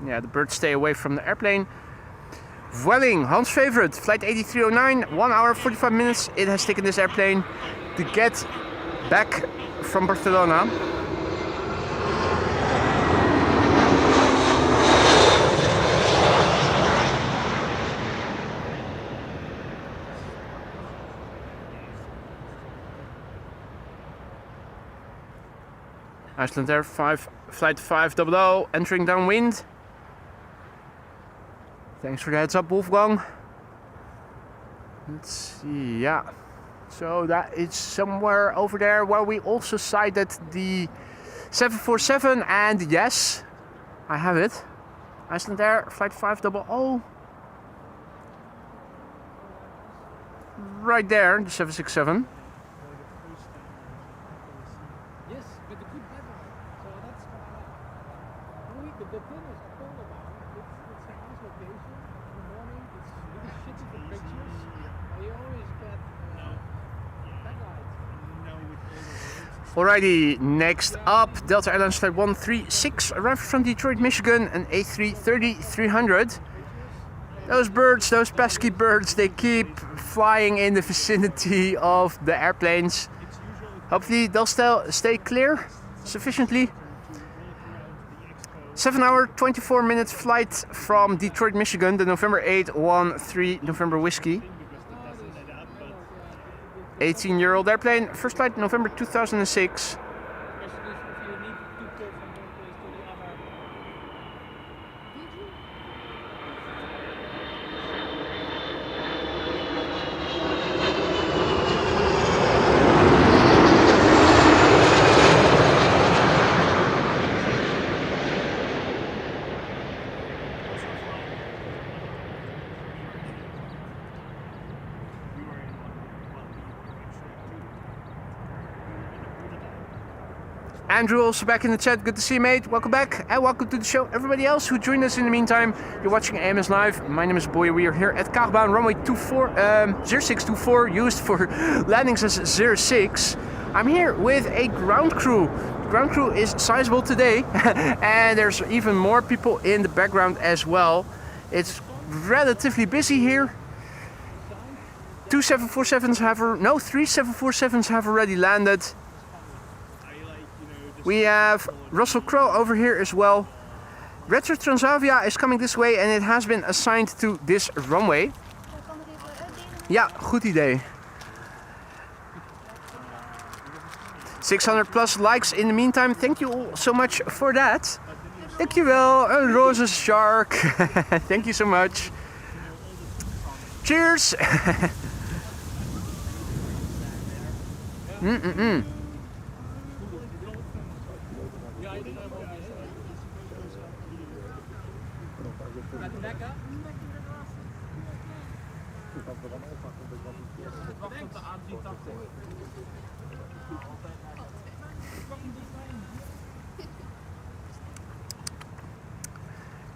Yeah, the birds stay away from the airplane. Vueling, Hans' favorite, flight 8309, 1 hour 45 minutes it has taken this airplane to get back from Barcelona. Iceland Air flight 500 entering downwind. Thanks for the heads up, Wolfgang. Let's see, yeah. So that is somewhere over there where we also sighted the 747, and yes, I have it. Iceland Air flight 500. Right there, the 767. Yes, with a good weather. So that's what I like. The thing is cool about it. It's a nice location. In the morning, it's really shitty for pictures. But you always get backlight. Alrighty, next up, Delta Airlines flight 136 arriving from Detroit, Michigan, an A330-300. Those birds, those pesky birds, they keep flying in the vicinity of the airplanes. Hopefully they'll stay clear sufficiently. 7 hour 24 minutes flight from Detroit, Michigan, the November 813 November Whiskey. 18-year-old airplane, first flight November 2006. Andrew also back in the chat. Good to see you, mate. Welcome back and welcome to the show. Everybody else who joined us in the meantime, you're watching AMS Live. My name is Boy. We are here at Kaagbaan, runway 0624, used for landings as 06. I'm here with a ground crew. The ground crew is sizable today, and there's even more people in the background as well. It's relatively busy here. Three 747s have already landed. We have Russell Crowe over here as well. Retro Transavia is coming this way and it has been assigned to this runway. Ja, goed idee. 600 plus likes in the meantime. Thank you all so much for that. Dankjewel, een roze shark. Thank you so much. Cheers.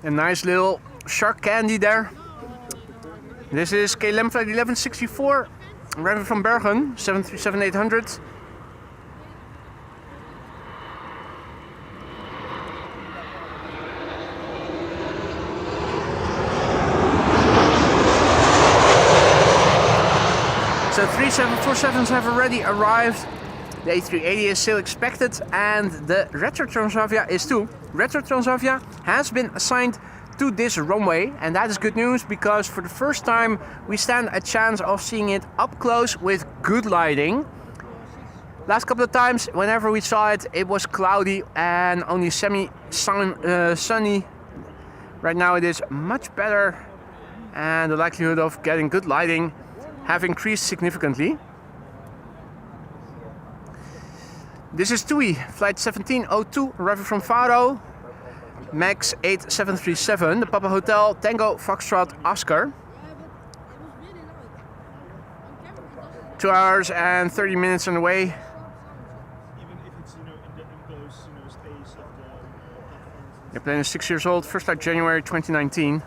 A nice little shark candy there. This is KLM flight 1164, arriving from Bergen, 737-800. The 3 747s have already arrived. The A380 is still expected, and the Retro Transavia is too. Retro Transavia has been assigned to this runway, and that is good news because for the first time we stand a chance of seeing it up close with good lighting. Last couple of times, whenever we saw it, it was cloudy and only sunny. Right now it is much better, and the likelihood of getting good lighting have increased significantly. This is TUI, flight 1702, arriving from Faro, Max 8737, the Papa Hotel, Tango Foxtrot Oscar. 2 hours and 30 minutes on the way. Even if it's in the enclosed space of the platforms. The plane is 6 years old, first flight January 2019.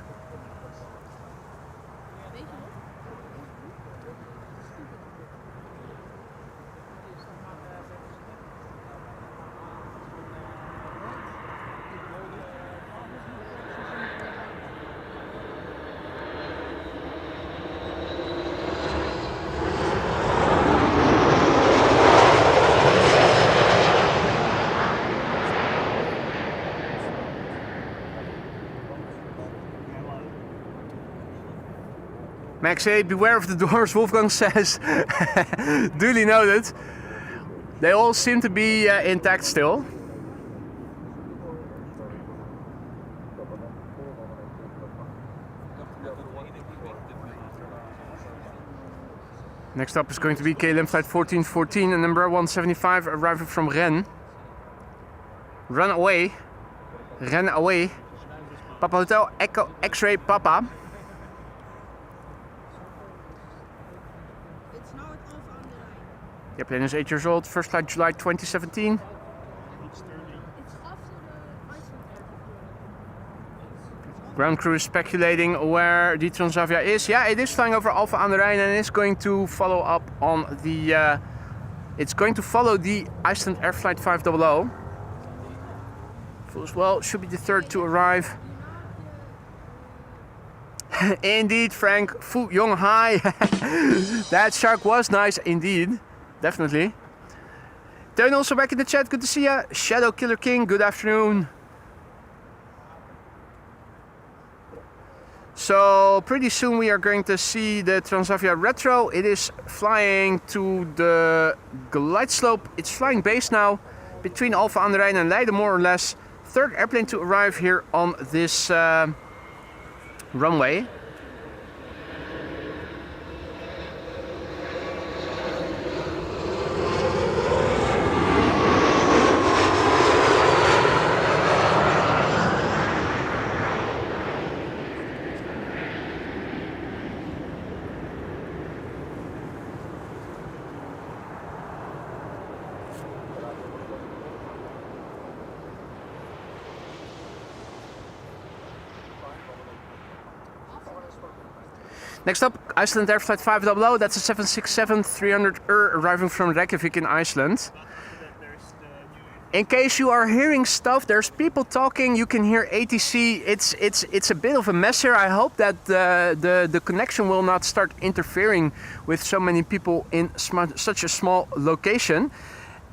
Max 8, beware of the doors, Wolfgang says. Duly noted. They all seem to be intact still. Next up is going to be KLM flight 1414 and number 175 arriving from Rennes. Runway. Runway. Papa Hotel Echo X-Ray Papa. The plane is 8 years old, first flight July 2017. Ground crew is speculating where the Transavia is. Yeah, it is flying over Alphen aan den Rijn and it's going to follow up on the... it's going to follow the Iceland Air Flight 500. Full as well, should be the third to arrive. Indeed, Frank, Fu Yong Hai. That shark was nice indeed. Definitely. Teun also back in the chat, good to see ya. Shadow Killer King, good afternoon. So pretty soon we are going to see the Transavia Retro. It is flying to the glide slope. It's flying base now between Alphen aan den Rijn and Leiden more or less. Third airplane to arrive here on this runway. Next up, Iceland Air Flight 500, that's a 767-300 arriving from Reykjavik in Iceland. In case you are hearing stuff, there's people talking, you can hear ATC, it's a bit of a mess here. I hope that the connection will not start interfering with so many people in such a small location.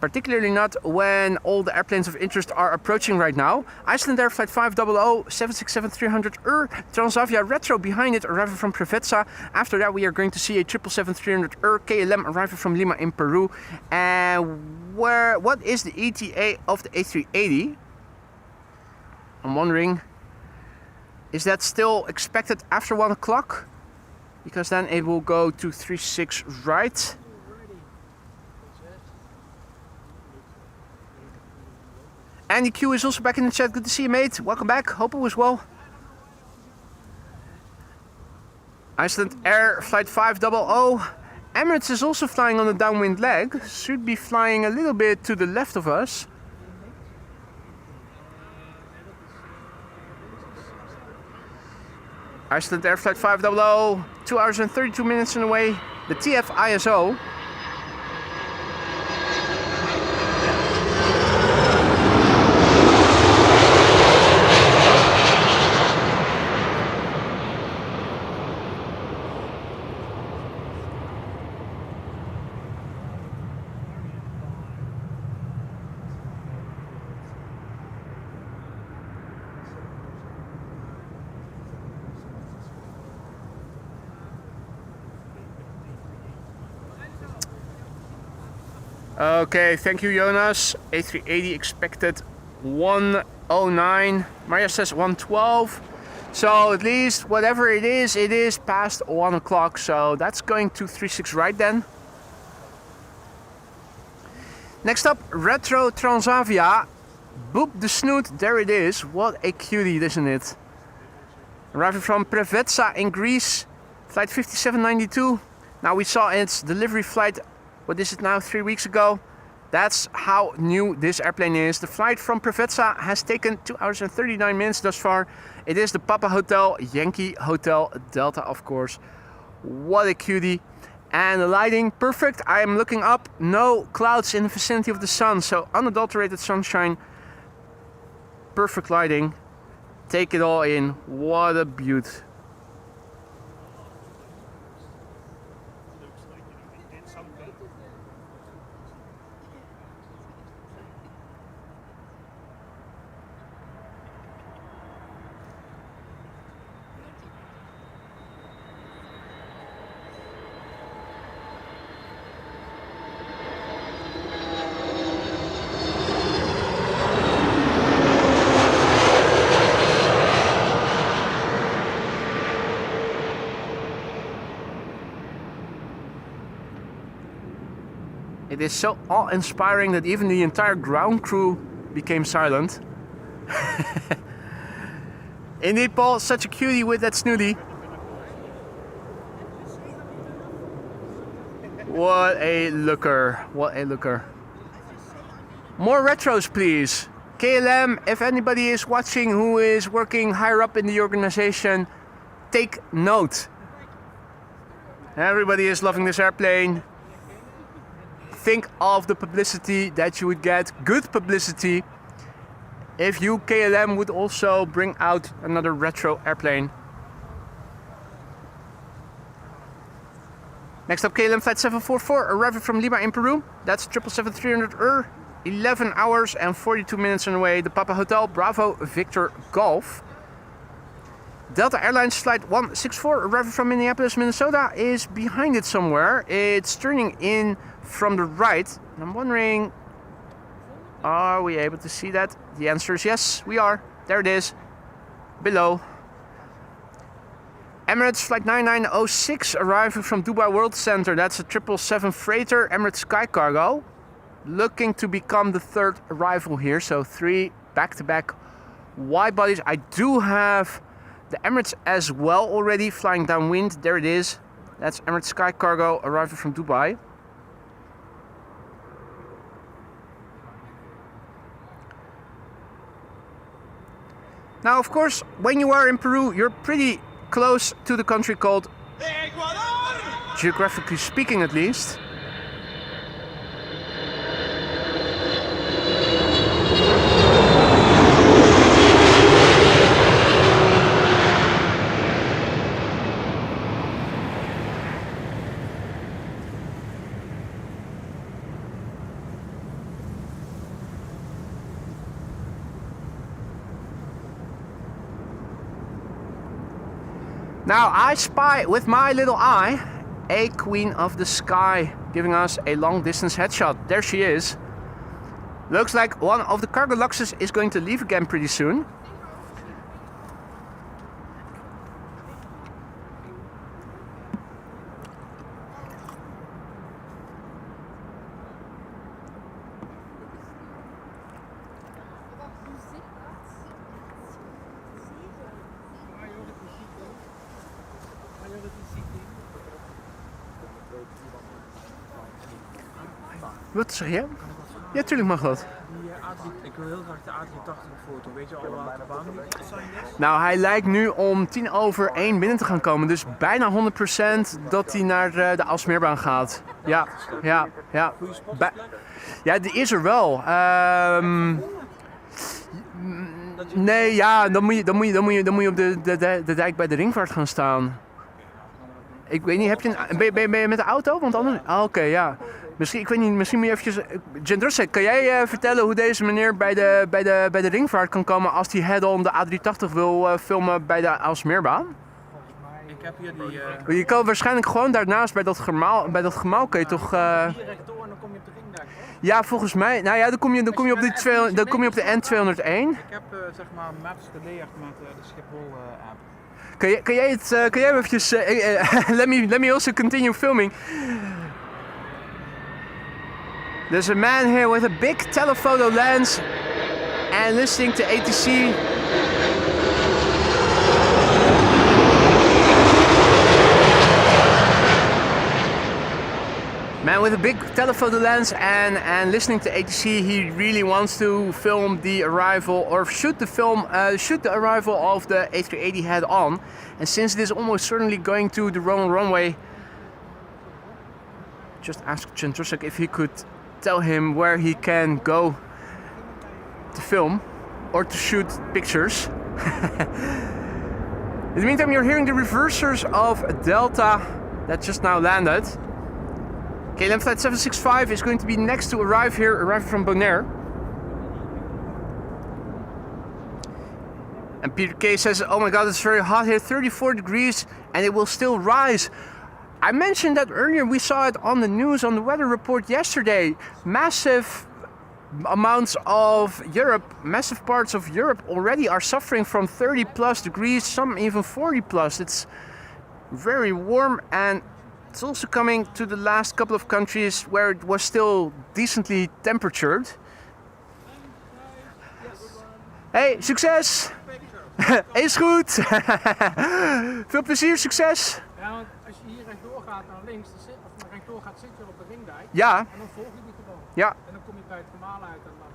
Particularly not when all the airplanes of interest are approaching right now. Iceland Air Flight 500, 767-300 Transavia Retro behind it arriving from Preveza. After that we are going to see a 777-300 KLM arriving from Lima in Peru. And what is the ETA of the A380? I'm wondering, is that still expected after 1 o'clock? Because then it will go to 36 right. Andy Q is also back in the chat. Good to see you, mate. Welcome back. Hope it was well. Iceland Air Flight 500. Emirates is also flying on the downwind leg. Should be flying a little bit to the left of us. Iceland Air Flight 500. 2 hours and 32 minutes on the way. The TF ISO. Okay, thank you, Jonas. A380 expected 109. Maria says 112. So at least whatever it is past 1 o'clock. So that's going to 36 right then. Next up, Retro Transavia. Boop the snoot, there it is. What a cutie, isn't it? Arriving from Preveza in Greece, flight 5792. Now we saw its delivery flight, what is it now, 3 weeks ago. That's how new this airplane is. The flight from Preveza has taken 2 hours and 39 minutes thus far. It is the Papa Hotel, Yankee Hotel Delta, of course. What a cutie. And the lighting, perfect. I am looking up, no clouds in the vicinity of the sun, so unadulterated sunshine. Perfect lighting. Take it all in. What a beaut. Looks like, it did something. It is so awe-inspiring that even the entire ground crew became silent. Indeed, Paul, such a cutie with that snooty. What a looker, what a looker. More retros, please. KLM, if anybody is watching who is working higher up in the organization, take note. Everybody is loving this airplane. Think of the publicity that you would get, good publicity, if you, KLM, would also bring out another retro airplane. Next up, KLM flight 744, arriving from Lima in Peru. That's 777-300 11 hours and 42 minutes on the way. The Papa Hotel, Bravo, Victor, Golf. Delta Airlines flight 164, arriving from Minneapolis, Minnesota, is behind it somewhere. It's turning in from the right. I'm wondering, are we able to see that? The answer is yes, we are. There it is, below. Emirates flight 9906, arriving from Dubai World Center. That's a 777 freighter, Emirates Sky Cargo. Looking to become the third arrival here, so 3 back-to-back wide bodies. I do have the Emirates as well already, flying downwind. There it is. That's Emirates Sky Cargo, arriving from Dubai. Now, of course, when you are in Peru, you're pretty close to the country called Ecuador, geographically speaking at least. Now I spy with my little eye a queen of the sky giving us a long distance headshot. There she is. Looks like one of the cargo luxes is going to leave again pretty soon. Wat zeg je? Ja, tuurlijk mag dat. Ik wil heel graag de A380 foto. Weet je al waar de baan ligt? Nou, hij lijkt nu om 1:10 binnen te gaan komen. Dus bijna 100% dat hij naar de Aalsmeerbaan gaat. Ja, ja, ja. Ja, die is er wel. Nee, ja, dan moet je op de dijk bij de Ringvaart gaan staan. Ik weet niet, ben je met de auto? Want anders... Oké, ja. Misschien, ik weet niet, misschien moet je eventjes... Jendrusse, kan jij vertellen hoe deze meneer bij de Ringvaart kan komen als hij head-on de A380 wil filmen bij de Aalsmeerbaan? Ik heb hier die... Je kan waarschijnlijk gewoon daarnaast bij dat gemaal kun je toch... Hier rechtdoor en dan kom je op de ringdijk. Ja, volgens mij. Nou ja, dan kom je op de N201. Ik heb zeg maar maps geleerd met de Schiphol app. Kan jij eventjes... let me also continue filming. There's a man here with a big telephoto lens and listening to ATC. Man with a big telephoto lens and listening to ATC, he really wants to film the arrival or shoot the arrival of the A380 head on. And since it is almost certainly going to the wrong runway, just asked Jendrusek if he could tell him where he can go to film or to shoot pictures. In the meantime, you're hearing the reversers of Delta that just now landed. KLM flight 765 is going to be next to arrive here, arriving from Bonaire. And Peter K says, oh my god, it's very hot here, 34 degrees, and it will still rise. I mentioned that earlier, we saw it on the news, on the weather report yesterday. Massive amounts of Europe, massive parts of Europe already are suffering from 30 plus degrees, some even 40 plus. It's very warm, and it's also coming to the last couple of countries where it was still decently temperatured. Hey, succes! Is goed! Veel plezier, succes! Ja, want als je hier rechtdoor gaat naar links, of rechtdoor gaat, zit je op de ringdijk. Ja. En dan volg je die gewoon. Ja. En dan kom je bij het gemaal uit en dan...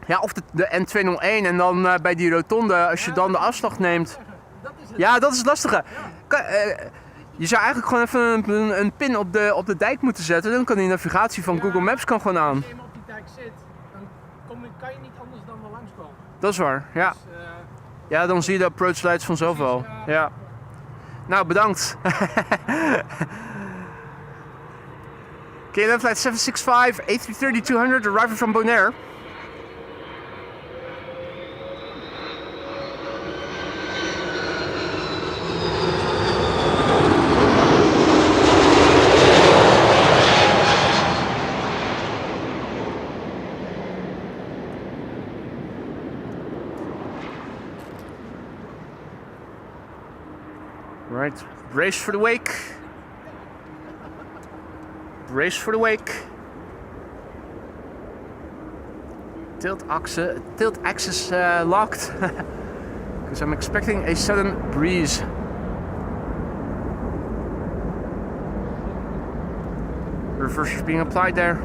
Ja, of de N201 en dan bij die rotonde, als je dan de afslag neemt. Dat is het. Ja, dat is het lastige. Je zou eigenlijk gewoon even een pin op de dijk moeten zetten, dan kan die navigatie van Google Maps kan gewoon aan. Als je eenmaal op die dijk zit, dan kan je niet anders dan er langskomen. Dat is waar, ja. Dus, ja, dan zie je de approach lights vanzelf wel. Ja. Nou, bedankt. KLM flight 765, A330-200, arriving from Bonaire. Right, brace for the wake. Brace for the wake. Tilt axis locked. Because I'm expecting a sudden breeze. Reversers being applied there.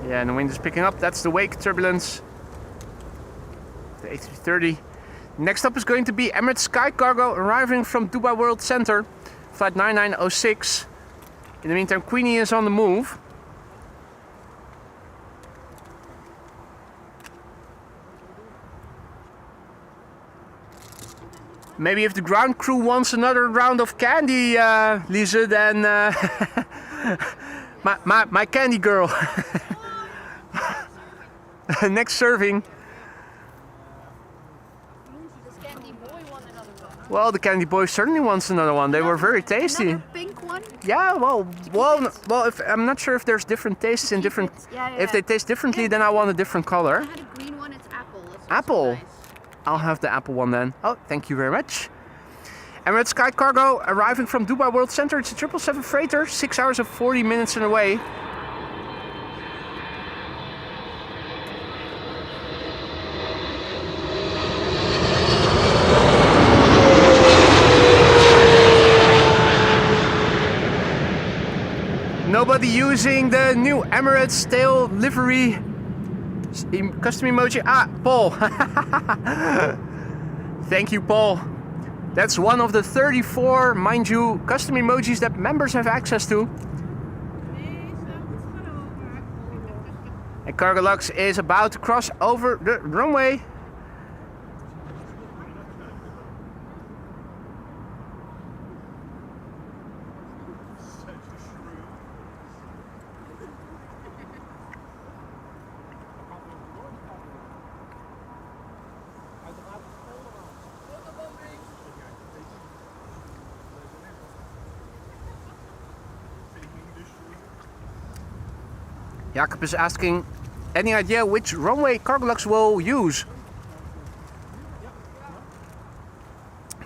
Yeah, and the wind is picking up. That's the wake turbulence. The A330. Next up is going to be Emirates Sky Cargo arriving from Dubai World Center, flight 9906. In the meantime, Queenie is on the move. Maybe if the ground crew wants another round of candy, Lise, then my candy girl. Next serving. Well, the Candy Boy certainly wants another one. They were very tasty. Another pink one? Yeah, well. If, I'm not sure if there's different tastes in different. Yeah. If they taste differently, then I want a different color. I had a green one. It's apple. That's Apple. nice. I'll have the apple one then. Oh, thank you very much. Emirates Sky Cargo arriving from Dubai World Center. It's a 777 freighter, 6 hours and 40 minutes away. Nobody using the new Emirates tail livery custom emoji. Ah, Paul. Thank you, Paul. That's one of the 34, mind you, custom emojis that members have access to. And Cargolux is about to cross over the runway. Jakob is asking, any idea which runway Cargolux will use?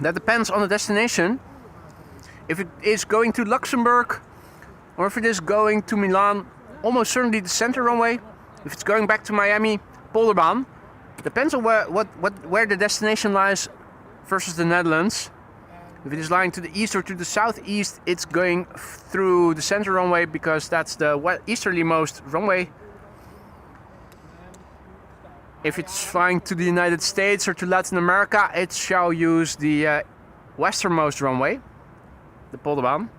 That depends on the destination. If it is going to Luxembourg or if it is going to Milan, almost certainly the center runway. If it's going back to Miami, Polderbaan. Depends on where the destination lies versus the Netherlands. If it is lying to the east or to the southeast, it's going through the center runway because that's the easterly-most runway. If it's flying to the United States or to Latin America, it shall use the westernmost runway, the Polderbaan.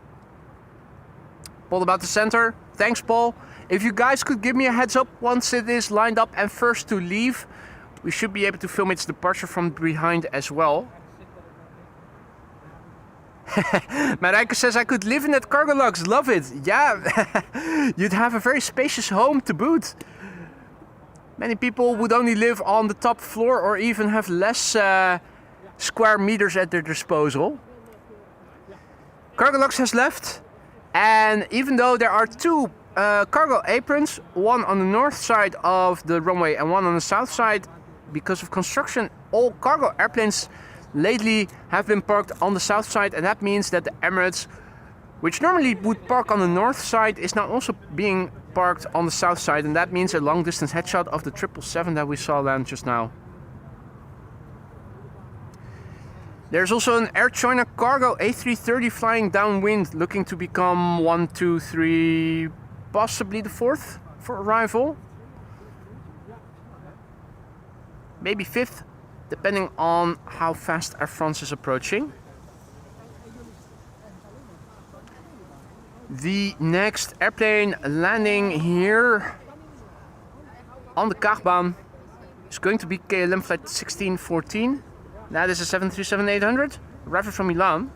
Polderbaan to center. Thanks, Paul. If you guys could give me a heads up once it is lined up and first to leave, we should be able to film its departure from behind as well. Marijke says I could live in that Cargolux, love it. Yeah, you'd have a very spacious home to boot. Many people would only live on the top floor or even have less square meters at their disposal. Cargolux has left, and even though there are two cargo aprons, one on the north side of the runway and one on the south side, because of construction, all cargo airplanes lately have been parked on the south side, and that means that the Emirates, which normally would park on the north side, is now also being parked on the south side, and that means a long distance headshot of the 777 that we saw land just now. There's also an Air China cargo A330 flying downwind, looking to become 1, 2, 3, possibly the 4th for arrival. Maybe 5th, depending on how fast Air France is approaching. The next airplane landing here on the Kaagbaan is going to be KLM flight 1614. That is a 737-800, arriving from Milan.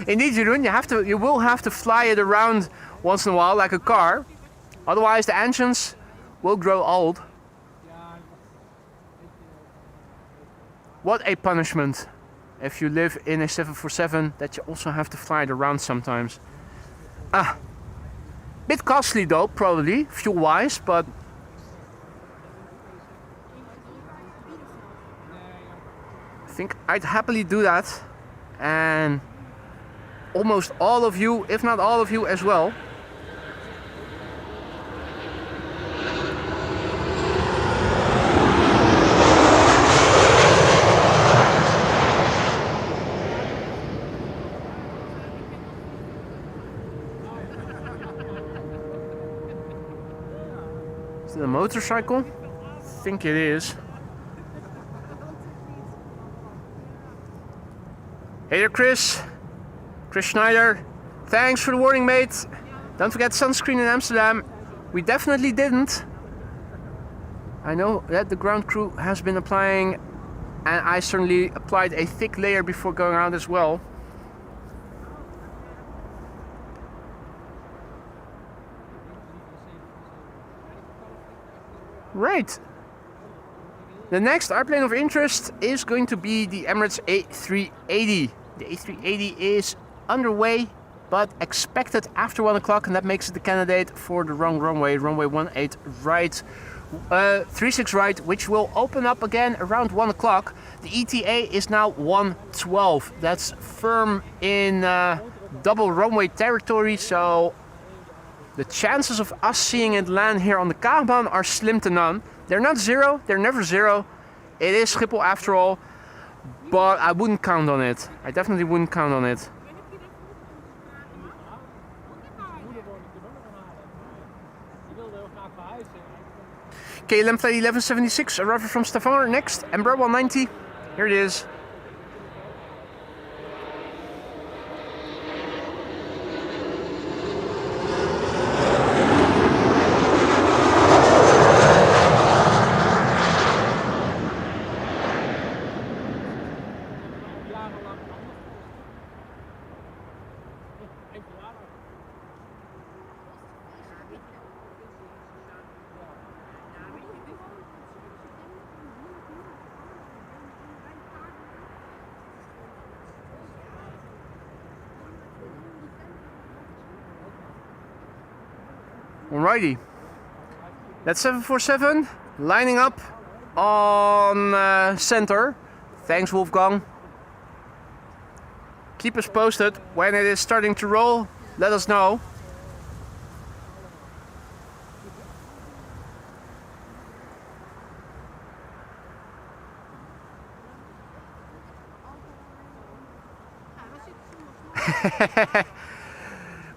Indeed, Jeroen, you will have to fly it around once in a while like a car. Otherwise, the engines will grow old. What a punishment if you live in a 747 that you also have to fly it around sometimes. Bit costly though, probably, fuel-wise, but I think I'd happily do that. And almost all of you, if not all of you as well. Is it a motorcycle? I think it is. Hey there, Chris Schneider. Thanks for the warning, mate. Don't forget sunscreen in Amsterdam. We definitely didn't. I know that the ground crew has been applying, and I certainly applied a thick layer before going out as well. Right. The next airplane of interest is going to be the Emirates A380. The A380 is underway, but expected after 1 o'clock, and that makes it the candidate for the wrong runway, runway 18 right, 36 right, which will open up again around 1 o'clock. The ETA is now 1:12. That's firm in double runway territory, so the chances of us seeing it land here on the Kaagbaan are slim to none. They're not zero, they're never zero. It is Schiphol after all, but I wouldn't count on it. I definitely wouldn't count on it. KLM flight 1176 arriving from Stavanger. Next, Embraer 190. Here it is. Alrighty. That's 747 lining up on center. Thanks, Wolfgang. Keep us posted when it is starting to roll. Let us know.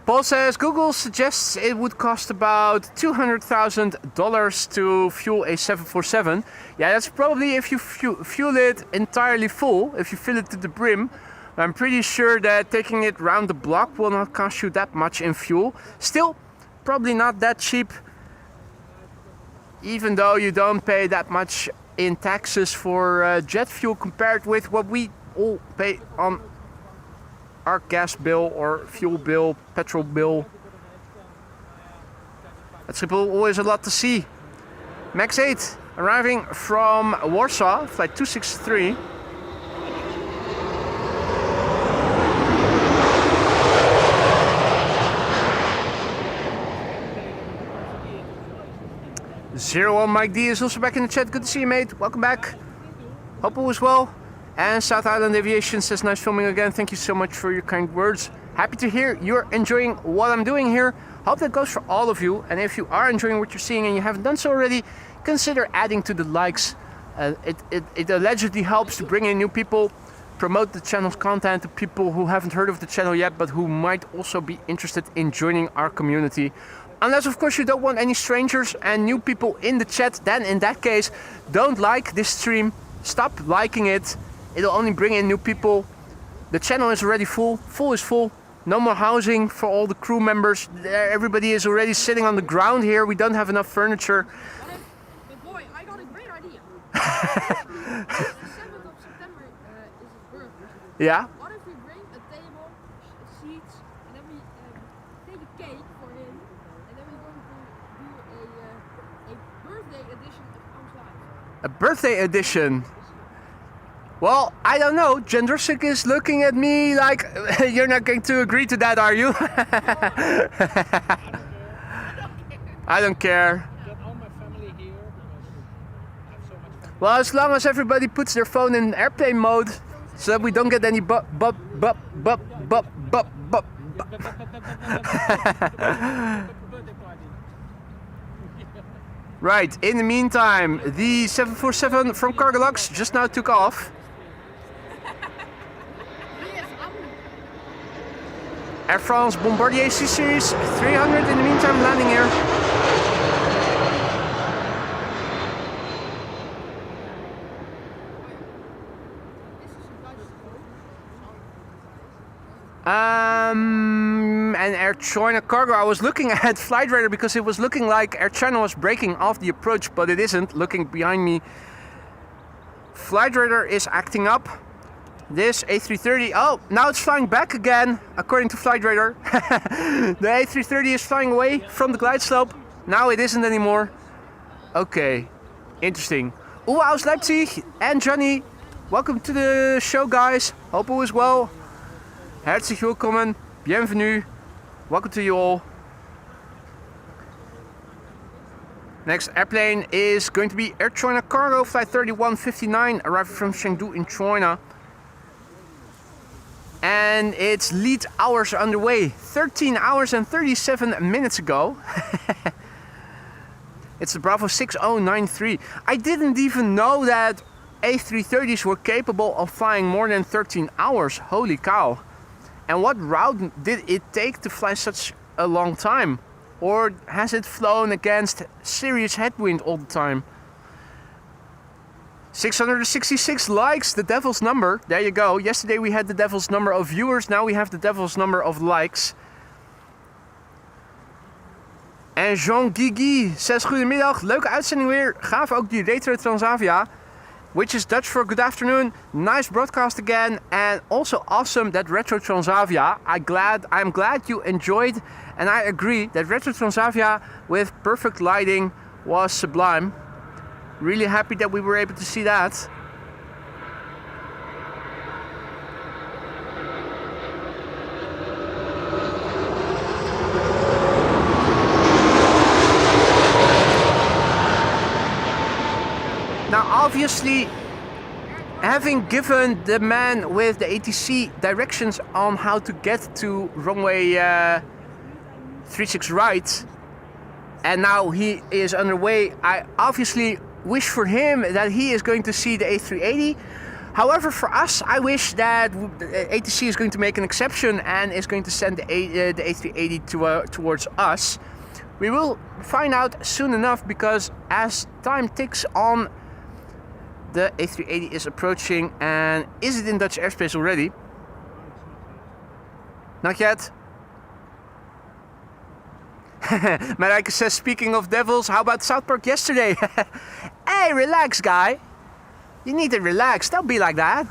Paul says Google suggests it would cost about $200,000 to fuel a 747. Yeah, that's probably if you fuel it entirely full, if you fill it to the brim. I'm pretty sure that taking it round the block will not cost you that much in fuel. Still, probably not that cheap, even though you don't pay that much in taxes for jet fuel compared with what we all pay on our gas bill or fuel bill, petrol bill. At Schiphol, always a lot to see. Max 8 arriving from Warsaw, flight 263. Zero on Mike D is also back in the chat. Good to see you, mate. Welcome back. Hope all is well. And South Island Aviation says nice filming again. Thank you so much for your kind words. Happy to hear you're enjoying what I'm doing here. Hope that goes for all of you. And if you are enjoying what you're seeing and you haven't done so already, consider adding to the likes. It allegedly helps to bring in new people, promote the channel's content to people who haven't heard of the channel yet, but who might also be interested in joining our community. Unless, of course, you don't want any strangers and new people in the chat, then in that case, don't like this stream. Stop liking it. It'll only bring in new people. The channel is already full. Full is full. No more housing for all the crew members. Everybody is already sitting on the ground here. We don't have enough furniture. But boy, I got a great idea. The 7th of September is his birthday. Yeah? What if we bring a table, seats, and then we take a cake for him, and then we're going to do a birthday edition of Amsterdam. A birthday edition. Well, I don't know. Jendrusik is looking at me like you're not going to agree to that, are you? I don't care. Get all my family here because I have so much family. Well, as long as everybody puts their phone in airplane mode, so that we don't get any bup. Right, in the meantime, the 747 from Cargolux just now took off. Air France Bombardier C-Series 300 in the meantime landing here. And Air China Cargo, I was looking at Flight Radar because it was looking like Air China was breaking off the approach, but it isn't. Looking behind me, Flight Radar is acting up. This A330, oh, now it's flying back again, according to Flight Radar. The A330 is flying away from the glide slope. Now it isn't anymore. Okay, interesting. Uwe aus Leipzig and Johnny, welcome to the show, guys. Hope all is well. Herzlich willkommen, bienvenue. Welcome to you all. Next airplane is going to be Air China Cargo, flight 3159, arriving from Chengdu in China. And its lead hours are underway. 13 hours and 37 minutes ago. It's the Bravo 6093. I didn't even know that A330s were capable of flying more than 13 hours. Holy cow. And what route did it take to fly such a long time? Or has it flown against serious headwind all the time? 666 likes, the devil's number. There you go. Yesterday we had the devil's number of viewers. Now we have the devil's number of likes. En Jean Guigui says goedemiddag. Leuke uitzending weer. Gaaf ook die retro Transavia. Which is Dutch for good afternoon. Nice broadcast again. And also awesome that retro Transavia. I'm glad you enjoyed. And I agree that retro Transavia with perfect lighting was sublime. Really happy that we were able to see that. Now, obviously, having given the man with the ATC directions on how to get to runway 36 right, and now he is underway, I obviously wish for him that he is going to see the A380. However, for us, I wish that ATC is going to make an exception and is going to send the A380 towards us. We will find out soon enough, because as time ticks on, the A380 is approaching. And is it in Dutch airspace already? Not yet. Marijke says, speaking of devils, how about South Park yesterday? Hey, relax, guy. You need to relax. Don't be like that.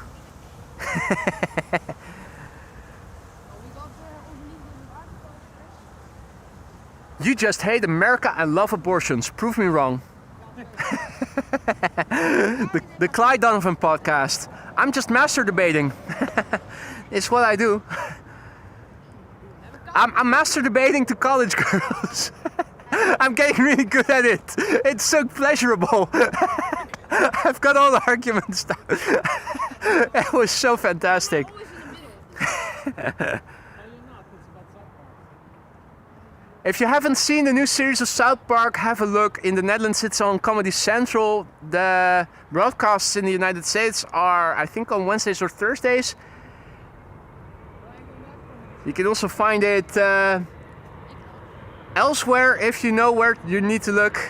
You just hate America and love abortions. Prove me wrong. the Clyde Donovan podcast. I'm just master debating. It's what I do. I'm master debating to college girls. I'm getting really good at it. It's so pleasurable. I've got all the arguments down. It was so fantastic. If you haven't seen the new series of South Park, have a look. In the Netherlands it's on Comedy Central. The broadcasts in the United States are, I think, on Wednesdays or Thursdays. You can also find it elsewhere if you know where you need to look.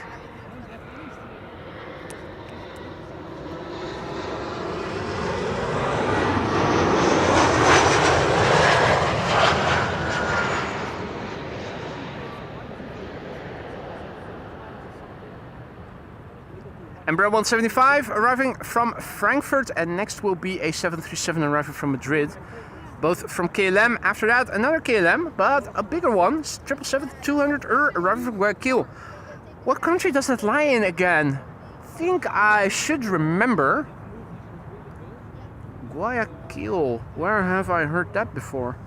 Embraer 175 arriving from Frankfurt, and next will be a 737 arriving from Madrid. Both from KLM. After that, another KLM, but a bigger one, 777-200 arriving from Guayaquil. What country does that lie in again? I think I should remember. Guayaquil. Where have I heard that before?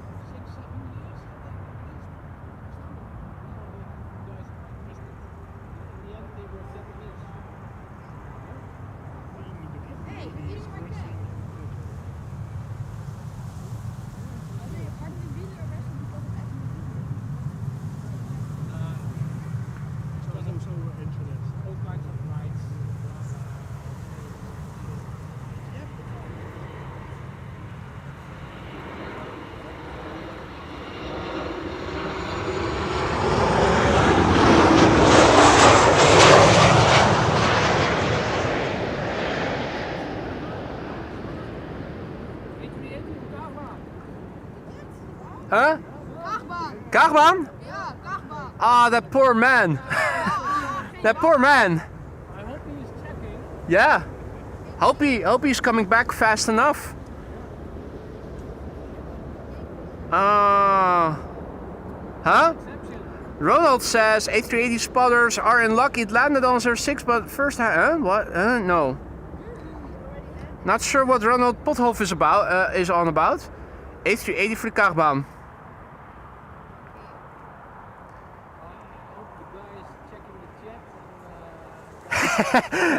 Huh? Kaagbaan. Kaagbaan? Ja, Kaagbaan. Ah, that poor man. That poor man. I hope he is checking. Yeah. Hope he's coming back fast enough. Huh? Ronald says A380 spotters are in luck. It landed on 06, but first, what? No. Not sure what Ronald Pothoff is on about. A380 for the Kaagbaan.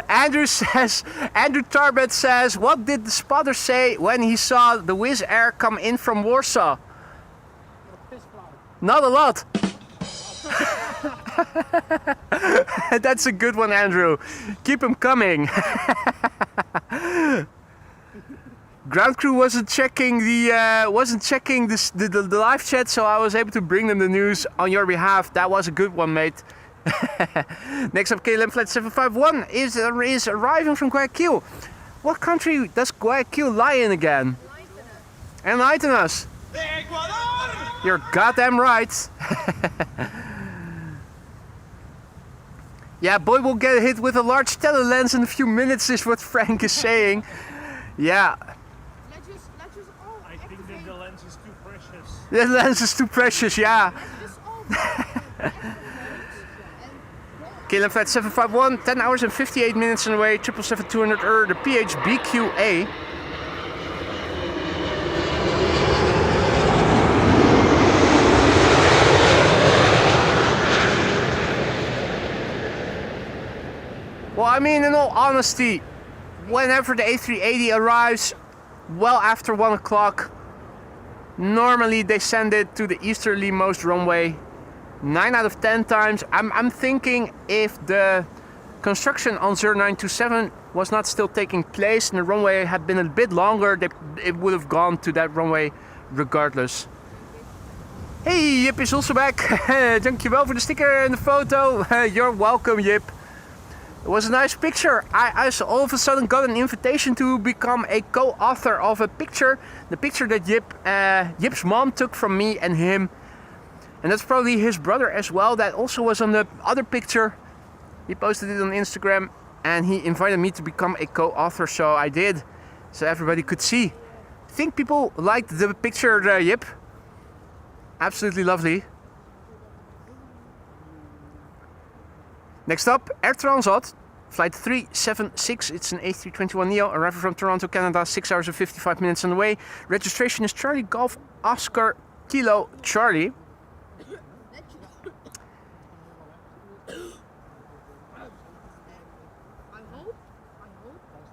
Andrew Tarbet says, what did the spotter say when he saw the Wizz Air come in from Warsaw? Not a lot. That's a good one, Andrew. Keep them coming. Ground crew wasn't checking the live chat, so I was able to bring them the news on your behalf. That was a good one, mate. Next up, KLM flight 751 is arriving from Guayaquil. What country does Guayaquil lie in again? Enlighten us. You're goddamn right. Yeah, boy will get hit with a large telelens in a few minutes, is what Frank is saying. Yeah. Let's just all I think that the lens is too precious. The lens is too precious, yeah. Just all KLM flight 751, 10 hours and 58 minutes on the way, 777-200 the PHBQA. Well, I mean, in all honesty, whenever the A380 arrives, well after 1 o'clock, normally they send it to the easterlymost runway. 9 out of 10 times. I'm thinking if the construction on 0927 was not still taking place and the runway had been a bit longer, it would have gone to that runway regardless. Hey, Jip is also back. Dankjewel voor de sticker and the photo. You're welcome, Jip. It was a nice picture. I all of a sudden got an invitation to become a co-author of a picture. The picture that Jip's mom took from me and him. And that's probably his brother as well. That also was on the other picture. He posted it on Instagram and he invited me to become a co-author. So I did. So everybody could see. I think people liked the picture, Jip. Absolutely lovely. Next up, Air Transat, flight 376. It's an A321neo, arriving from Toronto, Canada, 6 hours and 55 minutes on the way. Registration is Charlie Golf Oscar Kilo Charlie.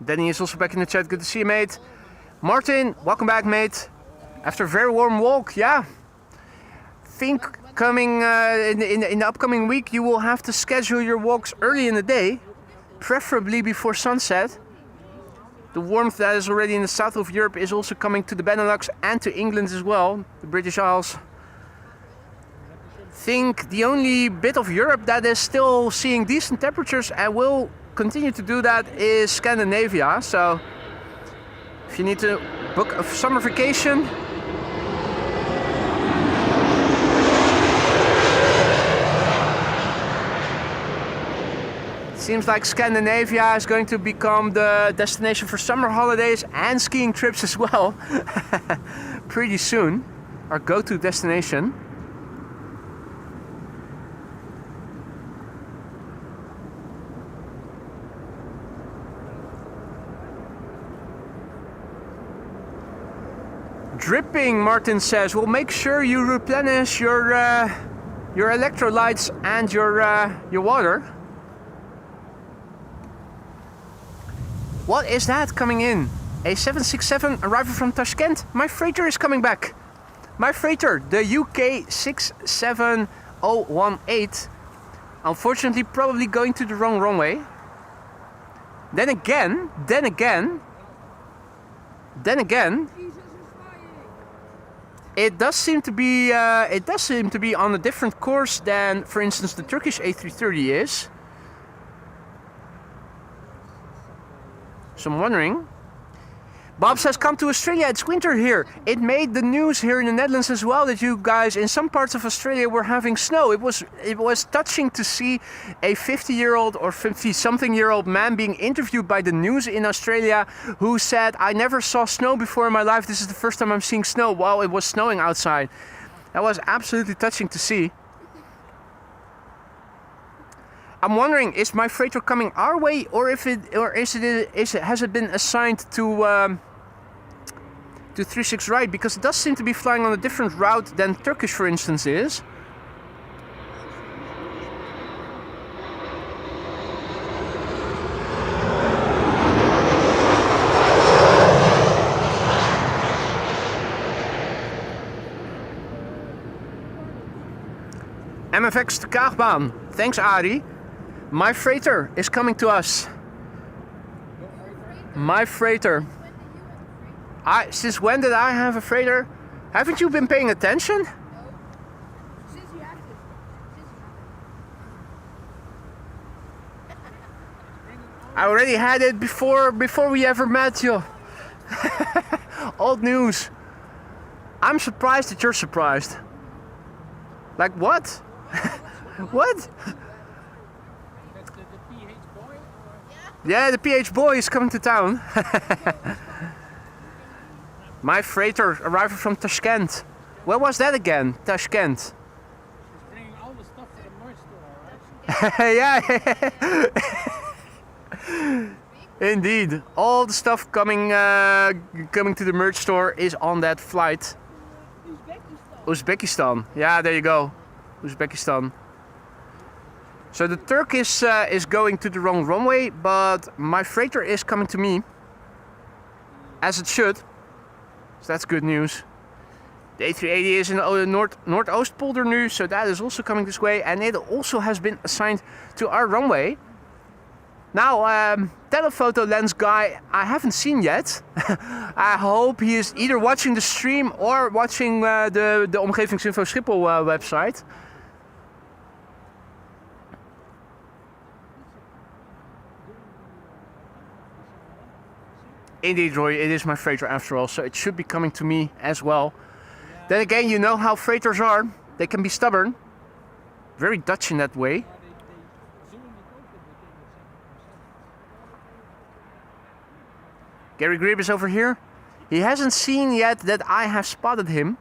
Danny is also back in the chat. Good to see you, mate. Martin, welcome back, mate. After a very warm walk, yeah. Think coming in the upcoming week you will have to schedule your walks early in the day, preferably before sunset. The warmth that is already in the south of Europe is also coming to the Benelux and to England as well, the British Isles. Think the only bit of Europe that is still seeing decent temperatures and will continue to do that is Scandinavia. So if you need to book a summer vacation, seems like Scandinavia is going to become the destination for summer holidays and skiing trips as well. Pretty soon, our go-to destination. Dripping, Martin says. Well, make sure you replenish your electrolytes and your water. What is that coming in? A 767 arriving from Tashkent. My freighter is coming back. My freighter, the UK 67018. Unfortunately, probably going to the wrong runway. Then again, it does seem to be on a different course than, for instance, the Turkish A330 is. So I'm wondering. Bob says, come to Australia, it's winter here. It made the news here in the Netherlands as well that you guys in some parts of Australia were having snow. It was touching to see a 50-year-old or 50-something-year-old man being interviewed by the news in Australia who said, I never saw snow before in my life. This is the first time I'm seeing snow while it was snowing outside. That was absolutely touching to see. I'm wondering, is my freighter coming our way, or has it been assigned to 36 right? Because it does seem to be flying on a different route than Turkish, for instance, is. MFX to Kaagbaan. Thanks, Ari. My freighter is coming to us. My freighter. Since when did I have a freighter? Haven't you been paying attention? No. Since you have to. I already had it before we ever met you. Old news. I'm surprised that you're surprised. Like what? What? Yeah, the PH boy is coming to town. My freighter arriving from Tashkent. Where was that again? Tashkent. He's bringing all the stuff to the merch store, right? Yeah. Indeed. All the stuff coming to the merch store is on that flight. Uzbekistan. Yeah, there you go. Uzbekistan. So the Turk is going to the wrong runway, but my freighter is coming to me, as it should. So that's good news. The A380 is in the Noordoostpolder nu, so that is also coming this way, and it also has been assigned to our runway. Now, telephoto lens guy, I haven't seen yet. I hope he is either watching the stream or watching the Omgevingsinfo Schiphol website. Indeed, Roy, it is my freighter after all, so it should be coming to me as well. Then again, you know how freighters are. They can be stubborn. Very Dutch in that way. Gary Grebe is over here. He hasn't seen yet that I have spotted him.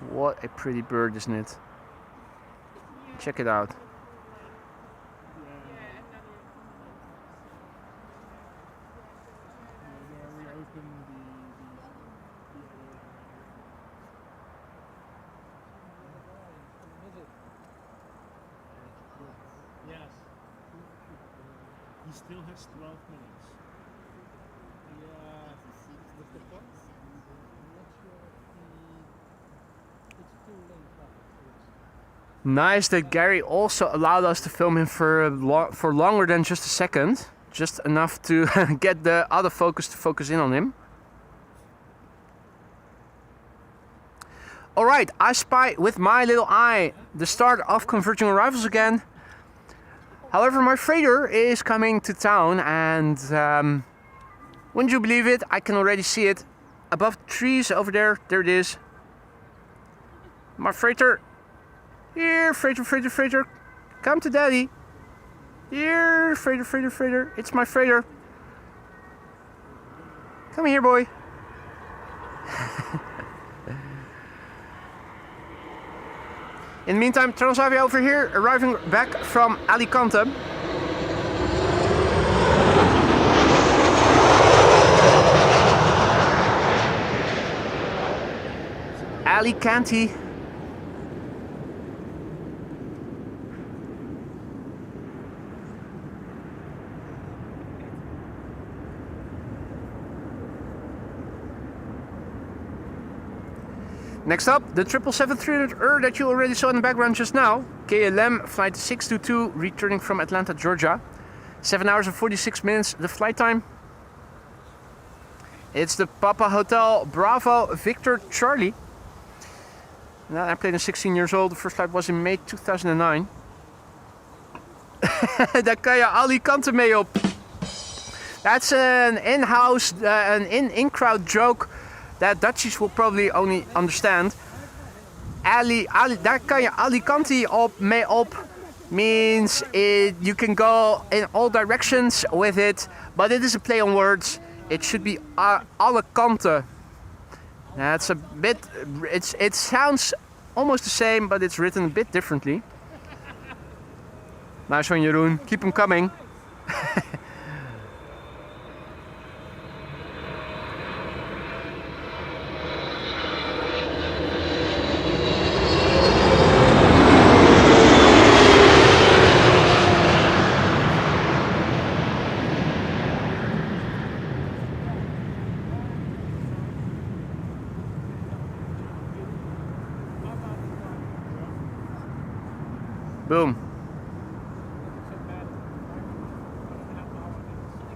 What a pretty bird, isn't it? Check it out. Yes. He still has 12 minutes. Yeah, with the box, I'm not sure if it's too late traffic. Nice that Gary also allowed us to film him for longer than just a second. Just enough to get the other focus to focus in on him. Alright, I spy with my little eye the start of converging arrivals again. However, my freighter is coming to town, and wouldn't you believe it, I can already see it above the trees over there. There it is. My freighter. Here, freighter. Come to daddy. Here, freighter. It's my freighter. Come here, boy. In the meantime, Transavia over here, arriving back from Alicante. Alicante. Next up, the 777-300ER that you already saw in the background just now. KLM flight 622 returning from Atlanta, Georgia. 7 hours and 46 minutes the flight time. It's the Papa Hotel Bravo Victor Charlie. That airplane is 16 years old. The first flight was in May 2009. Daar kan je Alicante mee op. That's an in-house, an in-crowd joke that Dutchies will probably only understand. Daar kan je Alicante mee op means you can go in all directions with it, but it is a play on words. It should be Alicante. That's a bit. It sounds almost the same, but it's written a bit differently. Nice one, Jeroen. Keep them coming. Boom.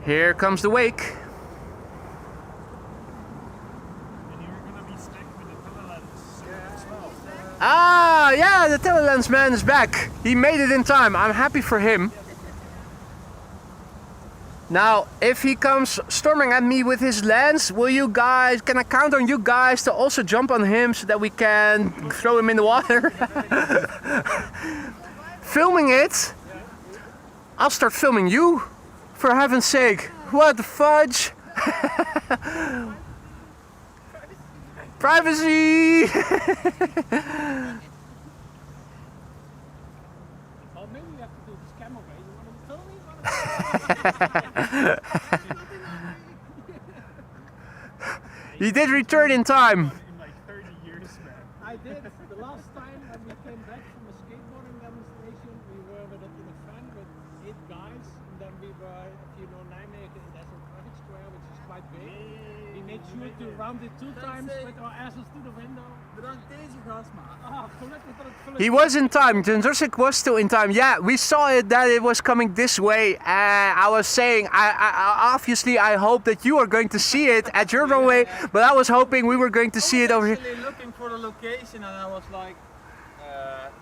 Here comes the wake. And you're gonna be stuck with the telelens as well. Ah, yeah, the telelens man is back. He made it in time. I'm happy for him. Now, if he comes storming at me with his lens, can I count on you guys to also jump on him so that we can throw him in the water? Filming it? I'll start filming you, for heaven's sake. What the fudge? Privacy! Well, maybe we have to do this camera way. You want to film me? You did return in time. In like 30 years, man. I did. The last time when we came back from a skateboarding demonstration, we were in a van with 8 guys, and then we were, if you know Nijmegen, there's a traffic square which is quite big. We made sure to round it 2 times with our asses to the window. Bedankt deze gast, man. Ah, gelukkig dat het gelukt. He was in time. Jędrzejczyk was still in time. Yeah, we saw it that it was coming this way. I was saying, I obviously I hope that you are going to see it at your runway, but I was hoping we were going to see it over here. I was actually looking for the location and I was like,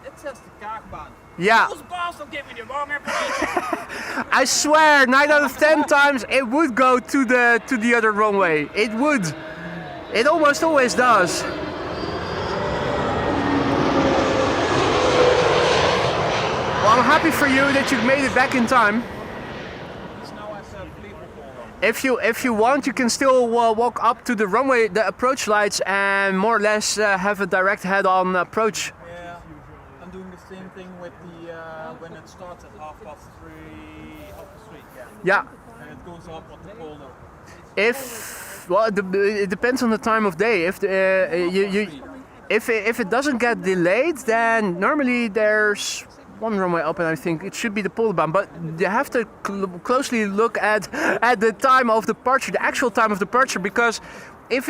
it says the Kaagbaan. Yeah. Those bastard gave me the wrong information. I swear, 9 out of 10 times it would go to the other runway. It would. It almost always does. Well, I'm happy for you that you've made it back in time. It's now as a fleet recorder. If you want, you can still walk up to the runway, the approach lights, and more or less have a direct head-on approach. Yeah, I'm doing the same thing with the when it starts at 3:30, 3:30, yeah. Yeah. And it goes up at the polder. Well, it depends on the time of day. If it doesn't get delayed, then normally there's one runway open. I think it should be the Polderbaan, but you have to closely look at the time of departure, the actual time of departure, because if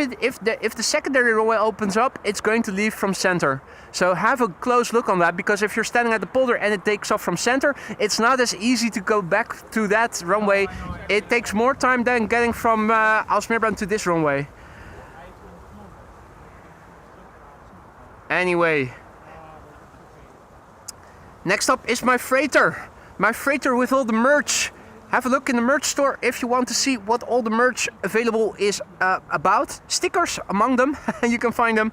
the secondary runway opens up, it's going to leave from center. So have a close look on that, because if you're standing at the polder and it takes off from center, it's not as easy to go back to that runway. It takes more time than getting from Alsmeerbrand to this runway. Anyway, next up is my freighter. My freighter with all the merch. Have a look in the merch store if you want to see what all the merch available is about. Stickers among them, you can find them.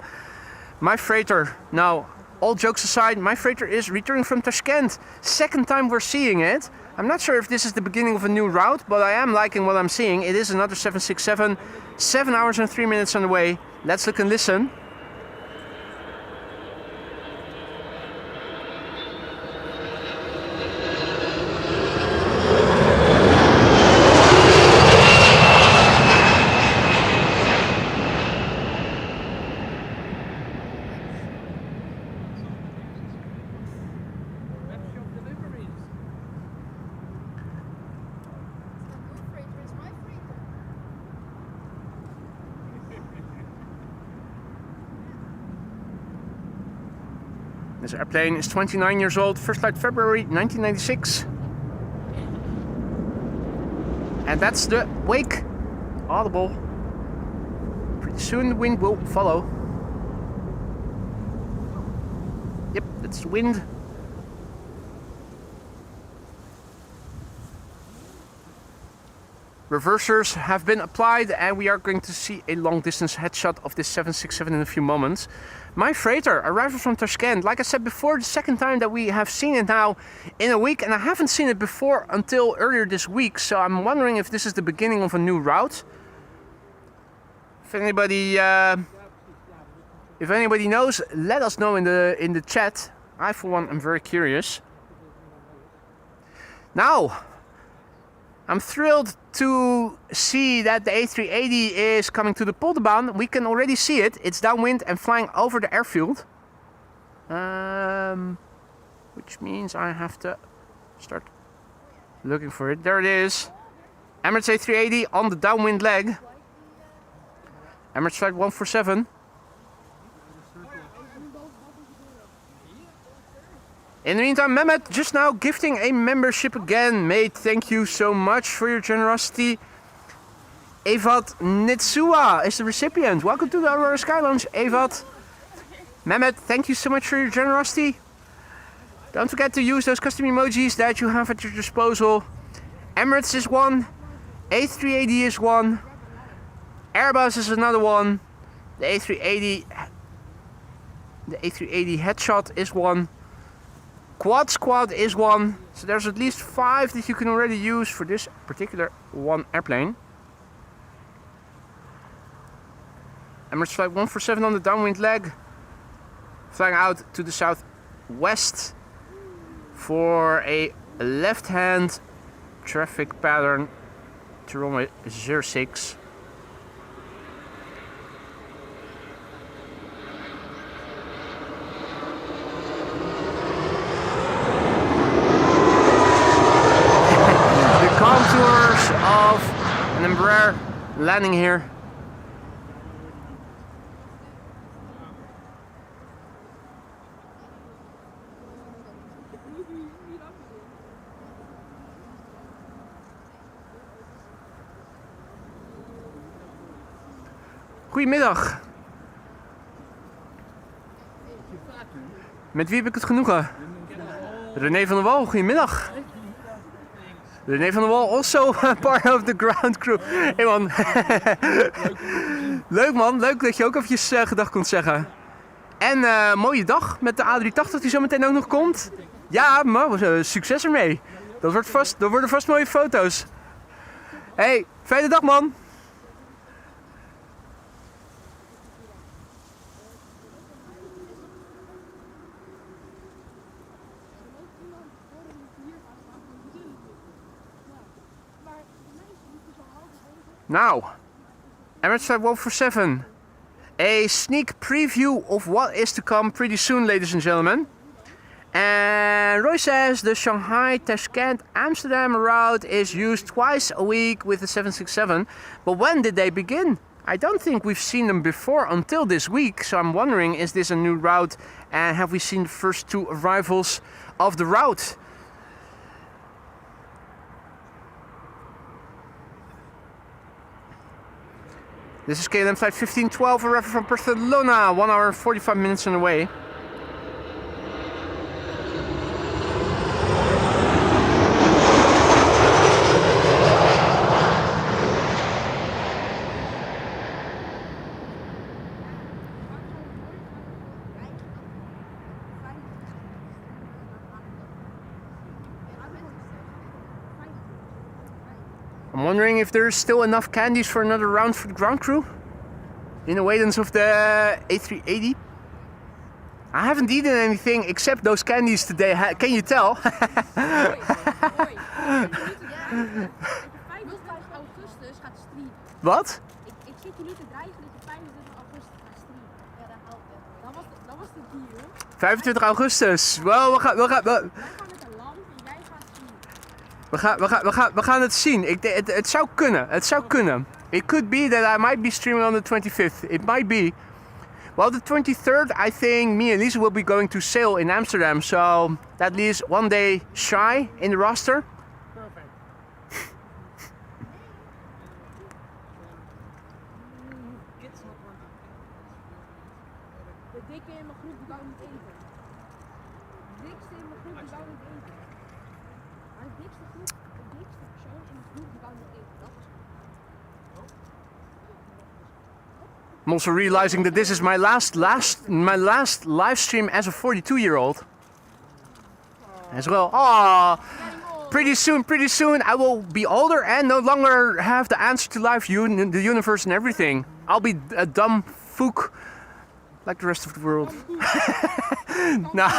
My freighter. Now, all jokes aside, my freighter is returning from Tashkent. Second time we're seeing it. I'm not sure if this is the beginning of a new route, but I am liking what I'm seeing. It is another 767, 7 hours and 3 minutes on the way. Let's look and listen. This airplane is 29 years old, first flight February 1996. And that's the wake. Audible. Pretty soon the wind will follow. Yep, that's the wind. Reversers have been applied and we are going to see a long distance headshot of this 767 in a few moments. My freighter, arrival from Tashkent. Like I said before, the second time that we have seen it now in a week, and I haven't seen it before until earlier this week, so I'm wondering if this is the beginning of a new route. If anybody knows, let us know in the chat. I for one am very curious. Now, I'm thrilled to see that the A380 is coming to the Polderbaan. We can already see it. It's downwind and flying over the airfield. Which means I have to start looking for it. There it is. Emirates A380 on the downwind leg. Emirates Flight 147. In the meantime, Mehmet just now gifting a membership again. Mate, thank you so much for your generosity. Evad Nitsua is the recipient. Welcome to the Aurora Sky Lounge, Evad. Mehmet, thank you so much for your generosity. Don't forget to use those custom emojis that you have at your disposal. Emirates is one. A380 is one. Airbus is another one. The A380 headshot is one. Quad Squad is one, so there's at least 5 that you can already use for this particular one airplane. Emirates Flight 147 on the downwind leg, flying out to the southwest for a left-hand traffic pattern to runway 06. landing here. Goedemiddag. Met wie heb ik het genoegen? René van der Wal, goedemiddag. René van der Wal, also part of the ground crew. Hey man. Leuk man, leuk dat je ook eventjes gedag kunt zeggen. En mooie dag met de A380 die zo meteen ook nog komt. Ja, maar succes ermee. Dat worden vast mooie foto's. Hey, fijne dag man. Now, Emirates Flight 147, a sneak preview of what is to come pretty soon, ladies and gentlemen. And Roy says the Shanghai, Tashkent, Amsterdam route is used twice a week with the 767, but when did they begin? I don't think we've seen them before until this week, so I'm wondering, is this a new route and have we seen the first 2 arrivals of the route? This is KLM flight 1512, arriving from Barcelona, 1 hour 45 minutes on the way. I'm wondering if there's still enough candies for another round for the ground crew in awaiting of the A380. I haven't eaten anything except those candies today. Can you tell? Wat? Ik zit je niet te dreigen dat je 25 augustus gaat streamen. Ja, dat helpt. Dat was de deal. 25 augustus. Wel, we gaan Wij gaan met een lamp en jij gaat streamen. we gaan het zien. Het zou kunnen. Het zou kunnen. It could be that I might be streaming on the 25th. It might be. Well, the 23rd, I think me and Lisa will be going to sail in Amsterdam. So that leaves 1 day shy in the roster. Perfect. De dikke in mijn groep die wou niet eten. De dikste in mijn groep die wou niet eten. Maar de dikste persoon in de groep die wou niet eten. Dat was I'm also realizing that this is my last live stream as a 42-year-old. As well. Oh, pretty soon I will be older and no longer have the answer to life, the universe and everything. I'll be a dumb fook like the rest of the world. Nah.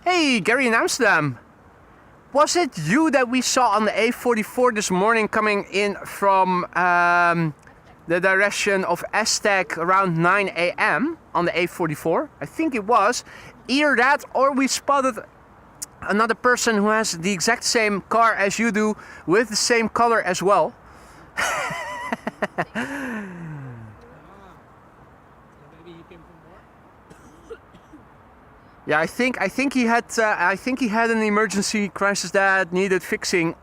Hey, Gary in Amsterdam. Was it you that we saw on the A44 this morning coming in from the direction of Aztec around 9 a.m. on the A44? I think it was. Either that or we spotted another person who has the exact same car as you do with the same color as well. Maybe he came from more. Yeah, I think he had an emergency crisis that needed fixing.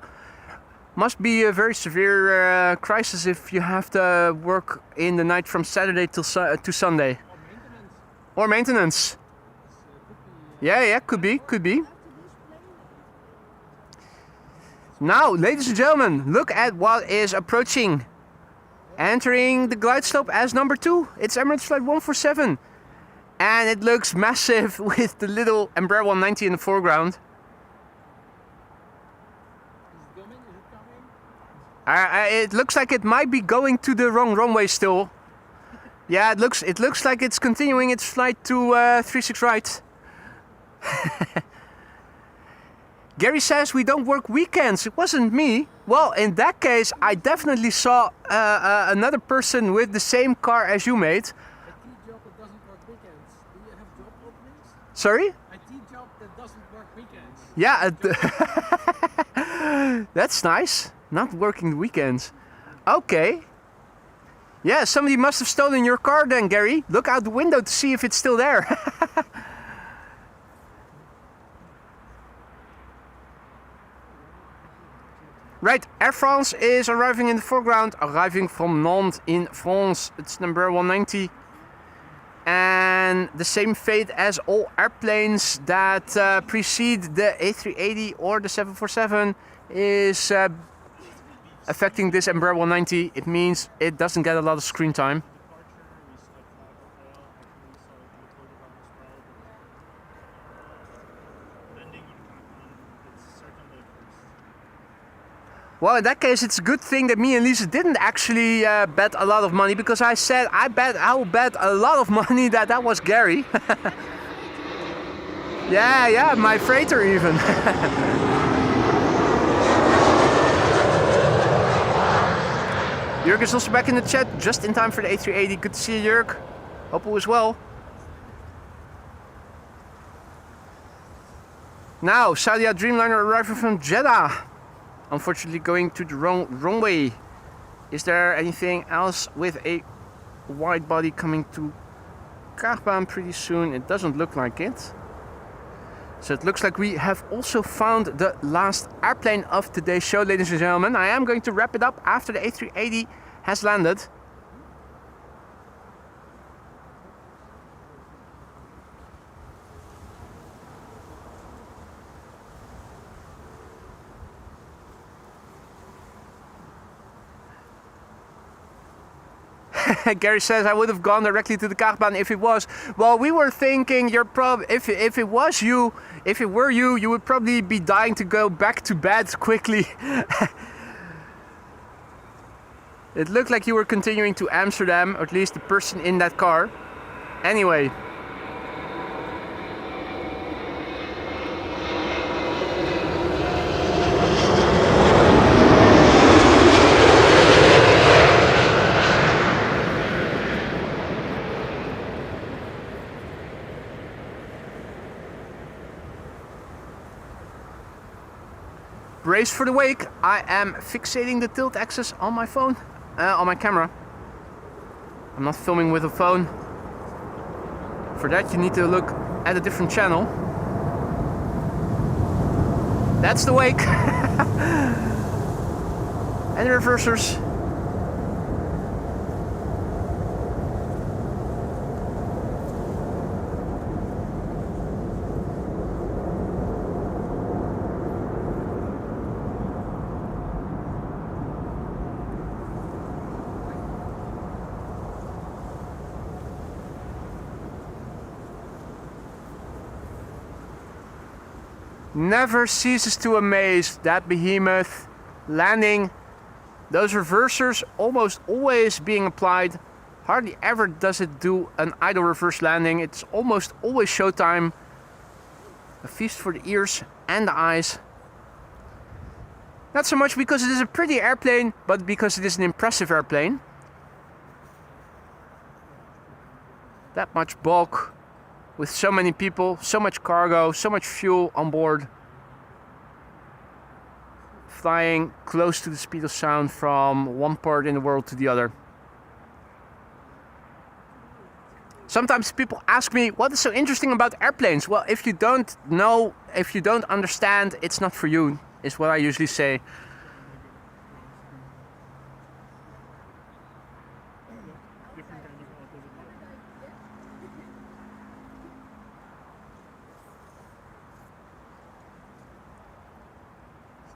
Must be a very severe crisis if you have to work in the night from Saturday to Sunday. Or maintenance. Yeah, could be. Now, ladies and gentlemen, look at what is approaching. Entering the glide slope as number 2. It's Emirates Flight 147. And it looks massive with the little Embraer 190 in the foreground. It looks like it might be going to the wrong runway still. Yeah, it looks like it's continuing its flight to 36 right. Gary says we don't work weekends. It wasn't me. Well, in that case, I definitely saw another person with the same car as you, mate. IT job that doesn't work weekends. Do you have job openings? Sorry? IT job that doesn't work weekends. Yeah. That's nice. Not working the weekends. Okay. Yeah, somebody must have stolen your car then, Gary. Look out the window to see if it's still there. Right, Air France is arriving in the foreground, arriving from Nantes in France. It's number 190. And the same fate as all airplanes that precede the A380 or the 747 is affecting this Embraer 190. It means it doesn't get a lot of screen time. Well, in that case, it's a good thing that me and Lisa didn't actually bet a lot of money, because I said I will bet a lot of money that that was Gary. yeah, my freighter even. Jörg is also back in the chat, just in time for the A380. Good to see you, Jörg. Hope all is well. Now, Saudia Dreamliner arriving from Jeddah. Unfortunately going to the wrong runway. Is there anything else with a wide body coming to Kaagbaan pretty soon? It doesn't look like it. So it looks like we have also found the last airplane of today's show, ladies and gentlemen. I am going to wrap it up after the A380 has landed. Gary says I would have gone directly to the Kaagbaan if it was. Well, we were thinking if it was you, if it were you, you would probably be dying to go back to bed quickly. It looked like you were continuing to Amsterdam, or at least the person in that car. Anyway. Brace for the wake. I am fixating the tilt axis on my phone, on my camera. I'm not filming with a phone. For that you need to look at a different channel. That's the wake. And the reversers. Never ceases to amaze, that behemoth landing. Those reversers almost always being applied. Hardly ever does it do an idle reverse landing. It's almost always showtime. A feast for the ears and the eyes. Not so much because it is a pretty airplane, but because it is an impressive airplane. That much bulk. With so many people, so much cargo, so much fuel on board. Flying close to the speed of sound from one part in the world to the other. Sometimes people ask me, what is so interesting about airplanes? Well, if you don't know, if you don't understand, it's not for you, is what I usually say.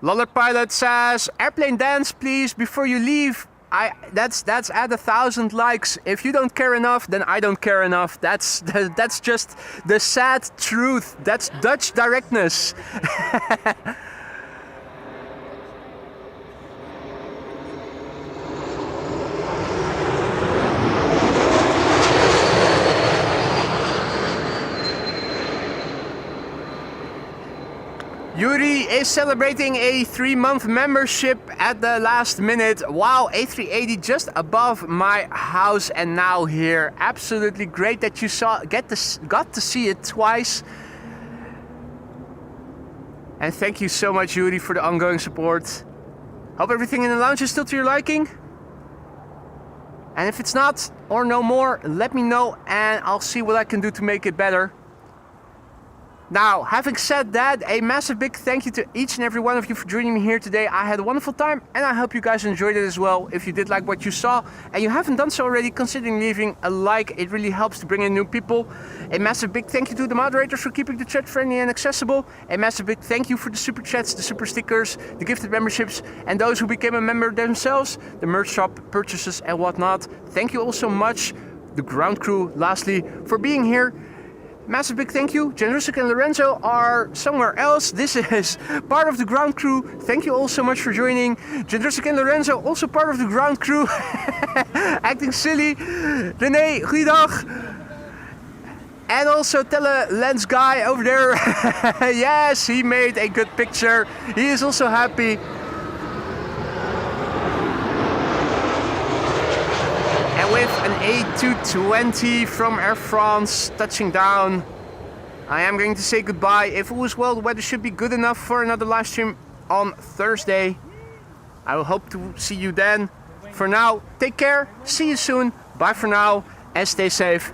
Loller Pilot says, airplane dance please before you leave. That's at 1,000 likes. If you don't care enough, then I don't care enough. That's just the sad truth. That's Dutch directness. Yuri is celebrating a 3-month membership at the last minute. Wow, A380 just above my house and now here. Absolutely great that you got to see it twice. And thank you so much, Yuri, for the ongoing support. Hope everything in the lounge is still to your liking. And if it's not, or no more, let me know and I'll see what I can do to make it better. Now, having said that, a massive big thank you to each and every one of you for joining me here today. I had a wonderful time and I hope you guys enjoyed it as well. If you did like what you saw and you haven't done so already, consider leaving a like. It really helps to bring in new people. A massive big thank you to the moderators for keeping the chat friendly and accessible. A massive big thank you for the super chats, the super stickers, the gifted memberships, and those who became a member themselves, the merch shop purchases and whatnot. Thank you all so much. The ground crew, lastly, for being here. Massive big thank you. Jendrusik and Lorenzo are somewhere else. This is part of the ground crew. Thank you all so much for joining. Jendrusik and Lorenzo, also part of the ground crew. Acting silly. René, goeiedag. And also Lens guy over there. Yes, he made a good picture. He is also happy. With an A380 from Air France touching down, I am going to say goodbye. If all is well, the weather should be good enough for another live stream on Thursday. I will hope to see you then. For now, take care, see you soon, bye for now, and stay safe.